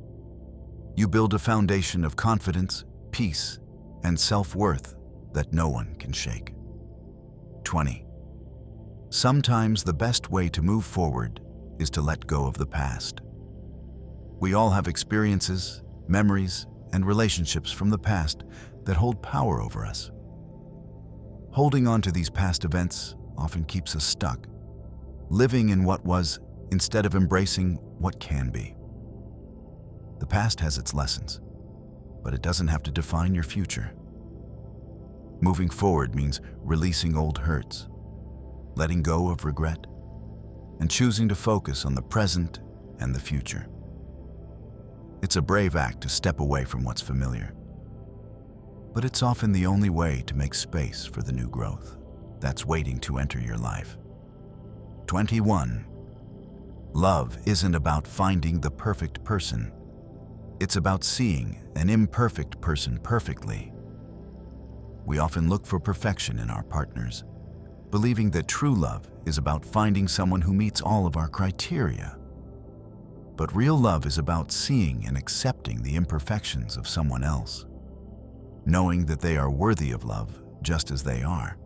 you build a foundation of confidence, peace, and self-worth that no one can shake. 20. Sometimes the best way to move forward is to let go of the past. We all have experiences, memories, and relationships from the past that hold power over us. Holding on to these past events often keeps us stuck, living in what was instead of embracing what can be. The past has its lessons, but it doesn't have to define your future. Moving forward means releasing old hurts, letting go of regret, and choosing to focus on the present and the future. It's a brave act to step away from what's familiar, but it's often the only way to make space for the new growth that's waiting to enter your life. 21. Love isn't about finding the perfect person. It's about seeing an imperfect person perfectly. We often look for perfection in our partners, believing that true love is about finding someone who meets all of our criteria. But real love is about seeing and accepting the imperfections of someone else, knowing that they are worthy of love just as they are.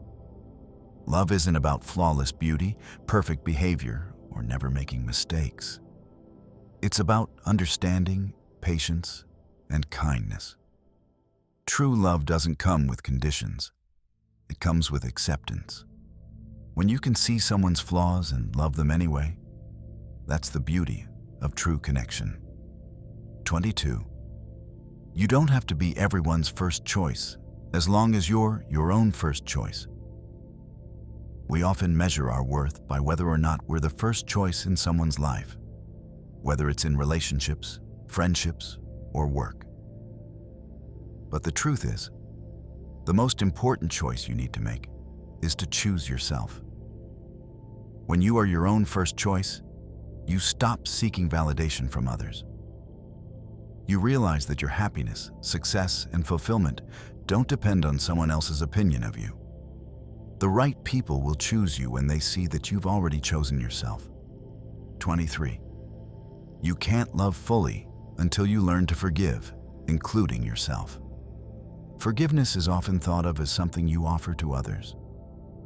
Love isn't about flawless beauty, perfect behavior, or never making mistakes. It's about understanding, patience, and kindness. True love doesn't come with conditions. It comes with acceptance. When you can see someone's flaws and love them anyway, that's the beauty of true connection. 22. You don't have to be everyone's first choice, as long as you're your own first choice. We often measure our worth by whether or not we're the first choice in someone's life, whether it's in relationships, friendships, or work. But the truth is, the most important choice you need to make is to choose yourself. When you are your own first choice, you stop seeking validation from others. You realize that your happiness, success, and fulfillment don't depend on someone else's opinion of you. The right people will choose you when they see that you've already chosen yourself. 23. You can't love fully until you learn to forgive, including yourself. Forgiveness is often thought of as something you offer to others,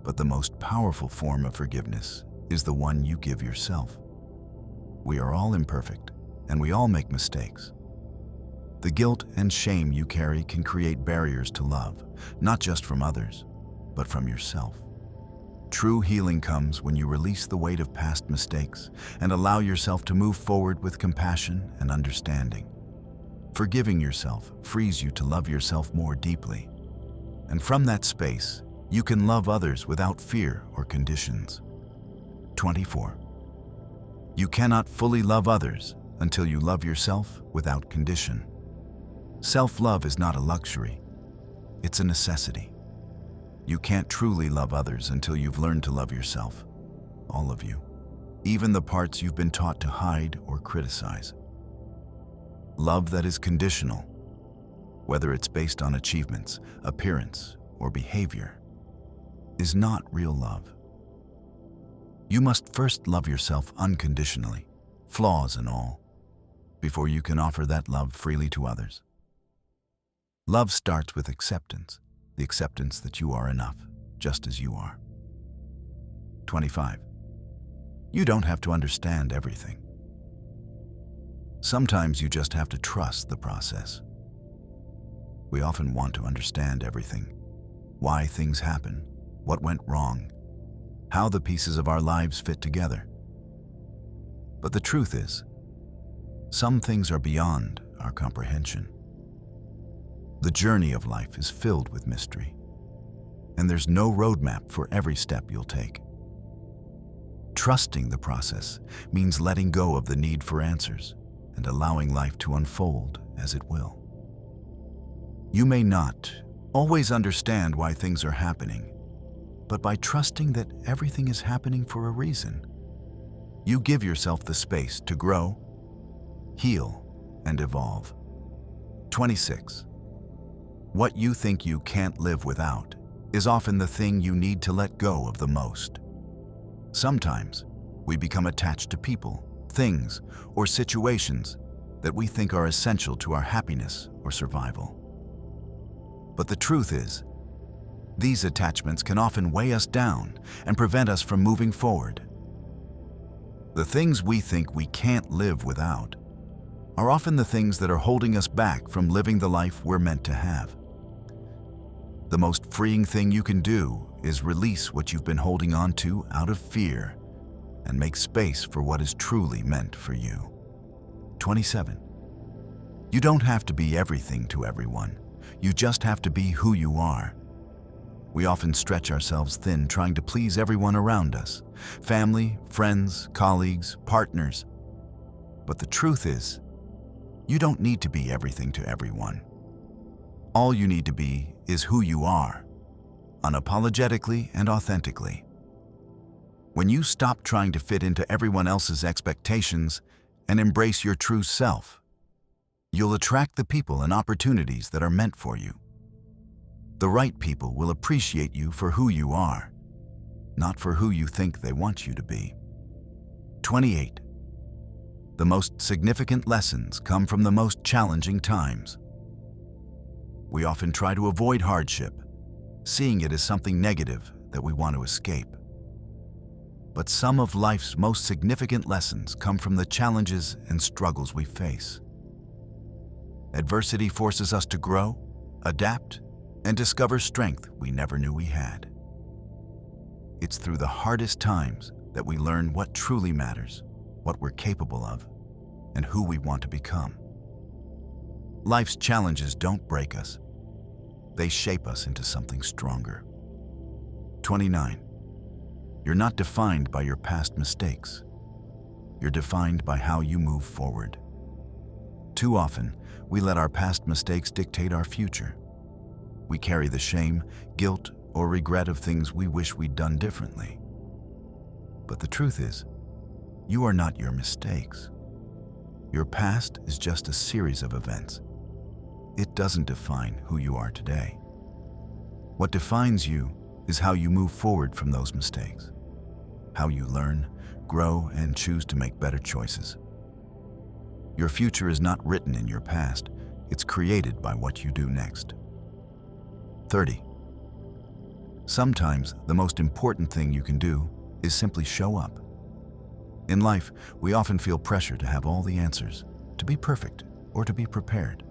but the most powerful form of forgiveness is the one you give yourself. We are all imperfect, and we all make mistakes. The guilt and shame you carry can create barriers to love, not just from others, but from yourself. True healing comes when you release the weight of past mistakes and allow yourself to move forward with compassion and understanding. Forgiving yourself frees you to love yourself more deeply. And from that space, you can love others without fear or conditions. 24. You cannot fully love others until you love yourself without condition. Self-love is not a luxury, it's a necessity. You can't truly love others until you've learned to love yourself, all of you, even the parts you've been taught to hide or criticize. Love that is conditional, whether it's based on achievements, appearance, or behavior, is not real love. You must first love yourself unconditionally, flaws and all, before you can offer that love freely to others. Love starts with acceptance, the acceptance that you are enough, just as you are. 25. You don't have to understand everything. Sometimes you just have to trust the process. We often want to understand everything: why things happen, what went wrong, how the pieces of our lives fit together. But the truth is, some things are beyond our comprehension. The journey of life is filled with mystery, and there's no roadmap for every step you'll take. Trusting the process means letting go of the need for answers and allowing life to unfold as it will. You may not always understand why things are happening, but by trusting that everything is happening for a reason, you give yourself the space to grow, heal, and evolve. 26. What you think you can't live without is often the thing you need to let go of the most. Sometimes we become attached to people, things, or situations that we think are essential to our happiness or survival. But the truth is, these attachments can often weigh us down and prevent us from moving forward. The things we think we can't live without are often the things that are holding us back from living the life we're meant to have. The most freeing thing you can do is release what you've been holding on to out of fear and make space for what is truly meant for you. 27. You don't have to be everything to everyone. You just have to be who you are. We often stretch ourselves thin trying to please everyone around us, family, friends, colleagues, partners. But the truth is, you don't need to be everything to everyone. All you need to be is who you are, unapologetically and authentically. When you stop trying to fit into everyone else's expectations and embrace your true self, you'll attract the people and opportunities that are meant for you. The right people will appreciate you for who you are, not for who you think they want you to be. 28. The most significant lessons come from the most challenging times. We often try to avoid hardship, seeing it as something negative that we want to escape. But some of life's most significant lessons come from the challenges and struggles we face. Adversity forces us to grow, adapt, and discover strength we never knew we had. It's through the hardest times that we learn what truly matters, what we're capable of, and who we want to become. Life's challenges don't break us. They shape us into something stronger. 29. You're not defined by your past mistakes. You're defined by how you move forward. Too often, we let our past mistakes dictate our future. We carry the shame, guilt, or regret of things we wish we'd done differently. But the truth is, you are not your mistakes. Your past is just a series of events. It doesn't define who you are today. What defines you is how you move forward from those mistakes, how you learn, grow, and choose to make better choices. Your future is not written in your past, it's created by what you do next. 30. Sometimes the most important thing you can do is simply show up. In life, we often feel pressure to have all the answers, to be perfect, or to be prepared.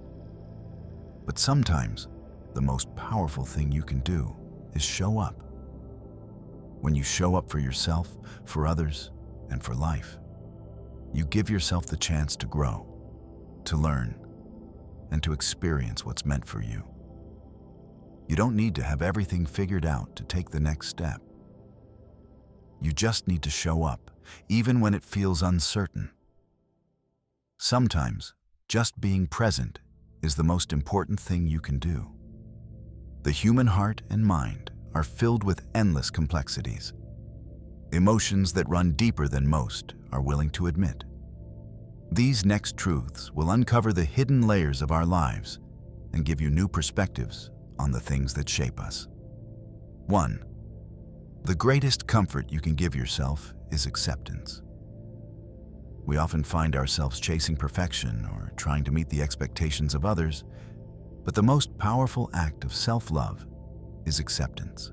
But sometimes, the most powerful thing you can do is show up. When you show up for yourself, for others, and for life, you give yourself the chance to grow, to learn, and to experience what's meant for you. You don't need to have everything figured out to take the next step. You just need to show up, even when it feels uncertain. Sometimes, just being present is the most important thing you can do. The human heart and mind are filled with endless complexities, emotions that run deeper than most are willing to admit. These next truths will uncover the hidden layers of our lives and give you new perspectives on the things that shape us. 1. The greatest comfort you can give yourself is acceptance. We often find ourselves chasing perfection or trying to meet the expectations of others, but the most powerful act of self-love is acceptance.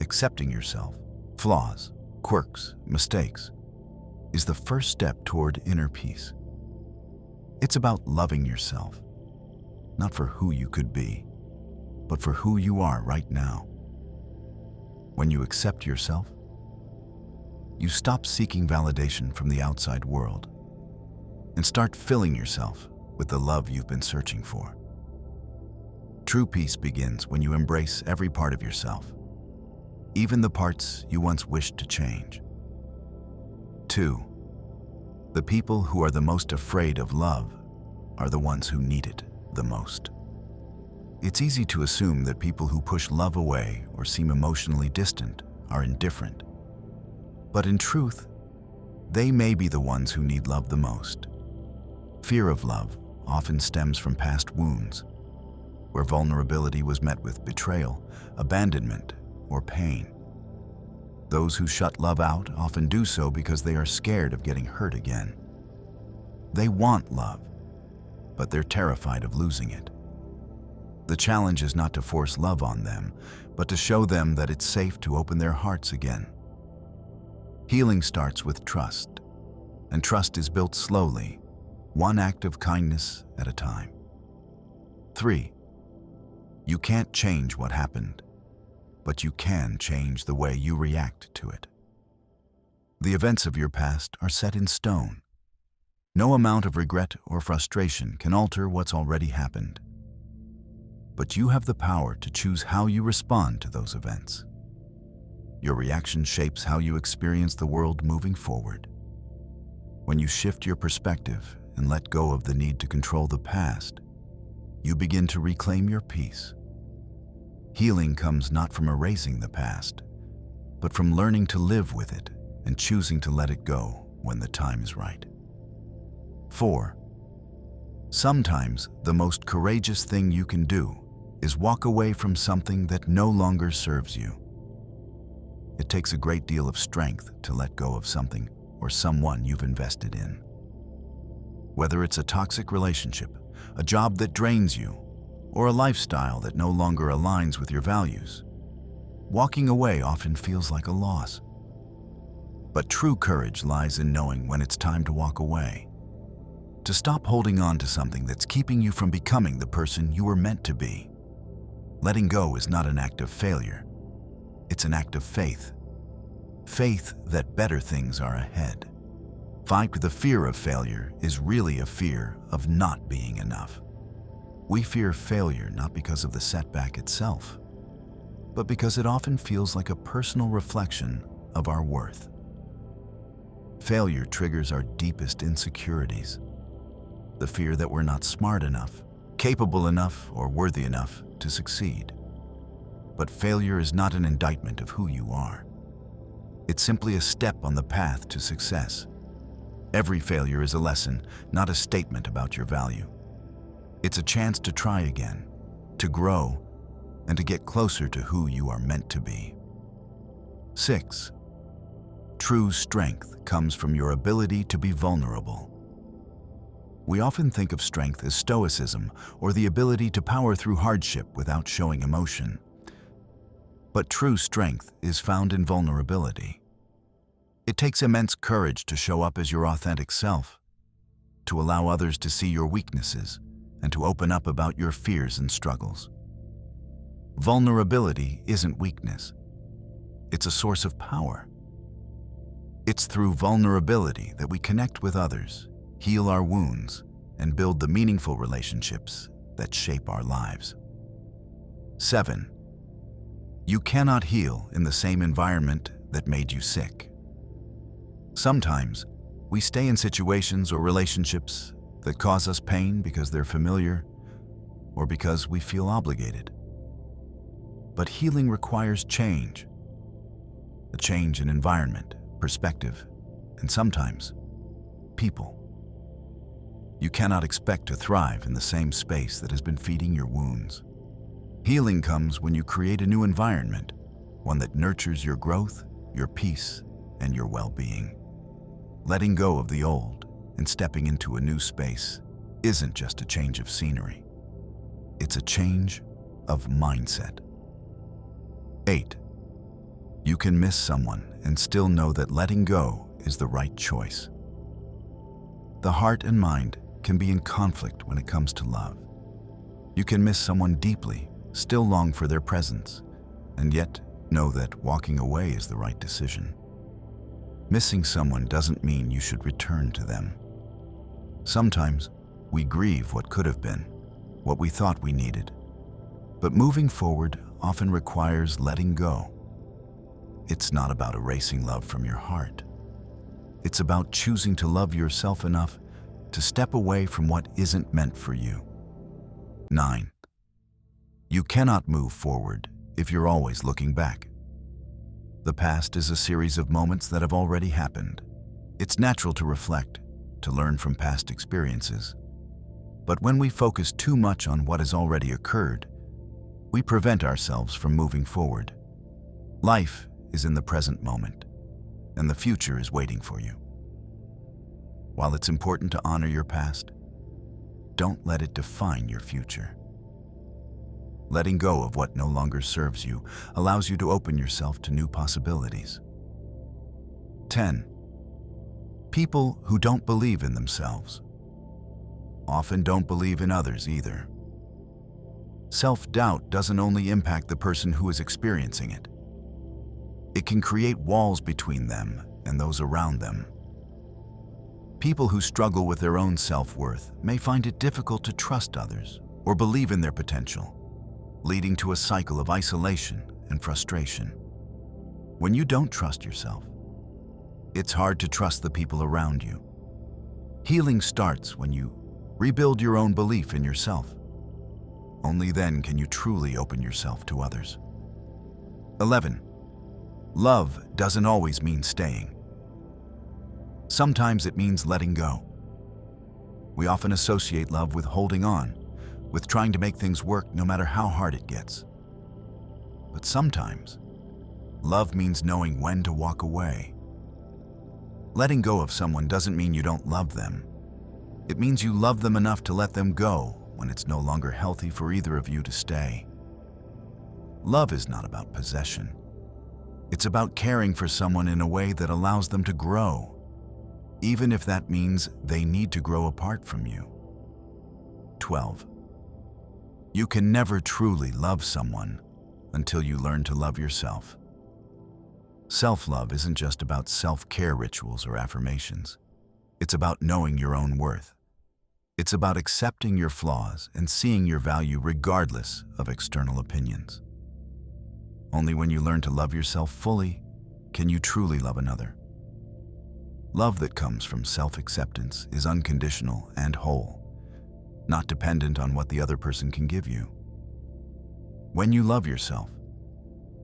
Accepting yourself, flaws, quirks, mistakes, is the first step toward inner peace. It's about loving yourself, not for who you could be, but for who you are right now. When you accept yourself, you stop seeking validation from the outside world and start filling yourself with the love you've been searching for. True peace begins when you embrace every part of yourself, even the parts you once wished to change. 2. The people who are the most afraid of love are the ones who need it the most. It's easy to assume that people who push love away or seem emotionally distant are indifferent. But in truth, they may be the ones who need love the most. Fear of love often stems from past wounds, where vulnerability was met with betrayal, abandonment, or pain. Those who shut love out often do so because they are scared of getting hurt again. They want love, but they're terrified of losing it. The challenge is not to force love on them, but to show them that it's safe to open their hearts again. Healing starts with trust, and trust is built slowly, one act of kindness at a time. 3. You can't change what happened, but you can change the way you react to it. The events of your past are set in stone. No amount of regret or frustration can alter what's already happened. But you have the power to choose how you respond to those events. Your reaction shapes how you experience the world moving forward. When you shift your perspective and let go of the need to control the past, you begin to reclaim your peace. Healing comes not from erasing the past, but from learning to live with it and choosing to let it go when the time is right. 4. Sometimes the most courageous thing you can do is walk away from something that no longer serves you. It takes a great deal of strength to let go of something or someone you've invested in. Whether it's a toxic relationship, a job that drains you, or a lifestyle that no longer aligns with your values, walking away often feels like a loss. But true courage lies in knowing when it's time to walk away, to stop holding on to something that's keeping you from becoming the person you were meant to be. Letting go is not an act of failure. It's an act of faith. Faith that better things are ahead. The fear of failure is really a fear of not being enough. We fear failure not because of the setback itself, but because it often feels like a personal reflection of our worth. Failure triggers our deepest insecurities. The fear that we're not smart enough, capable enough, or worthy enough to succeed. But failure is not an indictment of who you are. It's simply a step on the path to success. Every failure is a lesson, not a statement about your value. It's a chance to try again, to grow, and to get closer to who you are meant to be. 6. True strength comes from your ability to be vulnerable. We often think of strength as stoicism or the ability to power through hardship without showing emotion. But true strength is found in vulnerability. It takes immense courage to show up as your authentic self, to allow others to see your weaknesses, and to open up about your fears and struggles. Vulnerability isn't weakness. It's a source of power. It's through vulnerability that we connect with others, heal our wounds, and build the meaningful relationships that shape our lives. 7. You cannot heal in the same environment that made you sick. Sometimes, we stay in situations or relationships that cause us pain because they're familiar or because we feel obligated. But healing requires change. A change in environment, perspective, and sometimes, people. You cannot expect to thrive in the same space that has been feeding your wounds. Healing comes when you create a new environment, one that nurtures your growth, your peace, and your well-being. Letting go of the old and stepping into a new space isn't just a change of scenery. It's a change of mindset. 8. You can miss someone and still know that letting go is the right choice. The heart and mind can be in conflict when it comes to love. You can miss someone deeply, still long for their presence, and yet know that walking away is the right decision. Missing someone doesn't mean you should return to them. Sometimes we grieve what could have been, what we thought we needed. But moving forward often requires letting go. It's not about erasing love from your heart. It's about choosing to love yourself enough to step away from what isn't meant for you. 9. You cannot move forward if you're always looking back. The past is a series of moments that have already happened. It's natural to reflect, to learn from past experiences. But when we focus too much on what has already occurred, we prevent ourselves from moving forward. Life is in the present moment, and the future is waiting for you. While it's important to honor your past, don't let it define your future. Letting go of what no longer serves you allows you to open yourself to new possibilities. 10. People who don't believe in themselves often don't believe in others either. Self-doubt doesn't only impact the person who is experiencing it. It can create walls between them and those around them. People who struggle with their own self-worth may find it difficult to trust others or believe in their potential, leading to a cycle of isolation and frustration. When you don't trust yourself, it's hard to trust the people around you. Healing starts when you rebuild your own belief in yourself. Only then can you truly open yourself to others. 11. Love doesn't always mean staying. Sometimes it means letting go. We often associate love with holding on, with trying to make things work no matter how hard it gets. But sometimes, love means knowing when to walk away. Letting go of someone doesn't mean you don't love them. It means you love them enough to let them go when it's no longer healthy for either of you to stay. Love is not about possession. It's about caring for someone in a way that allows them to grow, even if that means they need to grow apart from you. 12. You can never truly love someone until you learn to love yourself. Self-love isn't just about self-care rituals or affirmations. It's about knowing your own worth. It's about accepting your flaws and seeing your value regardless of external opinions. Only when you learn to love yourself fully can you truly love another. Love that comes from self-acceptance is unconditional and whole, not dependent on what the other person can give you. When you love yourself,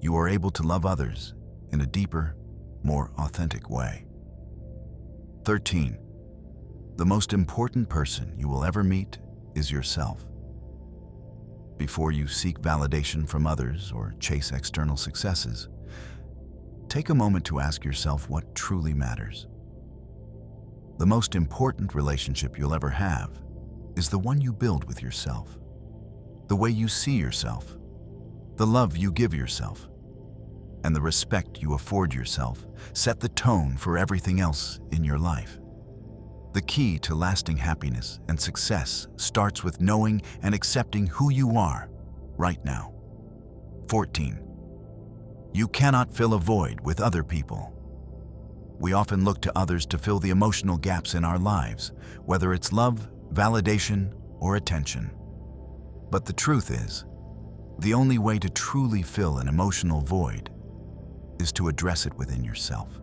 you are able to love others in a deeper, more authentic way. 13. The most important person you will ever meet is yourself. Before you seek validation from others or chase external successes, take a moment to ask yourself what truly matters. The most important relationship you'll ever have is the one you build with yourself. The way you see yourself, the love you give yourself, and the respect you afford yourself set the tone for everything else in your life. The key to lasting happiness and success starts with knowing and accepting who you are right now. 14. You cannot fill a void with other people. We often look to others to fill the emotional gaps in our lives, whether it's love, validation, or attention. But the truth is, the only way to truly fill an emotional void is to address it within yourself.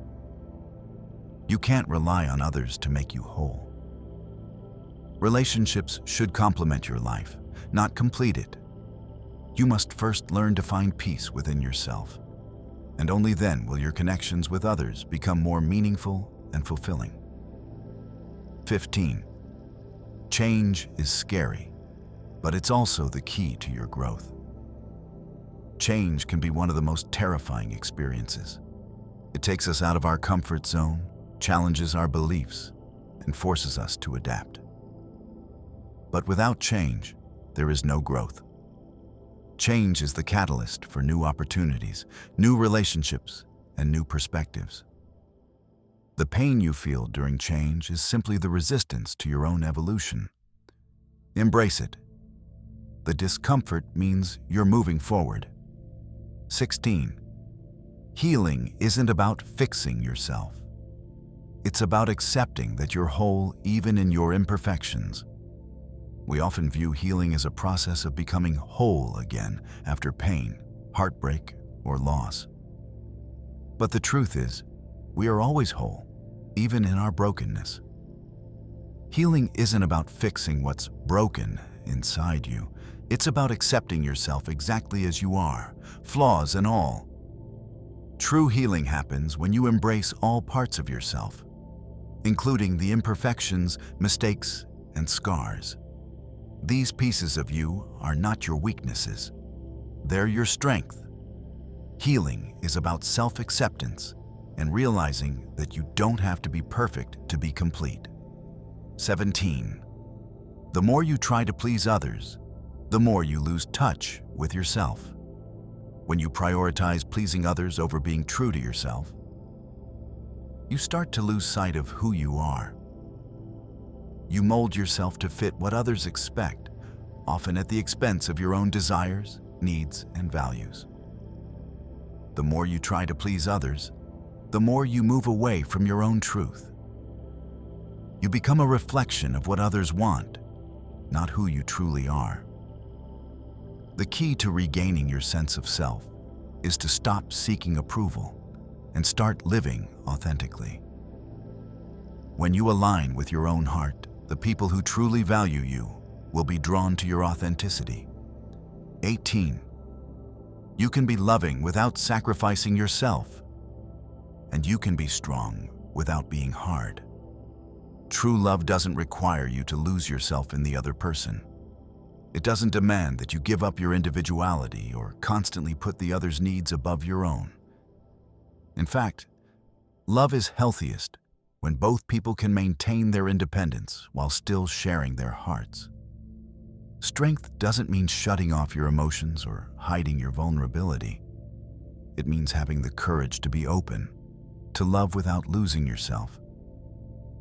You can't rely on others to make you whole. Relationships should complement your life, not complete it. You must first learn to find peace within yourself, and only then will your connections with others become more meaningful and fulfilling. 15. Change is scary, but it's also the key to your growth. Change can be one of the most terrifying experiences. It takes us out of our comfort zone, challenges our beliefs, and forces us to adapt. But without change, there is no growth. Change is the catalyst for new opportunities, new relationships, and new perspectives. The pain you feel during change is simply the resistance to your own evolution. Embrace it. The discomfort means you're moving forward. 16. Healing isn't about fixing yourself. It's about accepting that you're whole even in your imperfections. We often view healing as a process of becoming whole again after pain, heartbreak, or loss. But the truth is, we are always whole, even in our brokenness. Healing isn't about fixing what's broken inside you. It's about accepting yourself exactly as you are, flaws and all. True healing happens when you embrace all parts of yourself, including the imperfections, mistakes, and scars. These pieces of you are not your weaknesses. They're your strength. Healing is about self-acceptance and realizing that you don't have to be perfect to be complete. 17. The more you try to please others, the more you lose touch with yourself. When you prioritize pleasing others over being true to yourself, you start to lose sight of who you are. You mold yourself to fit what others expect, often at the expense of your own desires, needs, and values. The more you try to please others, the more you move away from your own truth. You become a reflection of what others want, not who you truly are. The key to regaining your sense of self is to stop seeking approval and start living authentically. When you align with your own heart, the people who truly value you will be drawn to your authenticity. 18. You can be loving without sacrificing yourself, and you can be strong without being hard. True love doesn't require you to lose yourself in the other person. It doesn't demand that you give up your individuality or constantly put the other's needs above your own. In fact, love is healthiest when both people can maintain their independence while still sharing their hearts. Strength doesn't mean shutting off your emotions or hiding your vulnerability. It means having the courage to be open, to love without losing yourself,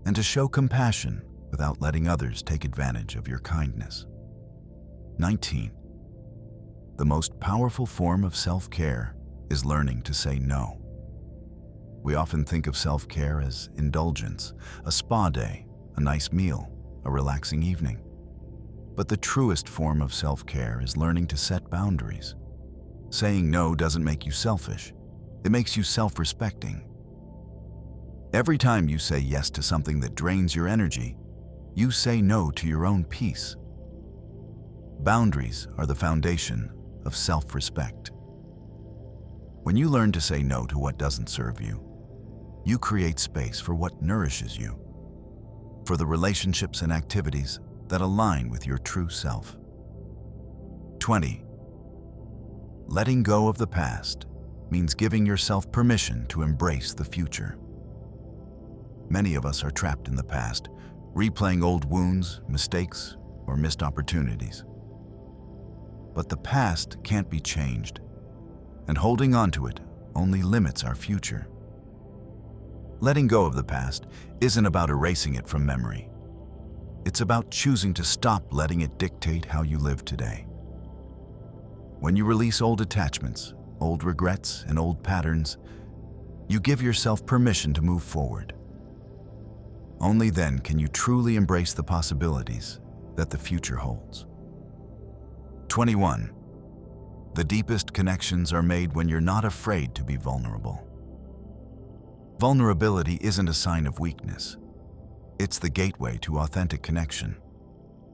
and to show compassion without letting others take advantage of your kindness. 19. The most powerful form of self-care is learning to say no. We often think of self-care as indulgence, a spa day, a nice meal, a relaxing evening. But the truest form of self-care is learning to set boundaries. Saying no doesn't make you selfish. It makes you self-respecting. Every time you say yes to something that drains your energy, you say no to your own peace. Boundaries are the foundation of self-respect. When you learn to say no to what doesn't serve you, you create space for what nourishes you, for the relationships and activities that align with your true self. 20. Letting go of the past means giving yourself permission to embrace the future. Many of us are trapped in the past, replaying old wounds, mistakes, or missed opportunities. But the past can't be changed, and holding on to it only limits our future. Letting go of the past isn't about erasing it from memory. It's about choosing to stop letting it dictate how you live today. When you release old attachments, old regrets, and old patterns, you give yourself permission to move forward. Only then can you truly embrace the possibilities that the future holds. 21. The deepest connections are made when you're not afraid to be vulnerable. Vulnerability isn't a sign of weakness. It's the gateway to authentic connection.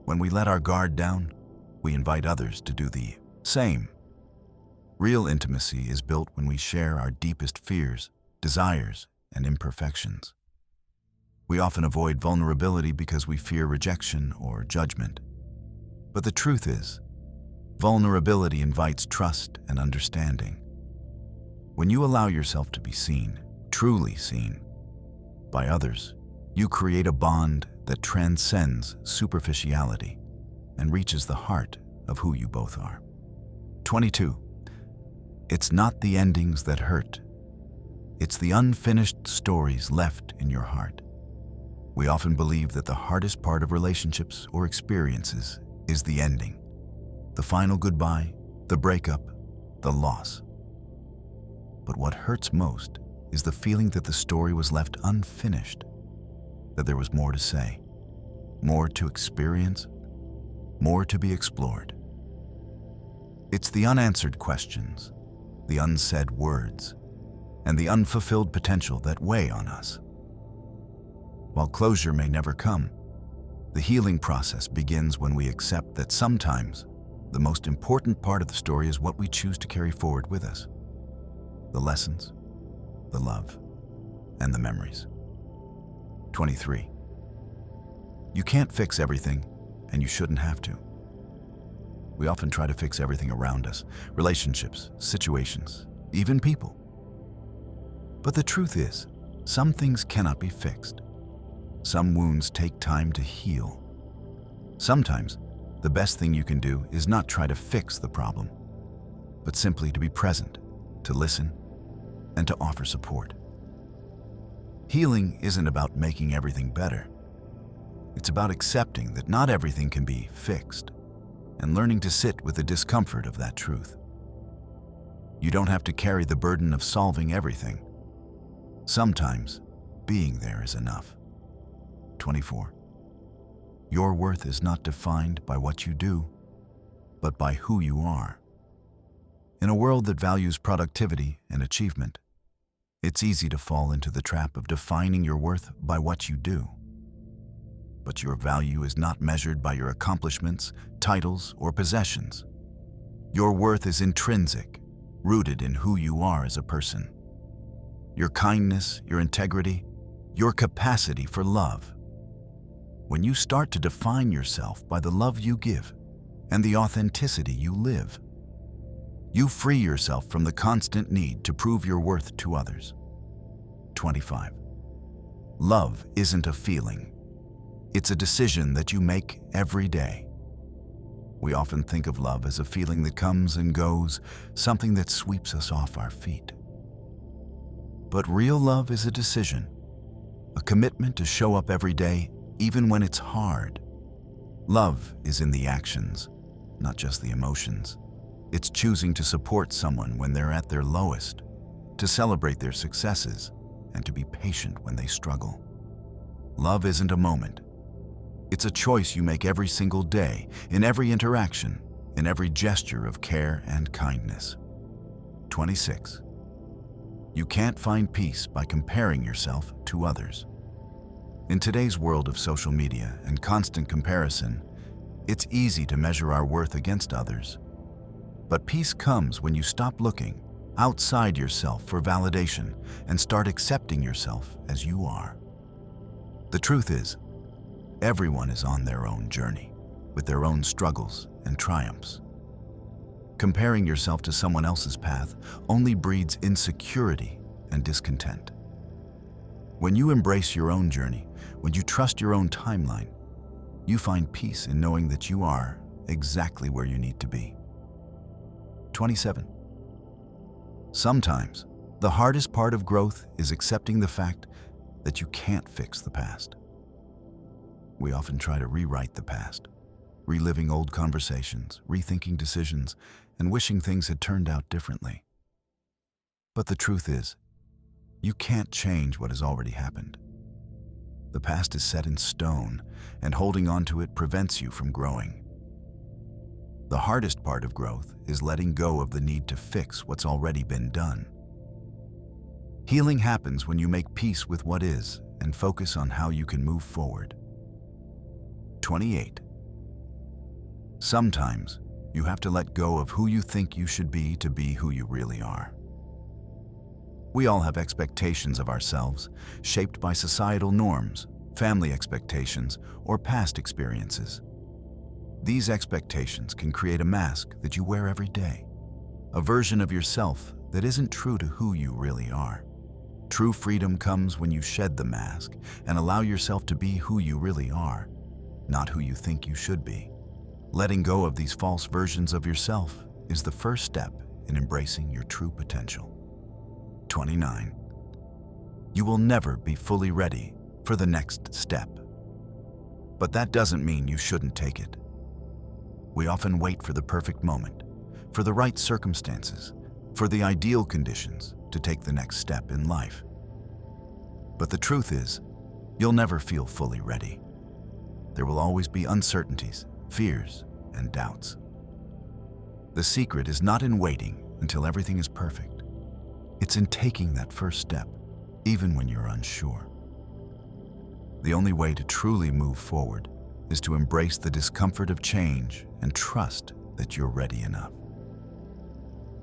When we let our guard down, we invite others to do the same. Real intimacy is built when we share our deepest fears, desires, and imperfections. We often avoid vulnerability because we fear rejection or judgment. But the truth is, vulnerability invites trust and understanding. When you allow yourself to be seen, truly seen, by others, you create a bond that transcends superficiality and reaches the heart of who you both are. 22. It's not the endings that hurt. It's the unfinished stories left in your heart. We often believe that the hardest part of relationships or experiences is the ending. The final goodbye, the breakup, the loss. But what hurts most is the feeling that the story was left unfinished, that there was more to say, more to experience, more to be explored. It's the unanswered questions, the unsaid words, and the unfulfilled potential that weigh on us. While closure may never come, the healing process begins when we accept that sometimes the most important part of the story is what we choose to carry forward with us. The lessons, the love, and the memories. 23. You can't fix everything, and you shouldn't have to. We often try to fix everything around us, relationships, situations, even people. But the truth is, some things cannot be fixed. Some wounds take time to heal. Sometimes, the best thing you can do is not try to fix the problem, but simply to be present, to listen, and to offer support. Healing isn't about making everything better. It's about accepting that not everything can be fixed and learning to sit with the discomfort of that truth. You don't have to carry the burden of solving everything. Sometimes, being there is enough. 24. Your worth is not defined by what you do, but by who you are. In a world that values productivity and achievement, it's easy to fall into the trap of defining your worth by what you do. But your value is not measured by your accomplishments, titles, or possessions. Your worth is intrinsic, rooted in who you are as a person. Your kindness, your integrity, your capacity for love. When you start to define yourself by the love you give and the authenticity you live, you free yourself from the constant need to prove your worth to others. 25. Love isn't a feeling. It's a decision that you make every day. We often think of love as a feeling that comes and goes, something that sweeps us off our feet. But real love is a decision, a commitment to show up every day, even when it's hard. Love is in the actions, not just the emotions. It's choosing to support someone when they're at their lowest, to celebrate their successes, and to be patient when they struggle. Love isn't a moment. It's a choice you make every single day, in every interaction, in every gesture of care and kindness. 26. You can't find peace by comparing yourself to others. In today's world of social media and constant comparison, it's easy to measure our worth against others. But peace comes when you stop looking outside yourself for validation and start accepting yourself as you are. The truth is, everyone is on their own journey, with their own struggles and triumphs. Comparing yourself to someone else's path only breeds insecurity and discontent. When you embrace your own journey, when you trust your own timeline, you find peace in knowing that you are exactly where you need to be. 27. Sometimes, the hardest part of growth is accepting the fact that you can't fix the past. We often try to rewrite the past, reliving old conversations, rethinking decisions, and wishing things had turned out differently. But the truth is, you can't change what has already happened. The past is set in stone, and holding on to it prevents you from growing. The hardest part of growth is letting go of the need to fix what's already been done. Healing happens when you make peace with what is and focus on how you can move forward. 28. Sometimes, you have to let go of who you think you should be to be who you really are. We all have expectations of ourselves, shaped by societal norms, family expectations, or past experiences. These expectations can create a mask that you wear every day, a version of yourself that isn't true to who you really are. True freedom comes when you shed the mask and allow yourself to be who you really are, not who you think you should be. Letting go of these false versions of yourself is the first step in embracing your true potential. 29. You will never be fully ready for the next step. But that doesn't mean you shouldn't take it. We often wait for the perfect moment, for the right circumstances, for the ideal conditions to take the next step in life. But the truth is, you'll never feel fully ready. There will always be uncertainties, fears, and doubts. The secret is not in waiting until everything is perfect. It's in taking that first step, even when you're unsure. The only way to truly move forward is to embrace the discomfort of change and trust that you're ready enough.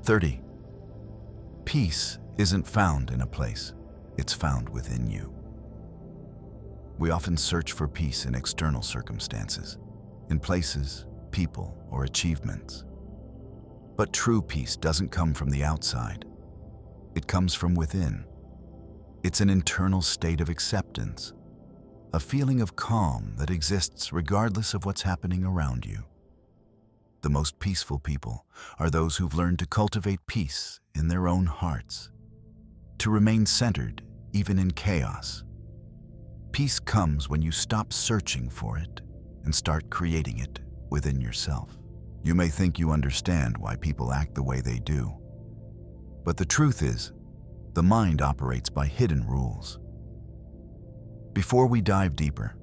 30. Peace isn't found in a place, it's found within you. We often search for peace in external circumstances, in places, people, or achievements. But true peace doesn't come from the outside. It comes from within. It's an internal state of acceptance, a feeling of calm that exists regardless of what's happening around you. The most peaceful people are those who've learned to cultivate peace in their own hearts, to remain centered even in chaos. Peace comes when you stop searching for it and start creating it within yourself. You may think you understand why people act the way they do, but the truth is, the mind operates by hidden rules. Before we dive deeper,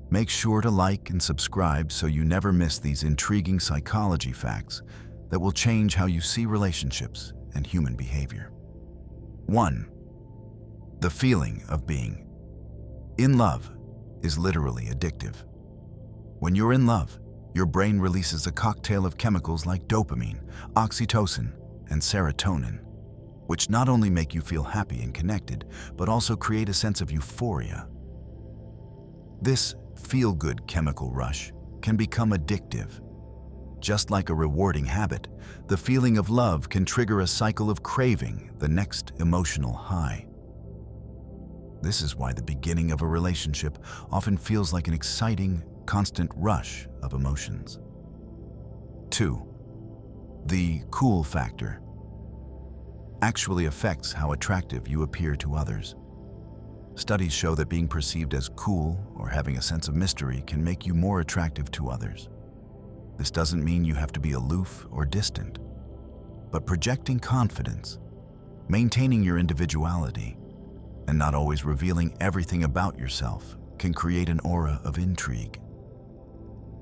make sure to like and subscribe so you never miss these intriguing psychology facts that will change how you see relationships and human behavior. 1. The feeling of being in love is literally addictive. When you're in love, your brain releases a cocktail of chemicals like dopamine, oxytocin, and serotonin, which not only make you feel happy and connected, but also create a sense of euphoria. This feel-good chemical rush can become addictive. Just like a rewarding habit, the feeling of love can trigger a cycle of craving the next emotional high. This is why the beginning of a relationship often feels like an exciting, constant rush of emotions. 2. The cool factor actually affects how attractive you appear to others. Studies show that being perceived as cool or having a sense of mystery can make you more attractive to others. This doesn't mean you have to be aloof or distant, but projecting confidence, maintaining your individuality, and not always revealing everything about yourself can create an aura of intrigue.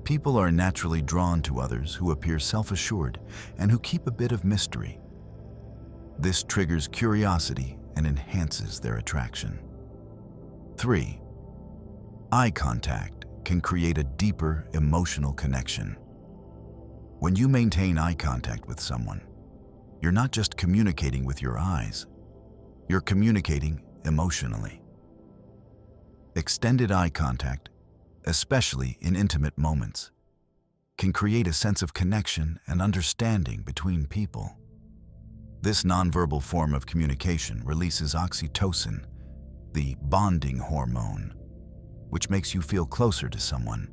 People are naturally drawn to others who appear self-assured and who keep a bit of mystery. This triggers curiosity and enhances their attraction. 3. Eye contact can create a deeper emotional connection. When you maintain eye contact with someone, you're not just communicating with your eyes, you're communicating emotionally. Extended eye contact, especially in intimate moments, can create a sense of connection and understanding between people. This nonverbal form of communication releases oxytocin, the bonding hormone, which makes you feel closer to someone.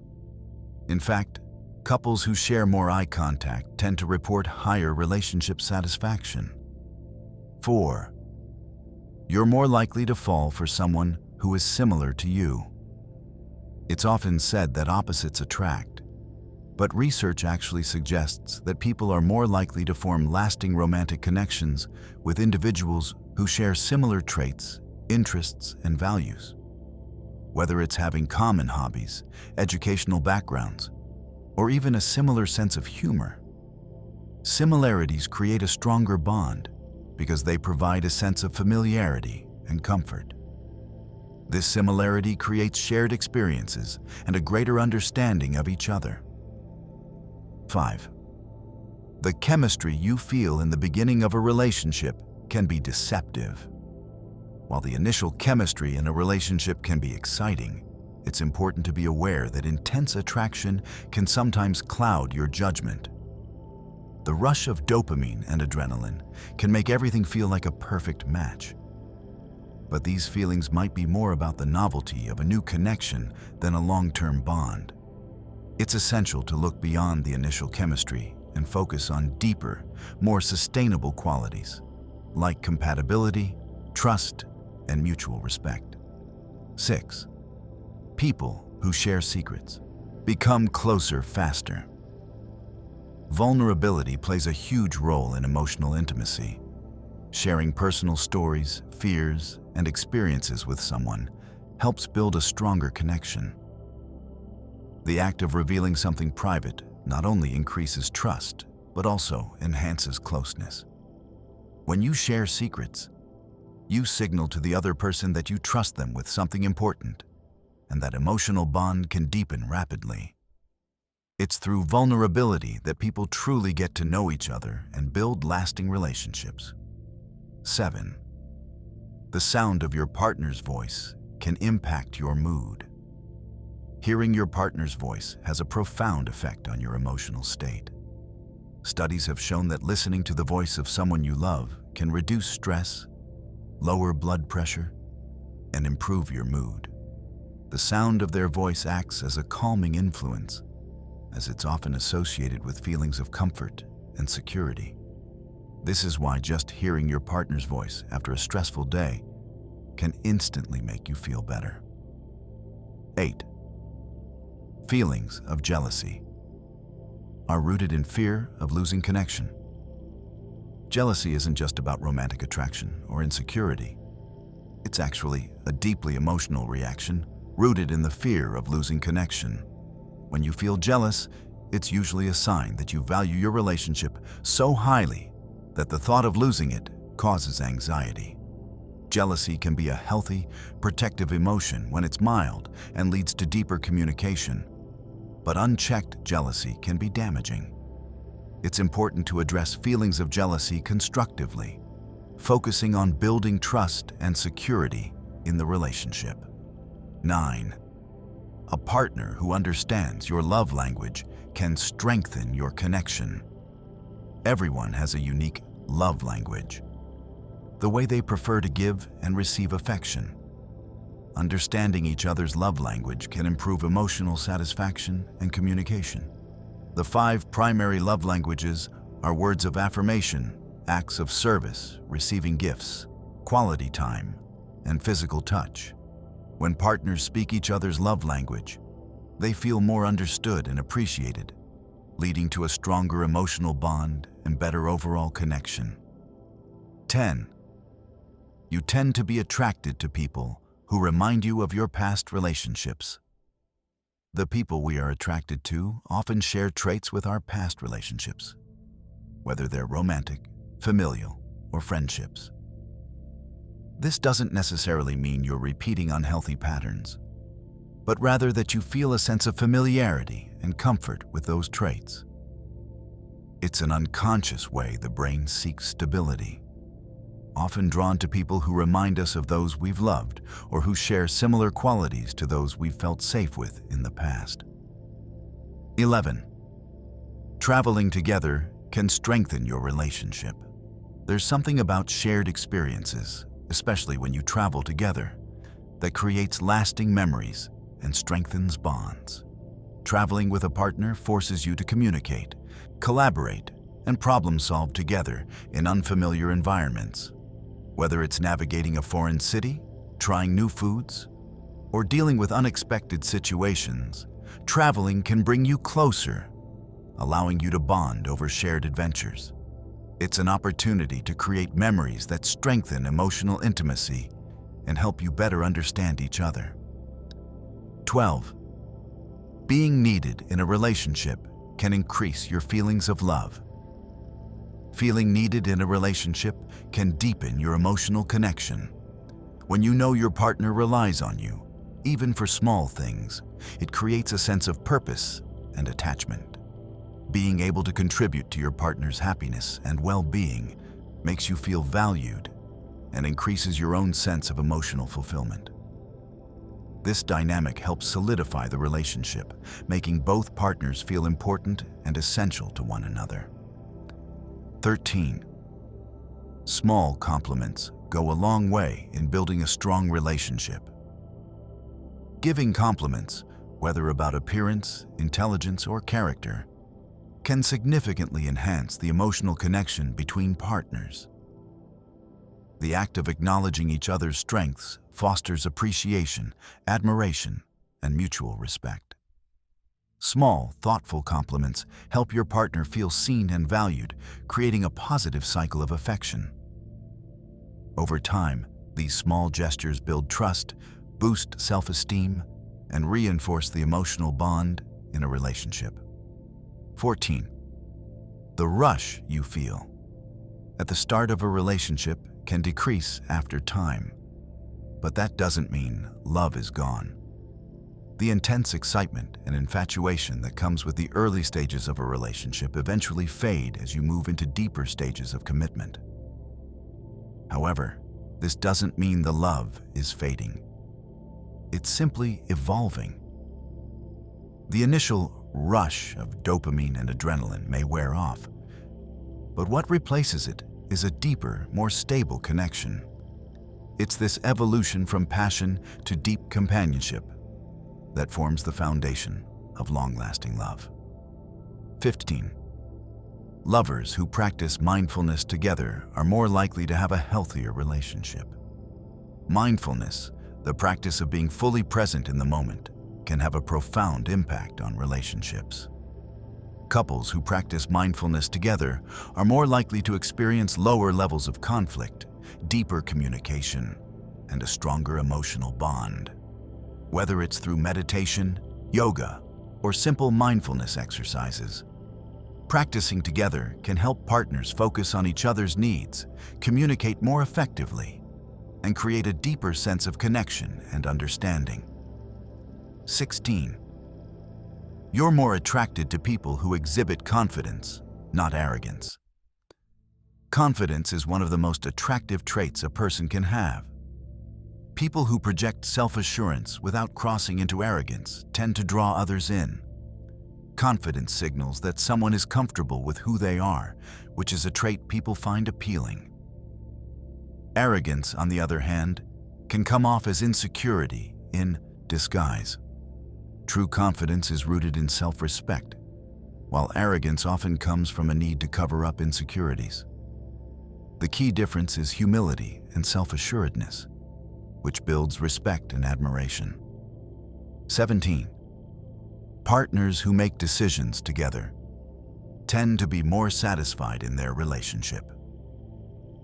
In fact, couples who share more eye contact tend to report higher relationship satisfaction. 4. You're more likely to fall for someone who is similar to you. It's often said that opposites attract, but research actually suggests that people are more likely to form lasting romantic connections with individuals who share similar traits, interests, and values. Whether it's having common hobbies, educational backgrounds, or even a similar sense of humor, similarities create a stronger bond because they provide a sense of familiarity and comfort. This similarity creates shared experiences and a greater understanding of each other. 5. The chemistry you feel in the beginning of a relationship can be deceptive. While the initial chemistry in a relationship can be exciting, it's important to be aware that intense attraction can sometimes cloud your judgment. The rush of dopamine and adrenaline can make everything feel like a perfect match. But these feelings might be more about the novelty of a new connection than a long-term bond. It's essential to look beyond the initial chemistry and focus on deeper, more sustainable qualities, like compatibility, trust, and mutual respect. 6. People who share secrets become closer faster. Vulnerability plays a huge role in emotional intimacy. Sharing personal stories, fears, and experiences with someone helps build a stronger connection. The act of revealing something private not only increases trust, but also enhances closeness. When you share secrets, you signal to the other person that you trust them with something important, and that emotional bond can deepen rapidly. It's through vulnerability that people truly get to know each other and build lasting relationships. 7. The sound of your partner's voice can impact your mood. Hearing your partner's voice has a profound effect on your emotional state. Studies have shown that listening to the voice of someone you love can reduce stress, lower blood pressure, and improve your mood. The sound of their voice acts as a calming influence, as it's often associated with feelings of comfort and security. This is why just hearing your partner's voice after a stressful day can instantly make you feel better. 8. Feelings of jealousy are rooted in fear of losing connection. Jealousy isn't just about romantic attraction or insecurity. It's actually a deeply emotional reaction rooted in the fear of losing connection. When you feel jealous, it's usually a sign that you value your relationship so highly that the thought of losing it causes anxiety. Jealousy can be a healthy, protective emotion when it's mild and leads to deeper communication. But unchecked jealousy can be damaging. It's important to address feelings of jealousy constructively, focusing on building trust and security in the relationship. 9. A partner who understands your love language can strengthen your connection. Everyone has a unique love language, the way they prefer to give and receive affection. Understanding each other's love language can improve emotional satisfaction and communication. The 5 primary love languages are words of affirmation, acts of service, receiving gifts, quality time, and physical touch. When partners speak each other's love language, they feel more understood and appreciated, leading to a stronger emotional bond and better overall connection. 10. You tend to be attracted to people who remind you of your past relationships. The people we are attracted to often share traits with our past relationships, whether they're romantic, familial, or friendships. This doesn't necessarily mean you're repeating unhealthy patterns, but rather that you feel a sense of familiarity and comfort with those traits. It's an unconscious way the brain seeks stability, often drawn to people who remind us of those we've loved or who share similar qualities to those we've felt safe with in the past. 11. Traveling together can strengthen your relationship. There's something about shared experiences, especially when you travel together, that creates lasting memories and strengthens bonds. Traveling with a partner forces you to communicate, collaborate, and problem-solve together in unfamiliar environments. Whether it's navigating a foreign city, trying new foods, or dealing with unexpected situations, traveling can bring you closer, allowing you to bond over shared adventures. It's an opportunity to create memories that strengthen emotional intimacy and help you better understand each other. 12. Being needed in a relationship can increase your feelings of love. Feeling needed in a relationship can deepen your emotional connection. When you know your partner relies on you, even for small things, it creates a sense of purpose and attachment. Being able to contribute to your partner's happiness and well-being makes you feel valued and increases your own sense of emotional fulfillment. This dynamic helps solidify the relationship, making both partners feel important and essential to one another. 13. Small compliments go a long way in building a strong relationship. Giving compliments, whether about appearance, intelligence, or character, can significantly enhance the emotional connection between partners. The act of acknowledging each other's strengths fosters appreciation, admiration, and mutual respect. Small, thoughtful compliments help your partner feel seen and valued, creating a positive cycle of affection. Over time, these small gestures build trust, boost self-esteem, and reinforce the emotional bond in a relationship. 14. The rush you feel at the start of a relationship can decrease after time, but that doesn't mean love is gone. The intense excitement and infatuation that comes with the early stages of a relationship eventually fade as you move into deeper stages of commitment. However, this doesn't mean the love is fading. It's simply evolving. The initial rush of dopamine and adrenaline may wear off, but what replaces it is a deeper, more stable connection. It's this evolution from passion to deep companionship that forms the foundation of long-lasting love. 15. Lovers who practice mindfulness together are more likely to have a healthier relationship. Mindfulness, the practice of being fully present in the moment, can have a profound impact on relationships. Couples who practice mindfulness together are more likely to experience lower levels of conflict, deeper communication, and a stronger emotional bond. Whether it's through meditation, yoga, or simple mindfulness exercises, practicing together can help partners focus on each other's needs, communicate more effectively, and create a deeper sense of connection and understanding. 16. You're more attracted to people who exhibit confidence, not arrogance. Confidence is one of the most attractive traits a person can have. People who project self-assurance without crossing into arrogance tend to draw others in. Confidence signals that someone is comfortable with who they are, which is a trait people find appealing. Arrogance, on the other hand, can come off as insecurity in disguise. True confidence is rooted in self-respect, while arrogance often comes from a need to cover up insecurities. The key difference is humility and self-assuredness, which builds respect and admiration. 17. Partners who make decisions together tend to be more satisfied in their relationship.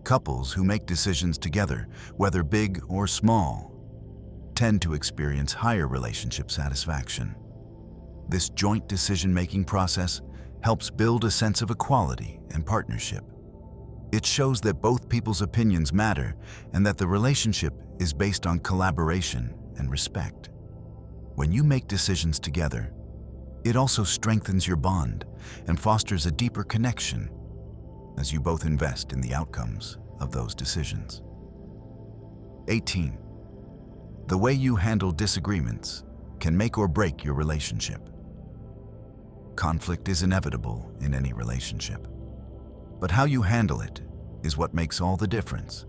Couples who make decisions together, whether big or small, tend to experience higher relationship satisfaction. This joint decision-making process helps build a sense of equality and partnership. It shows that both people's opinions matter and that the relationship is based on collaboration and respect. When you make decisions together, it also strengthens your bond and fosters a deeper connection as you both invest in the outcomes of those decisions. 18. The way you handle disagreements can make or break your relationship. Conflict is inevitable in any relationship, but how you handle it is what makes all the difference.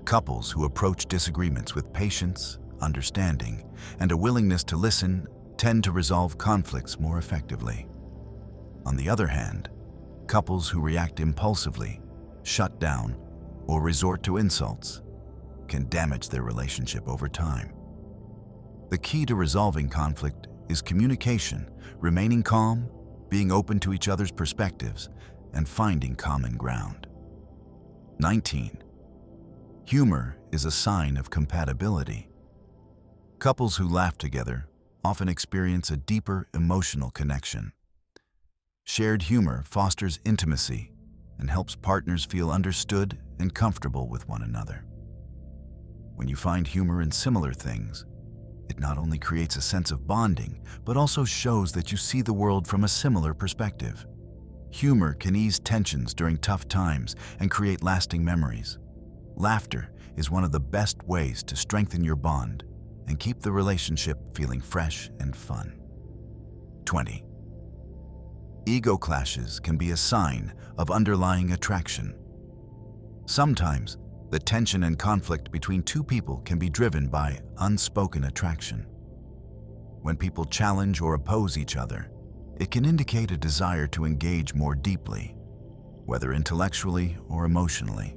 Couples who approach disagreements with patience, understanding, and a willingness to listen tend to resolve conflicts more effectively. On the other hand, couples who react impulsively, shut down, or resort to insults can damage their relationship over time. The key to resolving conflict is communication, remaining calm, being open to each other's perspectives, and finding common ground. 19. Humor is a sign of compatibility. Couples who laugh together often experience a deeper emotional connection. Shared humor fosters intimacy and helps partners feel understood and comfortable with one another. When you find humor in similar things, it not only creates a sense of bonding, but also shows that you see the world from a similar perspective. Humor can ease tensions during tough times and create lasting memories. Laughter is one of the best ways to strengthen your bond and keep the relationship feeling fresh and fun. 20. Ego clashes can be a sign of underlying attraction. Sometimes, the tension and conflict between two people can be driven by unspoken attraction. When people challenge or oppose each other, it can indicate a desire to engage more deeply, whether intellectually or emotionally.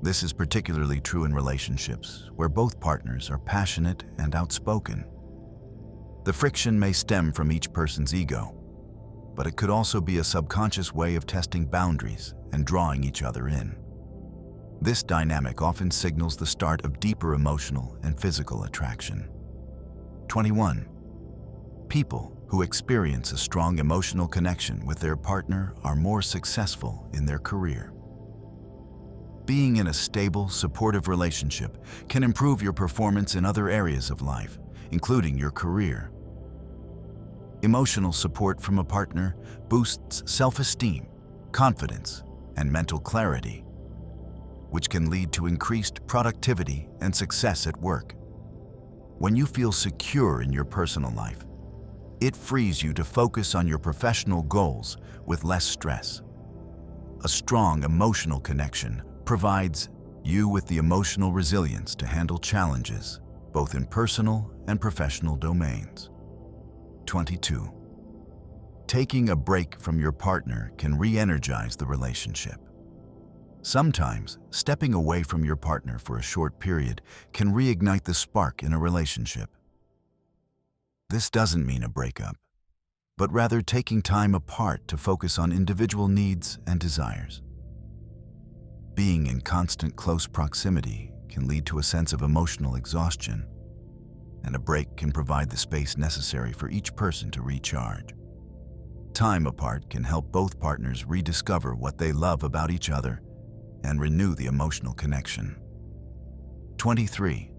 This is particularly true in relationships where both partners are passionate and outspoken. The friction may stem from each person's ego, but it could also be a subconscious way of testing boundaries and drawing each other in. This dynamic often signals the start of deeper emotional and physical attraction. 21. People who experience a strong emotional connection with their partner are more successful in their career. Being in a stable, supportive relationship can improve your performance in other areas of life, including your career. Emotional support from a partner boosts self-esteem, confidence, and mental clarity, which can lead to increased productivity and success at work. When you feel secure in your personal life, it frees you to focus on your professional goals with less stress. A strong emotional connection provides you with the emotional resilience to handle challenges, both in personal and professional domains. 22. Taking a break from your partner can re-energize the relationship. Sometimes, stepping away from your partner for a short period can reignite the spark in a relationship. This doesn't mean a breakup, but rather taking time apart to focus on individual needs and desires. Being in constant close proximity can lead to a sense of emotional exhaustion, and a break can provide the space necessary for each person to recharge. Time apart can help both partners rediscover what they love about each other and renew the emotional connection. 23.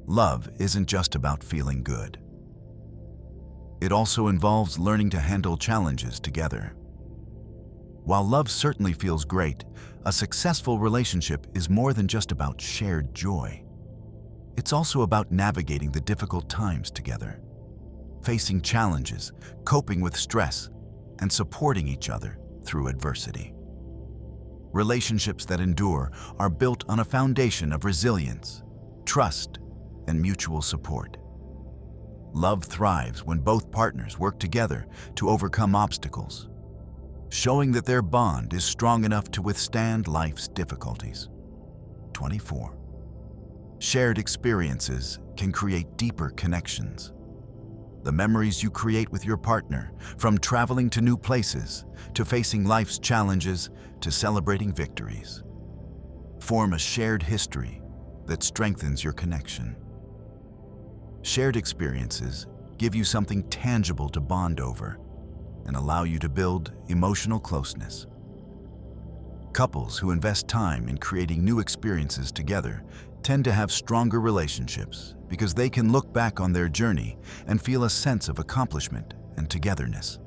Love isn't just about feeling good. It also involves learning to handle challenges together. While love certainly feels great, a successful relationship is more than just about shared joy. It's also about navigating the difficult times together, facing challenges, coping with stress, and supporting each other through adversity. Relationships that endure are built on a foundation of resilience, trust, and mutual support. Love thrives when both partners work together to overcome obstacles, showing that their bond is strong enough to withstand life's difficulties. 24. Shared experiences can create deeper connections. The memories you create with your partner, from traveling to new places, to facing life's challenges, to celebrating victories, form a shared history that strengthens your connection. Shared experiences give you something tangible to bond over and allow you to build emotional closeness. Couples who invest time in creating new experiences together tend to have stronger relationships because they can look back on their journey and feel a sense of accomplishment and togetherness.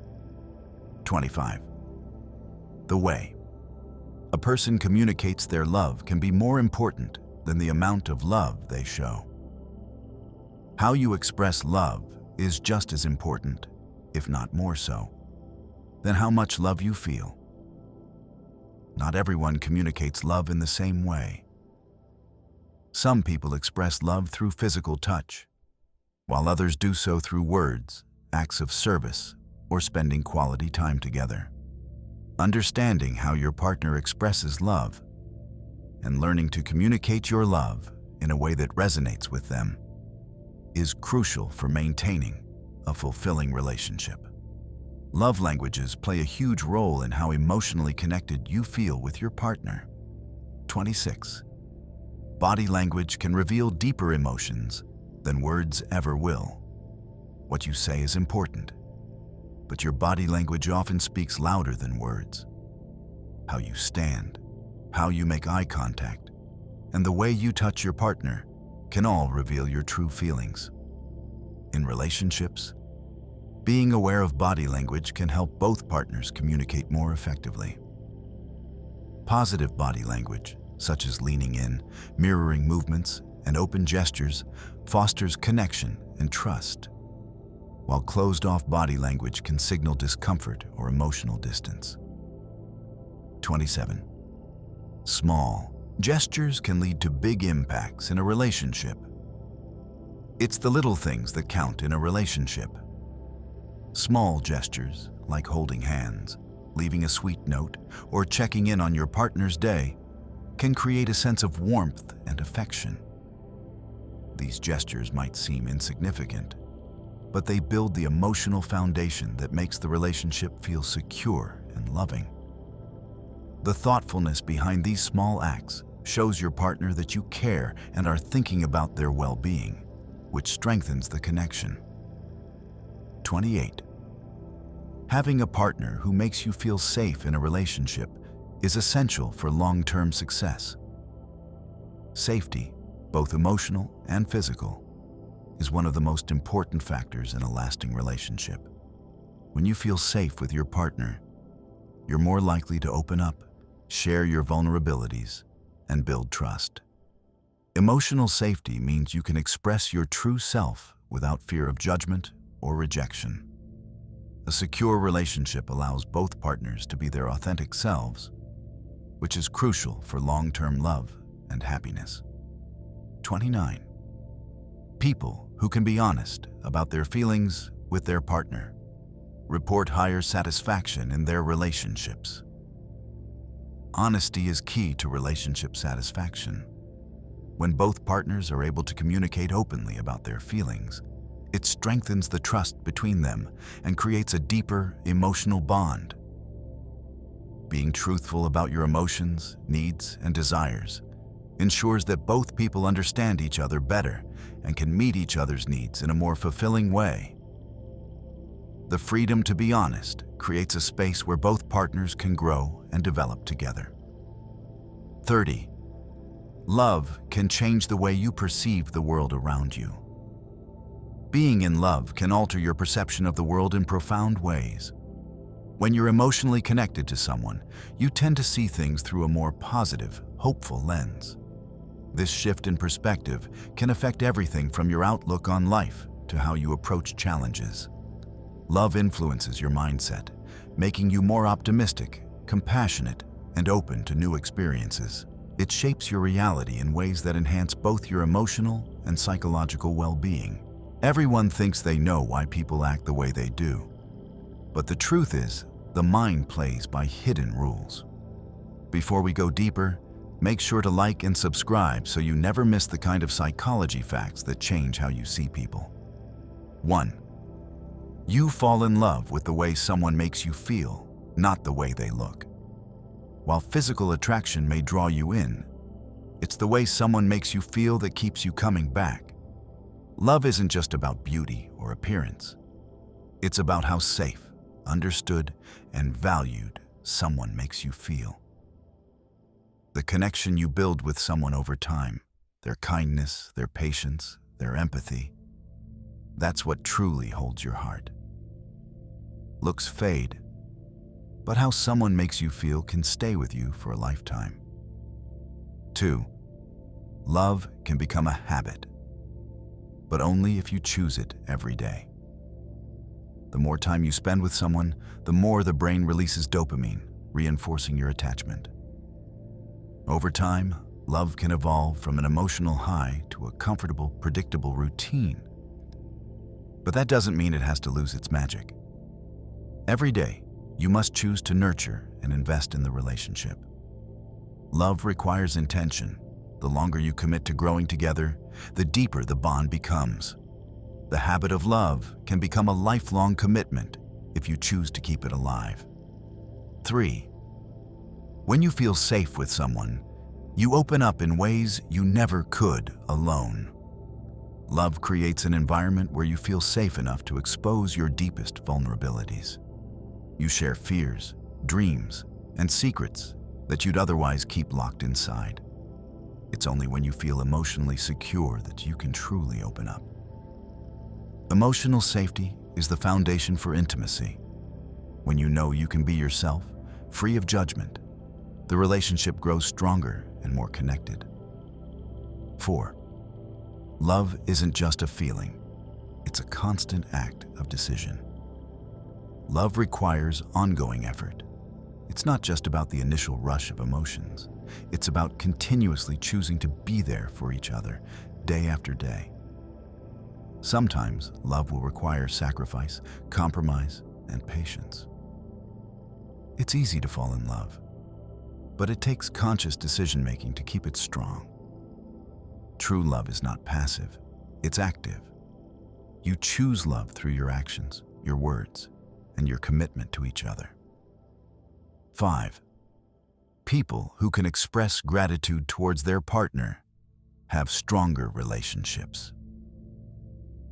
25. The way a person communicates their love can be more important than the amount of love they show. How you express love is just as important, if not more so, than how much love you feel. Not everyone communicates love in the same way. Some people express love through physical touch, while others do so through words, acts of service, or spending quality time together. Understanding how your partner expresses love and learning to communicate your love in a way that resonates with them is crucial for maintaining a fulfilling relationship. Love languages play a huge role in how emotionally connected you feel with your partner. 26. Body language can reveal deeper emotions than words ever will. What you say is important, but your body language often speaks louder than words. How you stand, how you make eye contact, and the way you touch your partner can all reveal your true feelings. In relationships, being aware of body language can help both partners communicate more effectively. Positive body language, such as leaning in, mirroring movements, and open gestures, fosters connection and trust, while closed-off body language can signal discomfort or emotional distance. 27. Small gestures can lead to big impacts in a relationship. It's the little things that count in a relationship. Small gestures, like holding hands, leaving a sweet note, or checking in on your partner's day, can create a sense of warmth and affection. These gestures might seem insignificant, but they build the emotional foundation that makes the relationship feel secure and loving. The thoughtfulness behind these small acts shows your partner that you care and are thinking about their well-being, which strengthens the connection. 28. Having a partner who makes you feel safe in a relationship is essential for long-term success. Safety, both emotional and physical, is one of the most important factors in a lasting relationship. When you feel safe with your partner, you're more likely to open up, share your vulnerabilities, and build trust. Emotional safety means you can express your true self without fear of judgment or rejection. A secure relationship allows both partners to be their authentic selves, which is crucial for long-term love and happiness. 29. People who can be honest about their feelings with their partner report higher satisfaction in their relationships. Honesty is key to relationship satisfaction. When both partners are able to communicate openly about their feelings, it strengthens the trust between them and creates a deeper emotional bond. Being truthful about your emotions, needs, and desires ensures that both people understand each other better and can meet each other's needs in a more fulfilling way. The freedom to be honest creates a space where both partners can grow and develop together. 30. Love can change the way you perceive the world around you. Being in love can alter your perception of the world in profound ways. When you're emotionally connected to someone, you tend to see things through a more positive, hopeful lens. This shift in perspective can affect everything from your outlook on life to how you approach challenges. Love influences your mindset, making you more optimistic, compassionate, and open to new experiences. It shapes your reality in ways that enhance both your emotional and psychological well-being. Everyone thinks they know why people act the way they do. But the truth is, the mind plays by hidden rules. Before we go deeper, make sure to like and subscribe so you never miss the kind of psychology facts that change how you see people. 1. You fall in love with the way someone makes you feel, not the way they look. While physical attraction may draw you in, it's the way someone makes you feel that keeps you coming back. Love isn't just about beauty or appearance. It's about how safe, understood, and valued someone makes you feel. The connection you build with someone over time, their kindness, their patience, their empathy, that's what truly holds your heart. Looks fade, but how someone makes you feel can stay with you for a lifetime. 2. Love can become a habit, but only if you choose it every day. The more time you spend with someone, the more the brain releases dopamine, reinforcing your attachment. Over time, love can evolve from an emotional high to a comfortable, predictable routine. But that doesn't mean it has to lose its magic. Every day, you must choose to nurture and invest in the relationship. Love requires intention. The longer you commit to growing together, the deeper the bond becomes. The habit of love can become a lifelong commitment if you choose to keep it alive. 3. When you feel safe with someone, you open up in ways you never could alone. Love creates an environment where you feel safe enough to expose your deepest vulnerabilities. You share fears, dreams, and secrets that you'd otherwise keep locked inside. It's only when you feel emotionally secure that you can truly open up. Emotional safety is the foundation for intimacy. When you know you can be yourself, free of judgment, the relationship grows stronger and more connected. 4. Love isn't just a feeling, it's a constant act of decision. Love requires ongoing effort. It's not just about the initial rush of emotions. It's about continuously choosing to be there for each other, day after day. Sometimes love will require sacrifice, compromise, and patience. It's easy to fall in love, but it takes conscious decision-making to keep it strong. True love is not passive, it's active. You choose love through your actions, your words, and your commitment to each other. 5. People who can express gratitude towards their partner have stronger relationships.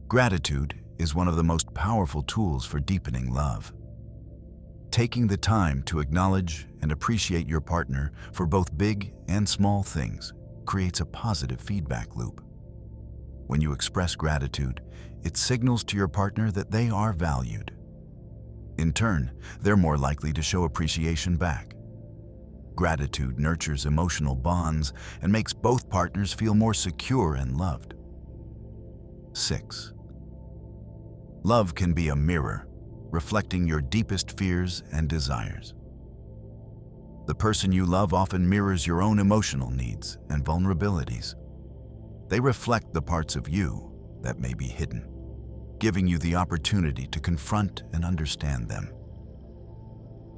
Gratitude is one of the most powerful tools for deepening love. Taking the time to acknowledge and appreciate your partner for both big and small things creates a positive feedback loop. When you express gratitude, it signals to your partner that they are valued. In turn, they're more likely to show appreciation back. Gratitude nurtures emotional bonds and makes both partners feel more secure and loved. 6. Love can be a mirror, reflecting your deepest fears and desires. The person you love often mirrors your own emotional needs and vulnerabilities. They reflect the parts of you that may be hidden, giving you the opportunity to confront and understand them.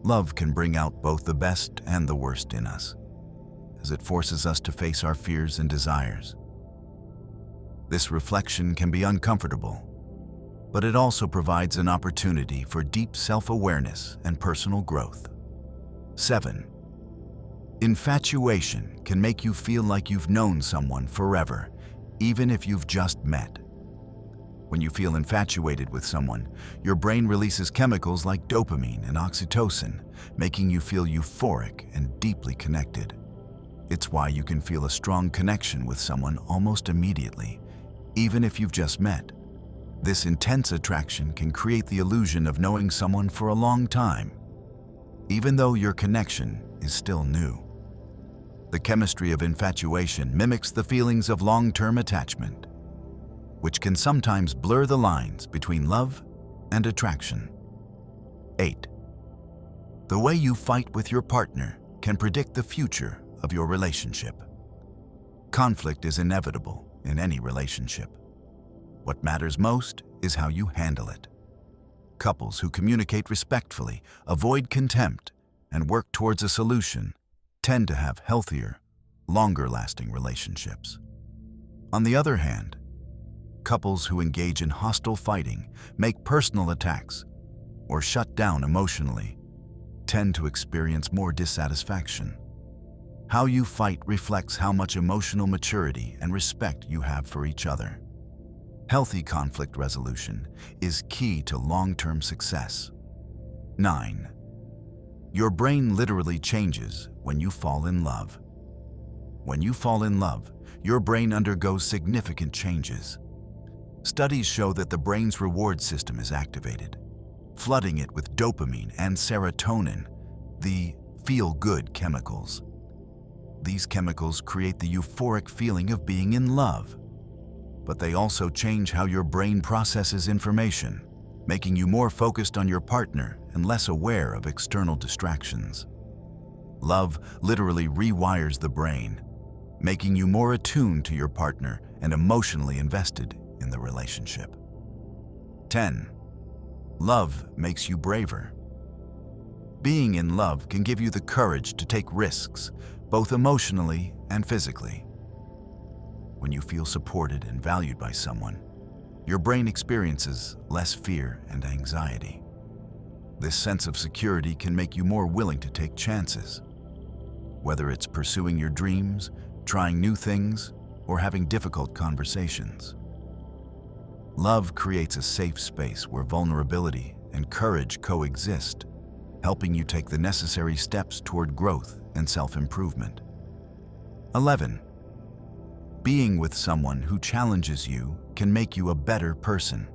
Love can bring out both the best and the worst in us, as it forces us to face our fears and desires. This reflection can be uncomfortable, but it also provides an opportunity for deep self-awareness and personal growth. 7. Infatuation can make you feel like you've known someone forever, even if you've just met. When you feel infatuated with someone, your brain releases chemicals like dopamine and oxytocin, making you feel euphoric and deeply connected. It's why you can feel a strong connection with someone almost immediately, even if you've just met. This intense attraction can create the illusion of knowing someone for a long time, even though your connection is still new. The chemistry of infatuation mimics the feelings of long-term attachment, which can sometimes blur the lines between love and attraction. 8. The way you fight with your partner can predict the future of your relationship. Conflict is inevitable in any relationship. What matters most is how you handle it. Couples who communicate respectfully, avoid contempt, and work towards a solution tend to have healthier, longer-lasting relationships. On the other hand, couples who engage in hostile fighting, make personal attacks, or shut down emotionally tend to experience more dissatisfaction. How you fight reflects how much emotional maturity and respect you have for each other. Healthy conflict resolution is key to long-term success. 9. Your brain literally changes when you fall in love. When you fall in love, your brain undergoes significant changes. Studies show that the brain's reward system is activated, flooding it with dopamine and serotonin, the feel-good chemicals. These chemicals create the euphoric feeling of being in love, but they also change how your brain processes information, making you more focused on your partner and less aware of external distractions. Love literally rewires the brain, making you more attuned to your partner and emotionally invested in the relationship. 10. Love makes you braver. Being in love can give you the courage to take risks, both emotionally and physically. When you feel supported and valued by someone, your brain experiences less fear and anxiety. This sense of security can make you more willing to take chances, whether it's pursuing your dreams, trying new things, or having difficult conversations. Love creates a safe space where vulnerability and courage coexist, helping you take the necessary steps toward growth and self-improvement. 11. Being with someone who challenges you can make you a better person.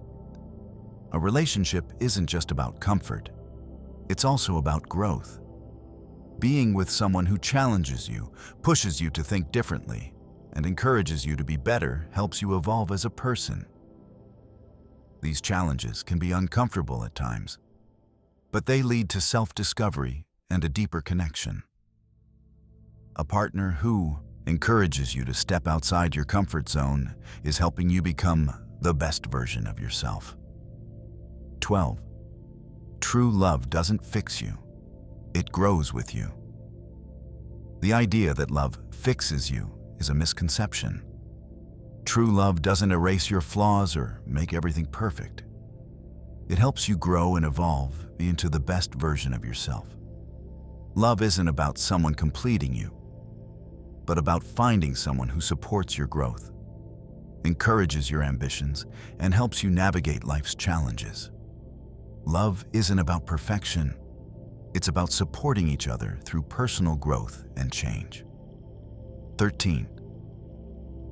A relationship isn't just about comfort, it's also about growth. Being with someone who challenges you, pushes you to think differently, and encourages you to be better helps you evolve as a person. These challenges can be uncomfortable at times, but they lead to self-discovery and a deeper connection. A partner who encourages you to step outside your comfort zone is helping you become the best version of yourself. 12. True love doesn't fix you, it grows with you. The idea that love fixes you is a misconception. True love doesn't erase your flaws or make everything perfect. It helps you grow and evolve into the best version of yourself. Love isn't about someone completing you, but about finding someone who supports your growth. encourages your ambitions, and helps you navigate life's challenges. Love isn't about perfection. It's about supporting each other through personal growth and change. 13.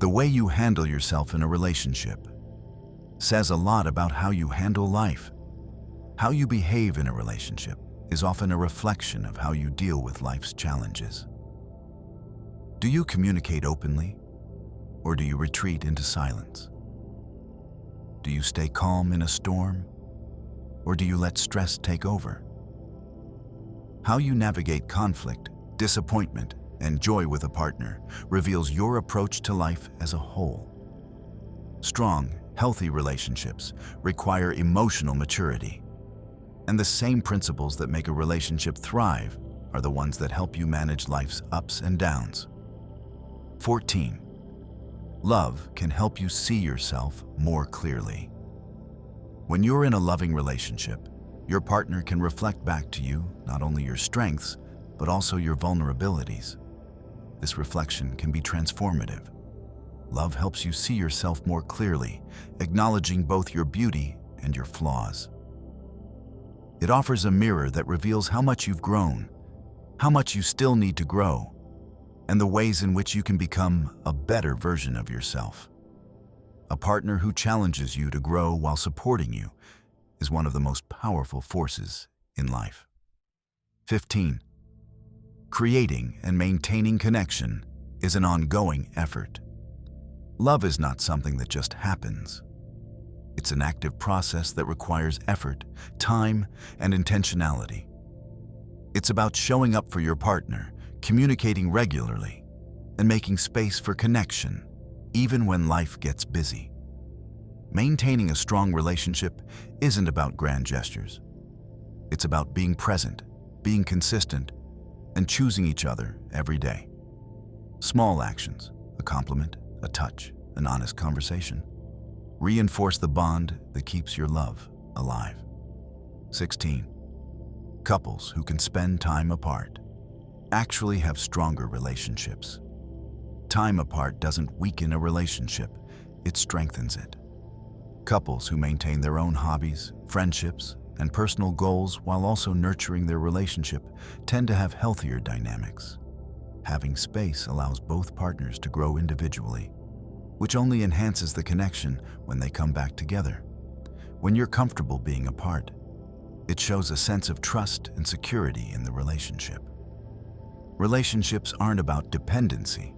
The way you handle yourself in a relationship says a lot about how you handle life. How you behave in a relationship is often a reflection of how you deal with life's challenges. Do you communicate openly, or do you retreat into silence? Do you stay calm in a storm, or do you let stress take over? How you navigate conflict, disappointment, and joy with a partner reveals your approach to life as a whole. Strong, healthy relationships require emotional maturity, and the same principles that make a relationship thrive are the ones that help you manage life's ups and downs. 14. Love can help you see yourself more clearly. When you're in a loving relationship, your partner can reflect back to you not only your strengths, but also your vulnerabilities. This reflection can be transformative. Love helps you see yourself more clearly, acknowledging both your beauty and your flaws. It offers a mirror that reveals how much you've grown, how much you still need to grow, and the ways in which you can become a better version of yourself. A partner who challenges you to grow while supporting you is one of the most powerful forces in life. 15. Creating and maintaining connection is an ongoing effort. Love is not something that just happens. It's an active process that requires effort, time, and intentionality. It's about showing up for your partner, communicating regularly, and making space for connection, even when life gets busy. Maintaining a strong relationship isn't about grand gestures. It's about being present, being consistent, and choosing each other every day. Small actions, a compliment, a touch, an honest conversation, reinforce the bond that keeps your love alive. 16. Couples who can spend time apart actually have stronger relationships. Time apart doesn't weaken a relationship, it strengthens it. Couples who maintain their own hobbies, friendships, and personal goals while also nurturing their relationship tend to have healthier dynamics. Having space allows both partners to grow individually, which only enhances the connection when they come back together. When you're comfortable being apart, it shows a sense of trust and security in the relationship. Relationships aren't about dependency.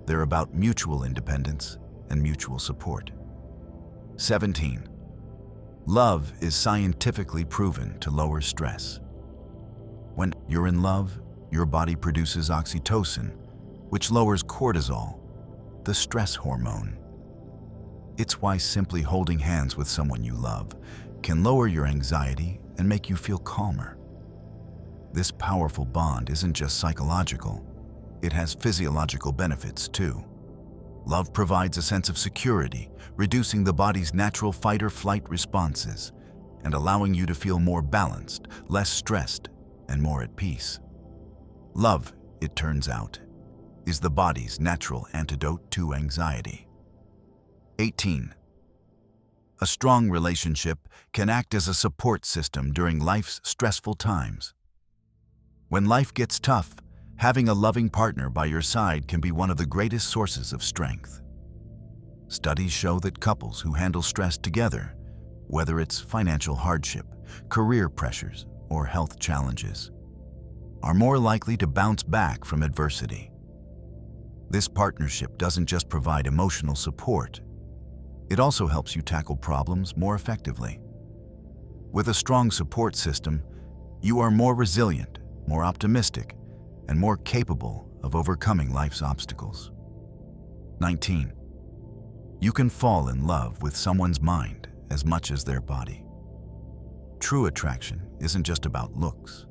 They're about mutual independence and mutual support. 17. Love is scientifically proven to lower stress. When you're in love, your body produces oxytocin, which lowers cortisol, the stress hormone. It's why simply holding hands with someone you love can lower your anxiety and make you feel calmer. This powerful bond isn't just psychological, it has physiological benefits too. Love provides a sense of security, reducing the body's natural fight or flight responses and allowing you to feel more balanced, less stressed, and more at peace. Love, it turns out, is the body's natural antidote to anxiety. 18. A strong relationship can act as a support system during life's stressful times. When life gets tough, having a loving partner by your side can be one of the greatest sources of strength. Studies show that couples who handle stress together, whether it's financial hardship, career pressures, or health challenges, are more likely to bounce back from adversity. This partnership doesn't just provide emotional support, it also helps you tackle problems more effectively. With a strong support system, you are more resilient, more optimistic, and more capable of overcoming life's obstacles. 19. You can fall in love with someone's mind as much as their body. True attraction isn't just about looks.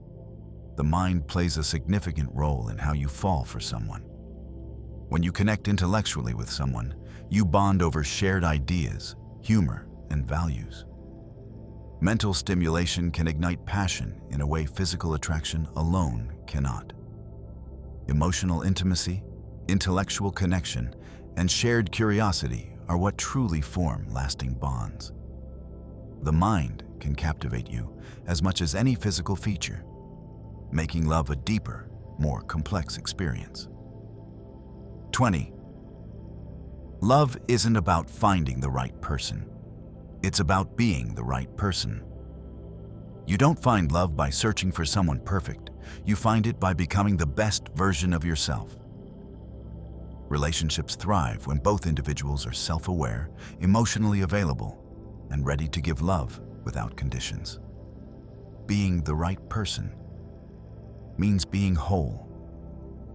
The mind plays a significant role in how you fall for someone. When you connect intellectually with someone, you bond over shared ideas, humor, and values. Mental stimulation can ignite passion in a way physical attraction alone cannot. Emotional intimacy, intellectual connection, and shared curiosity are what truly form lasting bonds. The mind can captivate you as much as any physical feature, making love a deeper, more complex experience. 20. Love isn't about finding the right person. It's about being the right person. You don't find love by searching for someone perfect. You find it by becoming the best version of yourself. Relationships thrive when both individuals are self-aware, emotionally available, and ready to give love without conditions. Being the right person means being whole,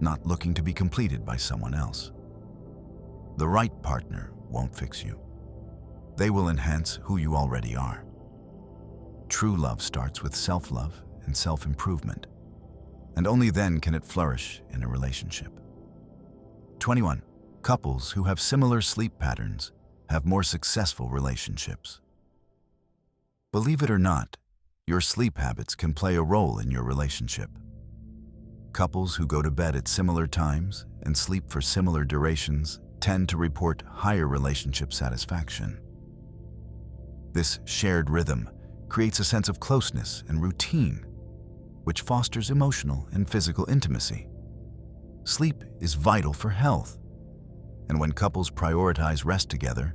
not looking to be completed by someone else. The right partner won't fix you. They will enhance who you already are. True love starts with self-love and self-improvement, and only then can it flourish in a relationship. 21. Couples who have similar sleep patterns have more successful relationships. Believe it or not, your sleep habits can play a role in your relationship. Couples who go to bed at similar times and sleep for similar durations tend to report higher relationship satisfaction. This shared rhythm creates a sense of closeness and routine, which fosters emotional and physical intimacy. Sleep is vital for health, and when couples prioritize rest together,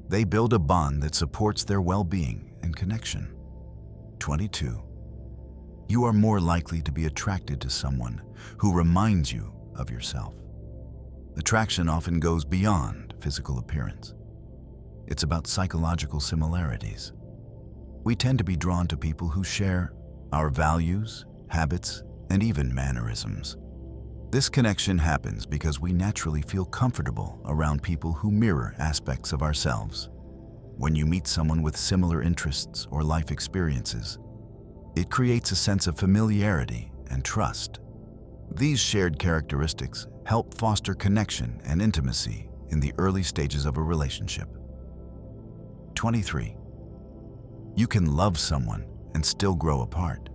they build a bond that supports their well-being and connection. 22. You are more likely to be attracted to someone who reminds you of yourself. Attraction often goes beyond physical appearance. It's about psychological similarities. We tend to be drawn to people who share our values, habits, and even mannerisms. This connection happens because we naturally feel comfortable around people who mirror aspects of ourselves. When you meet someone with similar interests or life experiences, it creates a sense of familiarity and trust. These shared characteristics help foster connection and intimacy in the early stages of a relationship. 23. You can love someone and still grow apart.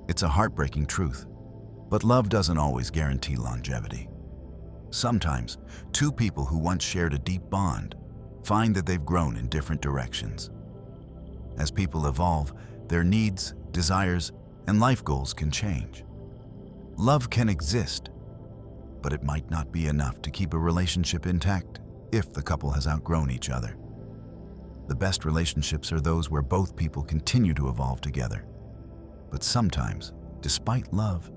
It's a heartbreaking truth, but love doesn't always guarantee longevity. Sometimes, two people who once shared a deep bond find that they've grown in different directions. As people evolve, their needs, desires, and life goals can change. Love can exist, but it might not be enough to keep a relationship intact if the couple has outgrown each other. The best relationships are those where both people continue to evolve together. But sometimes, despite love,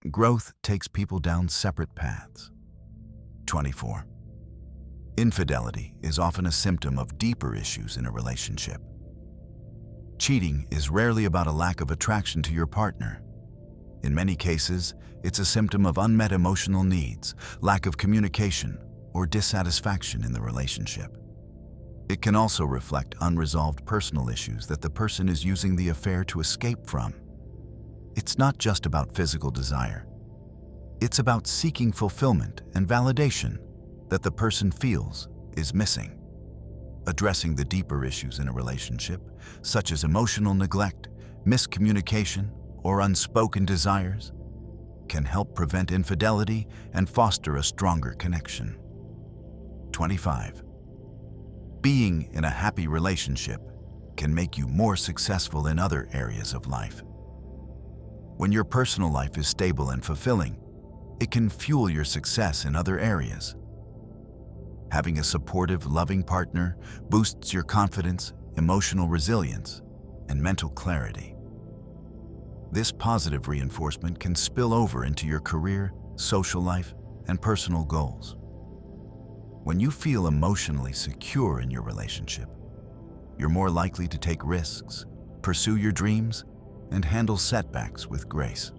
growth takes people down separate paths. 24. Infidelity is often a symptom of deeper issues in a relationship. Cheating is rarely about a lack of attraction to your partner. In many cases, it's a symptom of unmet emotional needs, lack of communication, or dissatisfaction in the relationship. It can also reflect unresolved personal issues that the person is using the affair to escape from. It's not just about physical desire. It's about seeking fulfillment and validation that the person feels is missing. Addressing the deeper issues in a relationship, such as emotional neglect, miscommunication, or unspoken desires, can help prevent infidelity and foster a stronger connection. 25. Being in a happy relationship can make you more successful in other areas of life. When your personal life is stable and fulfilling, it can fuel your success in other areas. Having a supportive, loving partner boosts your confidence, emotional resilience, and mental clarity. This positive reinforcement can spill over into your career, social life, and personal goals. When you feel emotionally secure in your relationship, you're more likely to take risks, pursue your dreams, and handle setbacks with grace.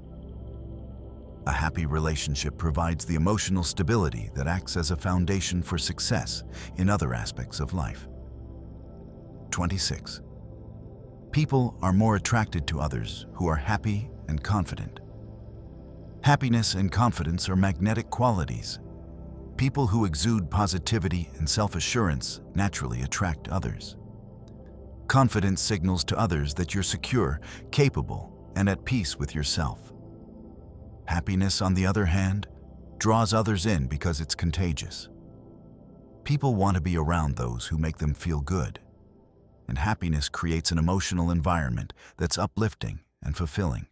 A happy relationship provides the emotional stability that acts as a foundation for success in other aspects of life. 26. People are more attracted to others who are happy and confident. Happiness and confidence are magnetic qualities. People who exude positivity and self-assurance naturally attract others. Confidence signals to others that you're secure, capable, and at peace with yourself. Happiness, on the other hand, draws others in because it's contagious. People want to be around those who make them feel good, and happiness creates an emotional environment that's uplifting and fulfilling.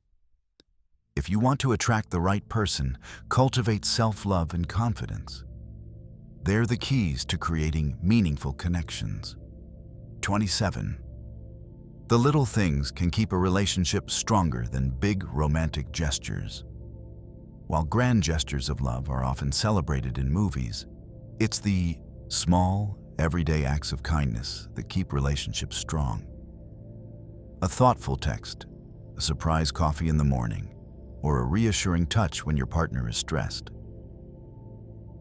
If you want to attract the right person, cultivate self-love and confidence. They're the keys to creating meaningful connections. 27. The little things can keep a relationship stronger than big romantic gestures. While grand gestures of love are often celebrated in movies, it's the small, everyday acts of kindness that keep relationships strong. A thoughtful text, a surprise coffee in the morning, or a reassuring touch when your partner is stressed.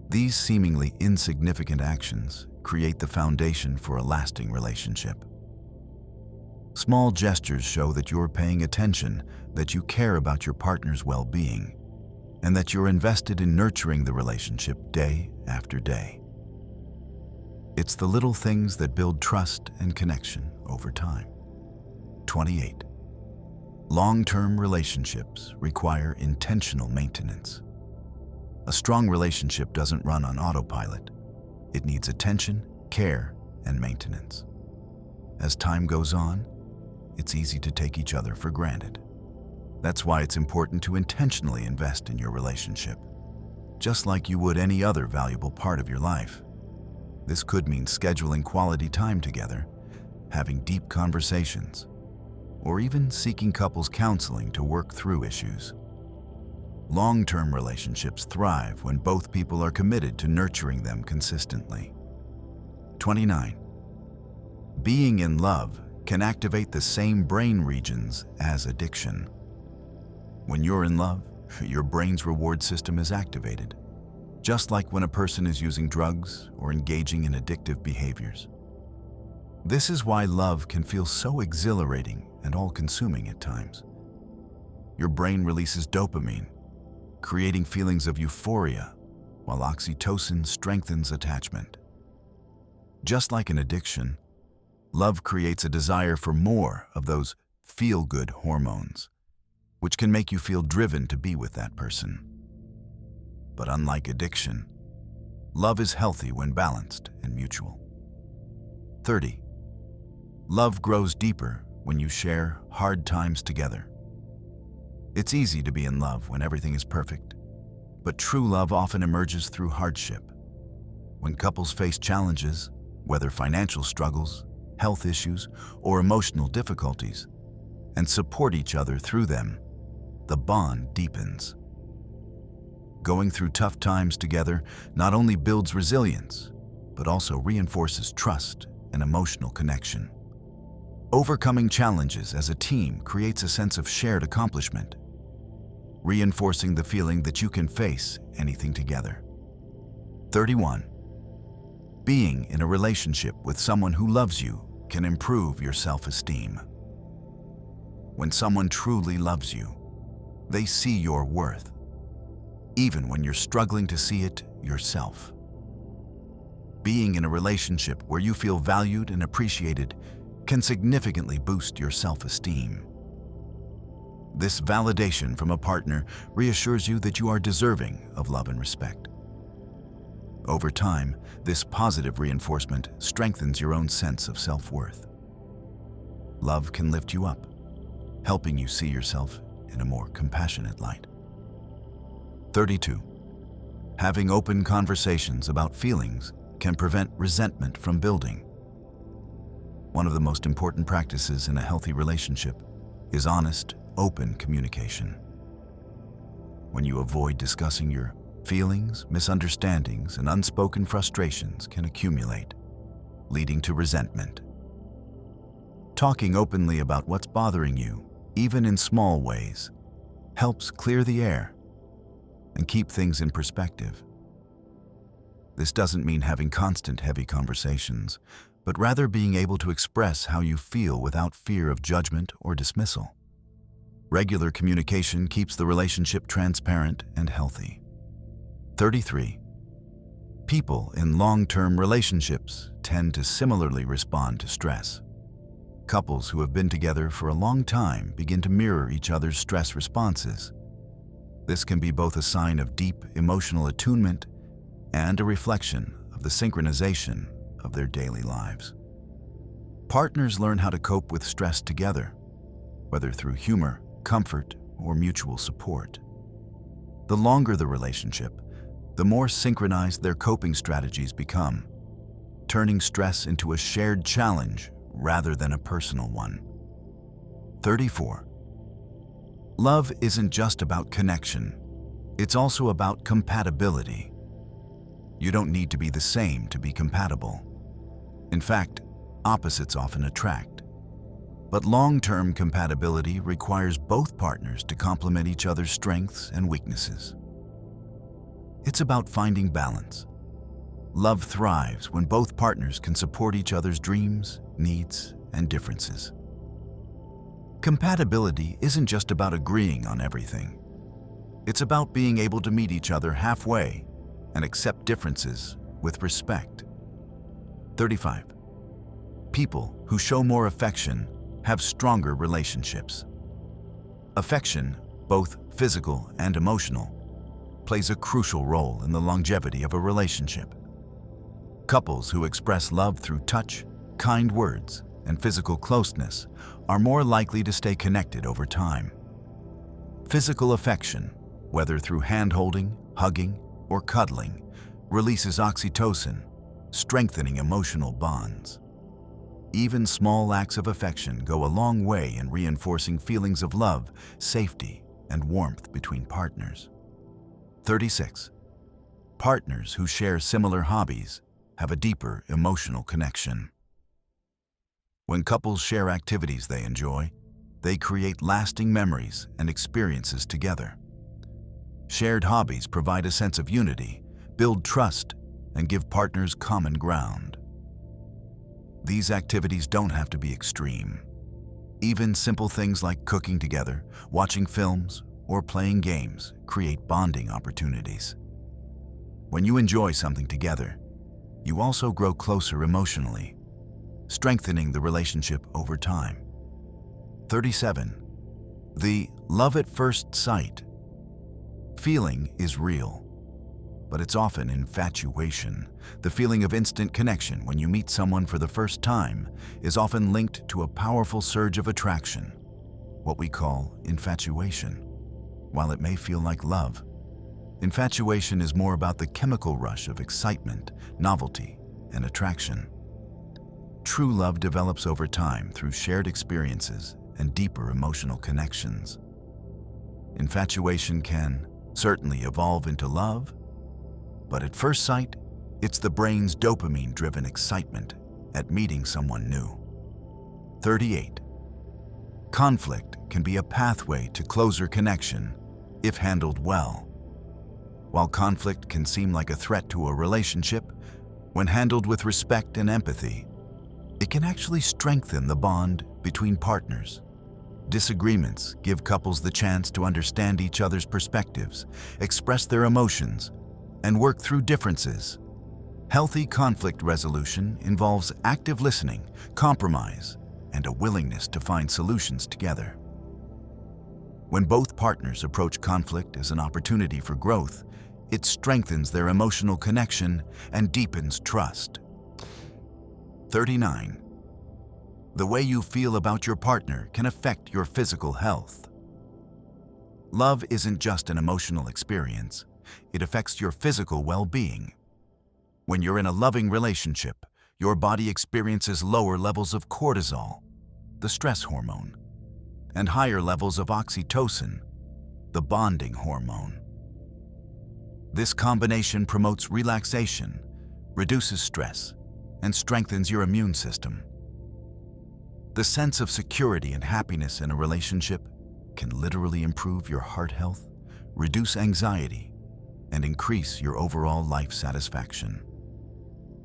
These seemingly insignificant actions create the foundation for a lasting relationship. Small gestures show that you're paying attention, that you care about your partner's well-being, and that you're invested in nurturing the relationship day after day. It's the little things that build trust and connection over time. 28. Long-term relationships require intentional maintenance. A strong relationship doesn't run on autopilot. It needs attention, care, and maintenance. As time goes on, it's easy to take each other for granted. That's why it's important to intentionally invest in your relationship, just like you would any other valuable part of your life. This could mean scheduling quality time together, having deep conversations, or even seeking couples counseling to work through issues. Long-term relationships thrive when both people are committed to nurturing them consistently. 29. Being in love can activate the same brain regions as addiction. When you're in love, your brain's reward system is activated, just like when a person is using drugs or engaging in addictive behaviors. This is why love can feel so exhilarating and all-consuming at times. Your brain releases dopamine, creating feelings of euphoria, while oxytocin strengthens attachment. Just like an addiction, love creates a desire for more of those feel-good hormones, which can make you feel driven to be with that person. But unlike addiction, love is healthy when balanced and mutual. 30. Love grows deeper when you share hard times together. It's easy to be in love when everything is perfect, but true love often emerges through hardship. When couples face challenges, whether financial struggles, health issues, or emotional difficulties, and support each other through them, the bond deepens. Going through tough times together not only builds resilience, but also reinforces trust and emotional connection. Overcoming challenges as a team creates a sense of shared accomplishment, reinforcing the feeling that you can face anything together. 31. Being in a relationship with someone who loves you can improve your self-esteem. When someone truly loves you, they see your worth, even when you're struggling to see it yourself. Being in a relationship where you feel valued and appreciated can significantly boost your self-esteem. This validation from a partner reassures you that you are deserving of love and respect. Over time, this positive reinforcement strengthens your own sense of self-worth. Love can lift you up, helping you see yourself in a more compassionate light. 32. Having open conversations about feelings can prevent resentment from building. One of the most important practices in a healthy relationship is honest, open communication. When you avoid discussing your feelings, misunderstandings, and unspoken frustrations can accumulate, leading to resentment. Talking openly about what's bothering you, even in small ways, helps clear the air and keep things in perspective. This doesn't mean having constant heavy conversations, but rather being able to express how you feel without fear of judgment or dismissal. Regular communication keeps the relationship transparent and healthy. 33. People in long-term relationships tend to similarly respond to stress. Couples who have been together for a long time begin to mirror each other's stress responses. This can be both a sign of deep emotional attunement and a reflection of the synchronization of their daily lives. Partners learn how to cope with stress together, whether through humor, comfort, or mutual support. The longer the relationship, the more synchronized their coping strategies become, turning stress into a shared challenge rather than a personal one. 34. Love isn't just about connection. It's also about compatibility. You don't need to be the same to be compatible. In fact, opposites often attract. But long-term compatibility requires both partners to complement each other's strengths and weaknesses. It's about finding balance. Love thrives when both partners can support each other's dreams, needs, and differences. Compatibility isn't just about agreeing on everything. It's about being able to meet each other halfway and accept differences with respect. 35. People who show more affection have stronger relationships. Affection, both physical and emotional, plays a crucial role in the longevity of a relationship. Couples who express love through touch, kind words, and physical closeness are more likely to stay connected over time. Physical affection, whether through hand-holding, hugging, or cuddling, releases oxytocin, strengthening emotional bonds. Even small acts of affection go a long way in reinforcing feelings of love, safety, and warmth between partners. 36. Partners who share similar hobbies have a deeper emotional connection. When couples share activities they enjoy, they create lasting memories and experiences together. Shared hobbies provide a sense of unity, build trust, and give partners common ground. These activities don't have to be extreme. Even simple things like cooking together, watching films, or playing games create bonding opportunities. When you enjoy something together, you also grow closer emotionally, strengthening the relationship over time. 37. The love at first sight feeling is real, but it's often infatuation. The feeling of instant connection when you meet someone for the first time is often linked to a powerful surge of attraction, what we call infatuation. While it may feel like love, infatuation is more about the chemical rush of excitement, novelty, and attraction. True love develops over time through shared experiences and deeper emotional connections. Infatuation can certainly evolve into love, but at first sight, it's the brain's dopamine-driven excitement at meeting someone new. 38. Conflict can be a pathway to closer connection if handled well. While conflict can seem like a threat to a relationship, when handled with respect and empathy, it can actually strengthen the bond between partners. Disagreements give couples the chance to understand each other's perspectives, express their emotions, and work through differences. Healthy conflict resolution involves active listening, compromise, and a willingness to find solutions together. When both partners approach conflict as an opportunity for growth, it strengthens their emotional connection and deepens trust. 39. The way you feel about your partner can affect your physical health. Love isn't just an emotional experience. It affects your physical well-being. When you're in a loving relationship, your body experiences lower levels of cortisol, the stress hormone, and higher levels of oxytocin, the bonding hormone. This combination promotes relaxation, reduces stress, and strengthens your immune system. The sense of security and happiness in a relationship can literally improve your heart health, reduce anxiety, and increase your overall life satisfaction.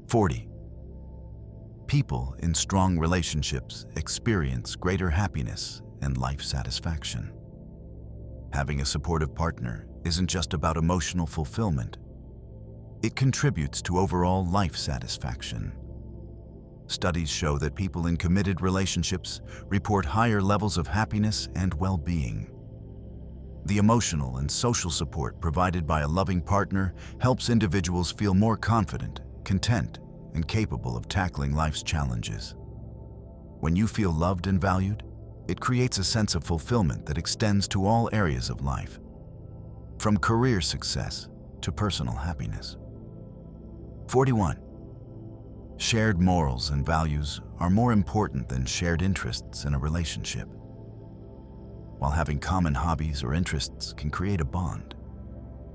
40. People in strong relationships experience greater happiness and life satisfaction. Having a supportive partner isn't just about emotional fulfillment. It contributes to overall life satisfaction. Studies show that people in committed relationships report higher levels of happiness and well-being. The emotional and social support provided by a loving partner helps individuals feel more confident content, and capable of tackling life's challenges. When you feel loved and valued, it creates a sense of fulfillment that extends to all areas of life, from career success to personal happiness. 41. Shared morals and values are more important than shared interests in a relationship. While having common hobbies or interests can create a bond,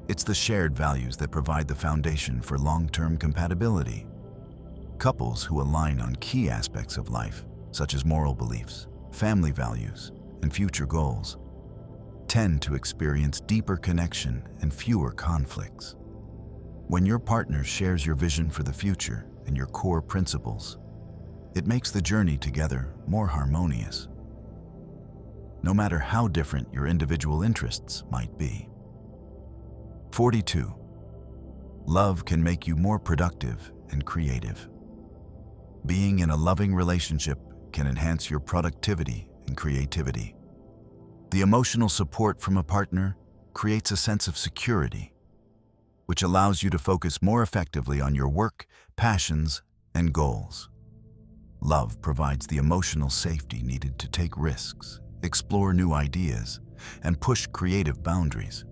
it's the shared values that provide the foundation for long-term compatibility. Couples who align on key aspects of life, such as moral beliefs, family values, and future goals, tend to experience deeper connection and fewer conflicts. When your partner shares your vision for the future and your core principles, it makes the journey together more harmonious, no matter how different your individual interests might be. 42. Love can make you more productive and creative. Being in a loving relationship can enhance your productivity and creativity. The emotional support from a partner creates a sense of security, which allows you to focus more effectively on your work, passions, and goals. Love provides the emotional safety needed to take risks, explore new ideas, and push creative boundaries.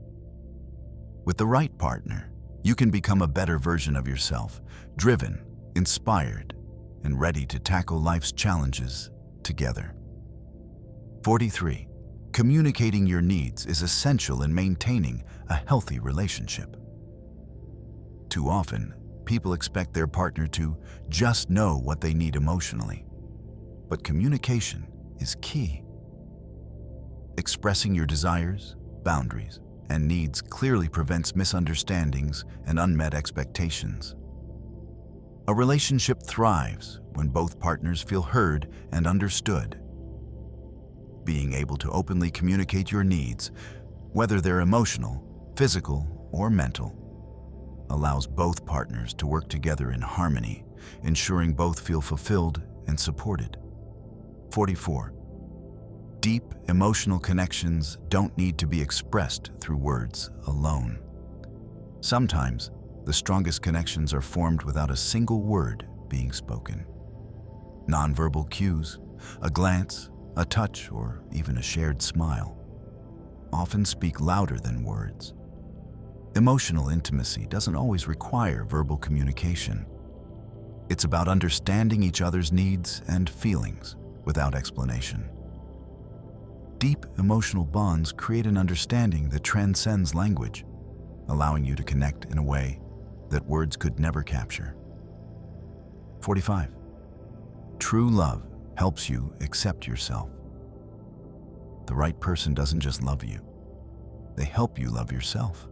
With the right partner, you can become a better version of yourself, driven, inspired, and ready to tackle life's challenges together. 43. Communicating your needs is essential in maintaining a healthy relationship. Too often, people expect their partner to just know what they need emotionally, but communication is key. Expressing your desires, boundaries, and needs clearly prevents misunderstandings and unmet expectations. A relationship thrives when both partners feel heard and understood. Being able to openly communicate your needs, whether they're emotional, physical, or mental, allows both partners to work together in harmony, ensuring both feel fulfilled and supported. 44. Deep emotional connections don't need to be expressed through words alone. Sometimes, the strongest connections are formed without a single word being spoken. Nonverbal cues, a glance, a touch, or even a shared smile often speak louder than words. Emotional intimacy doesn't always require verbal communication. It's about understanding each other's needs and feelings without explanation. Deep emotional bonds create an understanding that transcends language, allowing you to connect in a way that words could never capture. 45. True love helps you accept yourself. The right person doesn't just love you, they help you love yourself.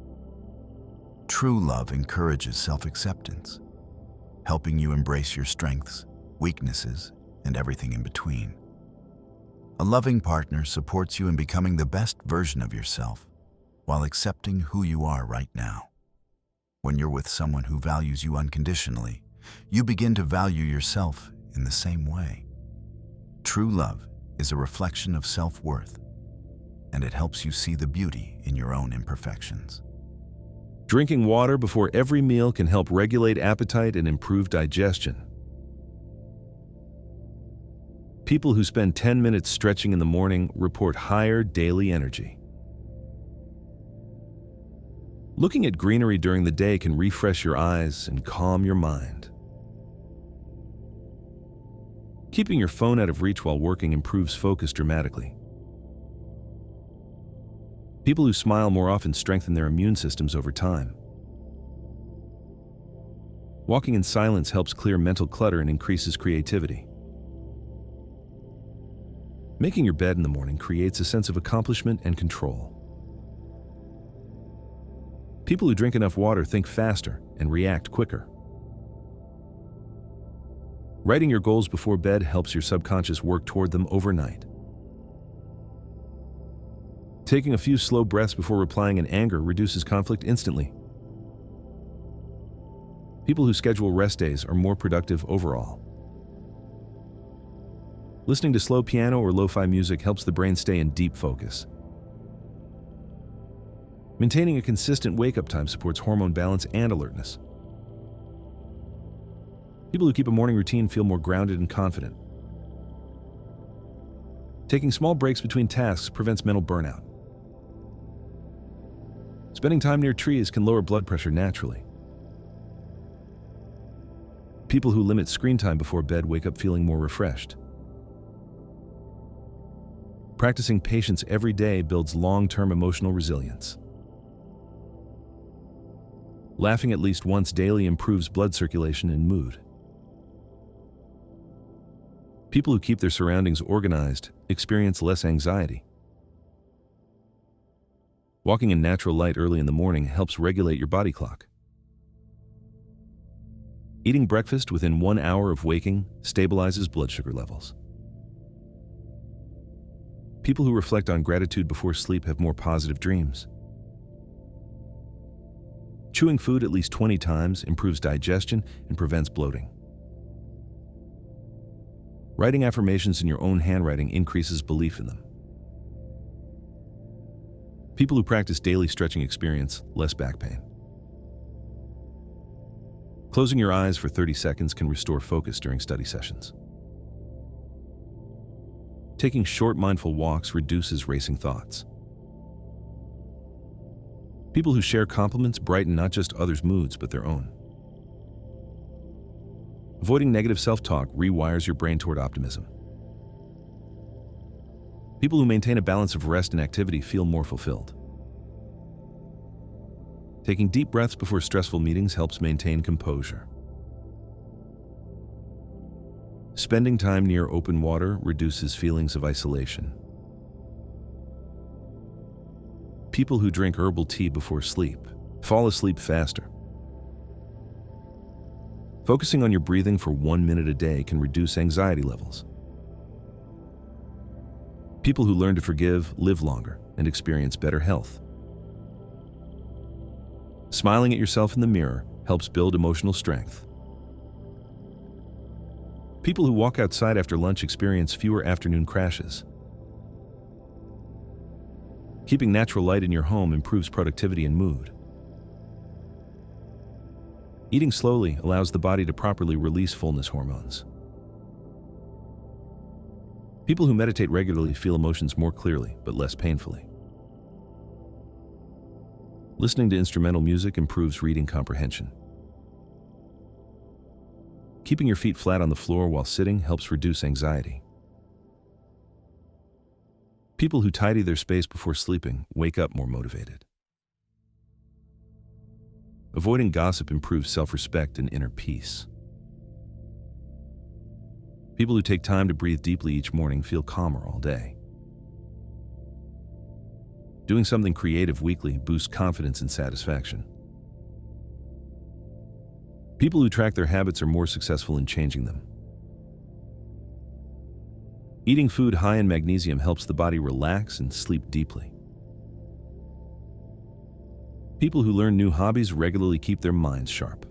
True love encourages self-acceptance, helping you embrace your strengths, weaknesses, and everything in between. A loving partner supports you in becoming the best version of yourself while accepting who you are right now. When you're with someone who values you unconditionally, you begin to value yourself in the same way. True love is a reflection of self-worth, and it helps you see the beauty in your own imperfections. Drinking water before every meal can help regulate appetite and improve digestion. People who spend 10 minutes stretching in the morning report higher daily energy. Looking at greenery during the day can refresh your eyes and calm your mind. Keeping your phone out of reach while working improves focus dramatically. People who smile more often strengthen their immune systems over time. Walking in silence helps clear mental clutter and increases creativity. Making your bed in the morning creates a sense of accomplishment and control. People who drink enough water think faster and react quicker. Writing your goals before bed helps your subconscious work toward them overnight. Taking a few slow breaths before replying in anger reduces conflict instantly. People who schedule rest days are more productive overall. Listening to slow piano or lo-fi music helps the brain stay in deep focus. Maintaining a consistent wake-up time supports hormone balance and alertness. People who keep a morning routine feel more grounded and confident. Taking small breaks between tasks prevents mental burnout. Spending time near trees can lower blood pressure naturally. People who limit screen time before bed wake up feeling more refreshed. Practicing patience every day builds long-term emotional resilience. Laughing at least once daily improves blood circulation and mood. People who keep their surroundings organized experience less anxiety. Walking in natural light early in the morning helps regulate your body clock. Eating breakfast within 1 hour of waking stabilizes blood sugar levels. People who reflect on gratitude before sleep have more positive dreams. Chewing food at least 20 times improves digestion and prevents bloating. Writing affirmations in your own handwriting increases belief in them. People who practice daily stretching experience less back pain. Closing your eyes for 30 seconds can restore focus during study sessions. Taking short mindful walks reduces racing thoughts. People who share compliments brighten not just others' moods, but their own. Avoiding negative self-talk rewires your brain toward optimism. People who maintain a balance of rest and activity feel more fulfilled. Taking deep breaths before stressful meetings helps maintain composure. Spending time near open water reduces feelings of isolation. People who drink herbal tea before sleep fall asleep faster. Focusing on your breathing for 1 minute a day can reduce anxiety levels. People who learn to forgive live longer and experience better health. Smiling at yourself in the mirror helps build emotional strength. People who walk outside after lunch experience fewer afternoon crashes. Keeping natural light in your home improves productivity and mood. Eating slowly allows the body to properly release fullness hormones. People who meditate regularly feel emotions more clearly, but less painfully. Listening to instrumental music improves reading comprehension. Keeping your feet flat on the floor while sitting helps reduce anxiety. People who tidy their space before sleeping wake up more motivated. Avoiding gossip improves self-respect and inner peace. People who take time to breathe deeply each morning feel calmer all day. Doing something creative weekly boosts confidence and satisfaction. People who track their habits are more successful in changing them. Eating food high in magnesium helps the body relax and sleep deeply. People who learn new hobbies regularly keep their minds sharp.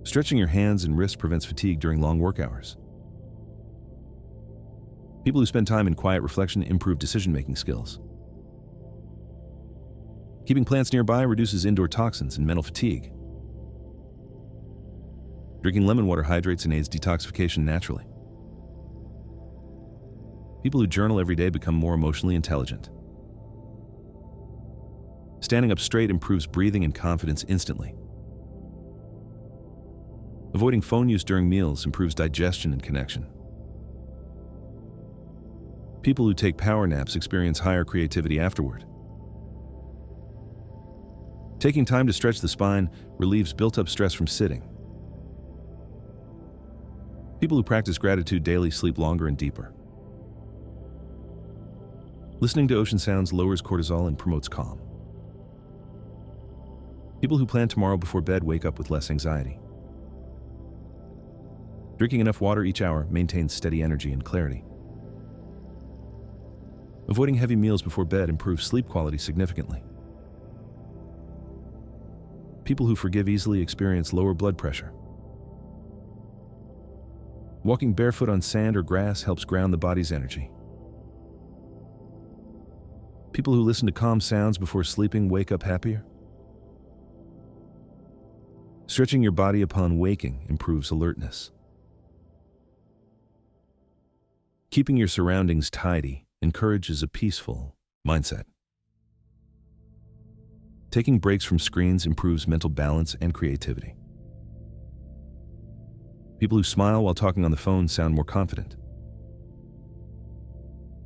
Stretching your hands and wrists prevents fatigue during long work hours. People who spend time in quiet reflection improve decision-making skills. Keeping plants nearby reduces indoor toxins and mental fatigue. Drinking lemon water hydrates and aids detoxification naturally. People who journal every day become more emotionally intelligent. Standing up straight improves breathing and confidence instantly. Avoiding phone use during meals improves digestion and connection. People who take power naps experience higher creativity afterward. Taking time to stretch the spine relieves built-up stress from sitting. People who practice gratitude daily sleep longer and deeper. Listening to ocean sounds lowers cortisol and promotes calm. People who plan tomorrow before bed wake up with less anxiety. Drinking enough water each hour maintains steady energy and clarity. Avoiding heavy meals before bed improves sleep quality significantly. People who forgive easily experience lower blood pressure. Walking barefoot on sand or grass helps ground the body's energy. People who listen to calm sounds before sleeping wake up happier. Stretching your body upon waking improves alertness. Keeping your surroundings tidy encourages a peaceful mindset. Taking breaks from screens improves mental balance and creativity. People who smile while talking on the phone sound more confident.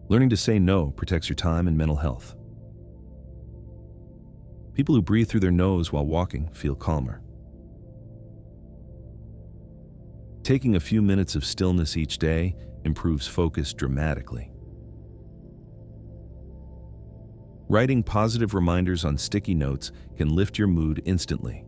Learning to say no protects your time and mental health. People who breathe through their nose while walking feel calmer. Taking a few minutes of stillness each day improves focus dramatically. Writing positive reminders on sticky notes can lift your mood instantly.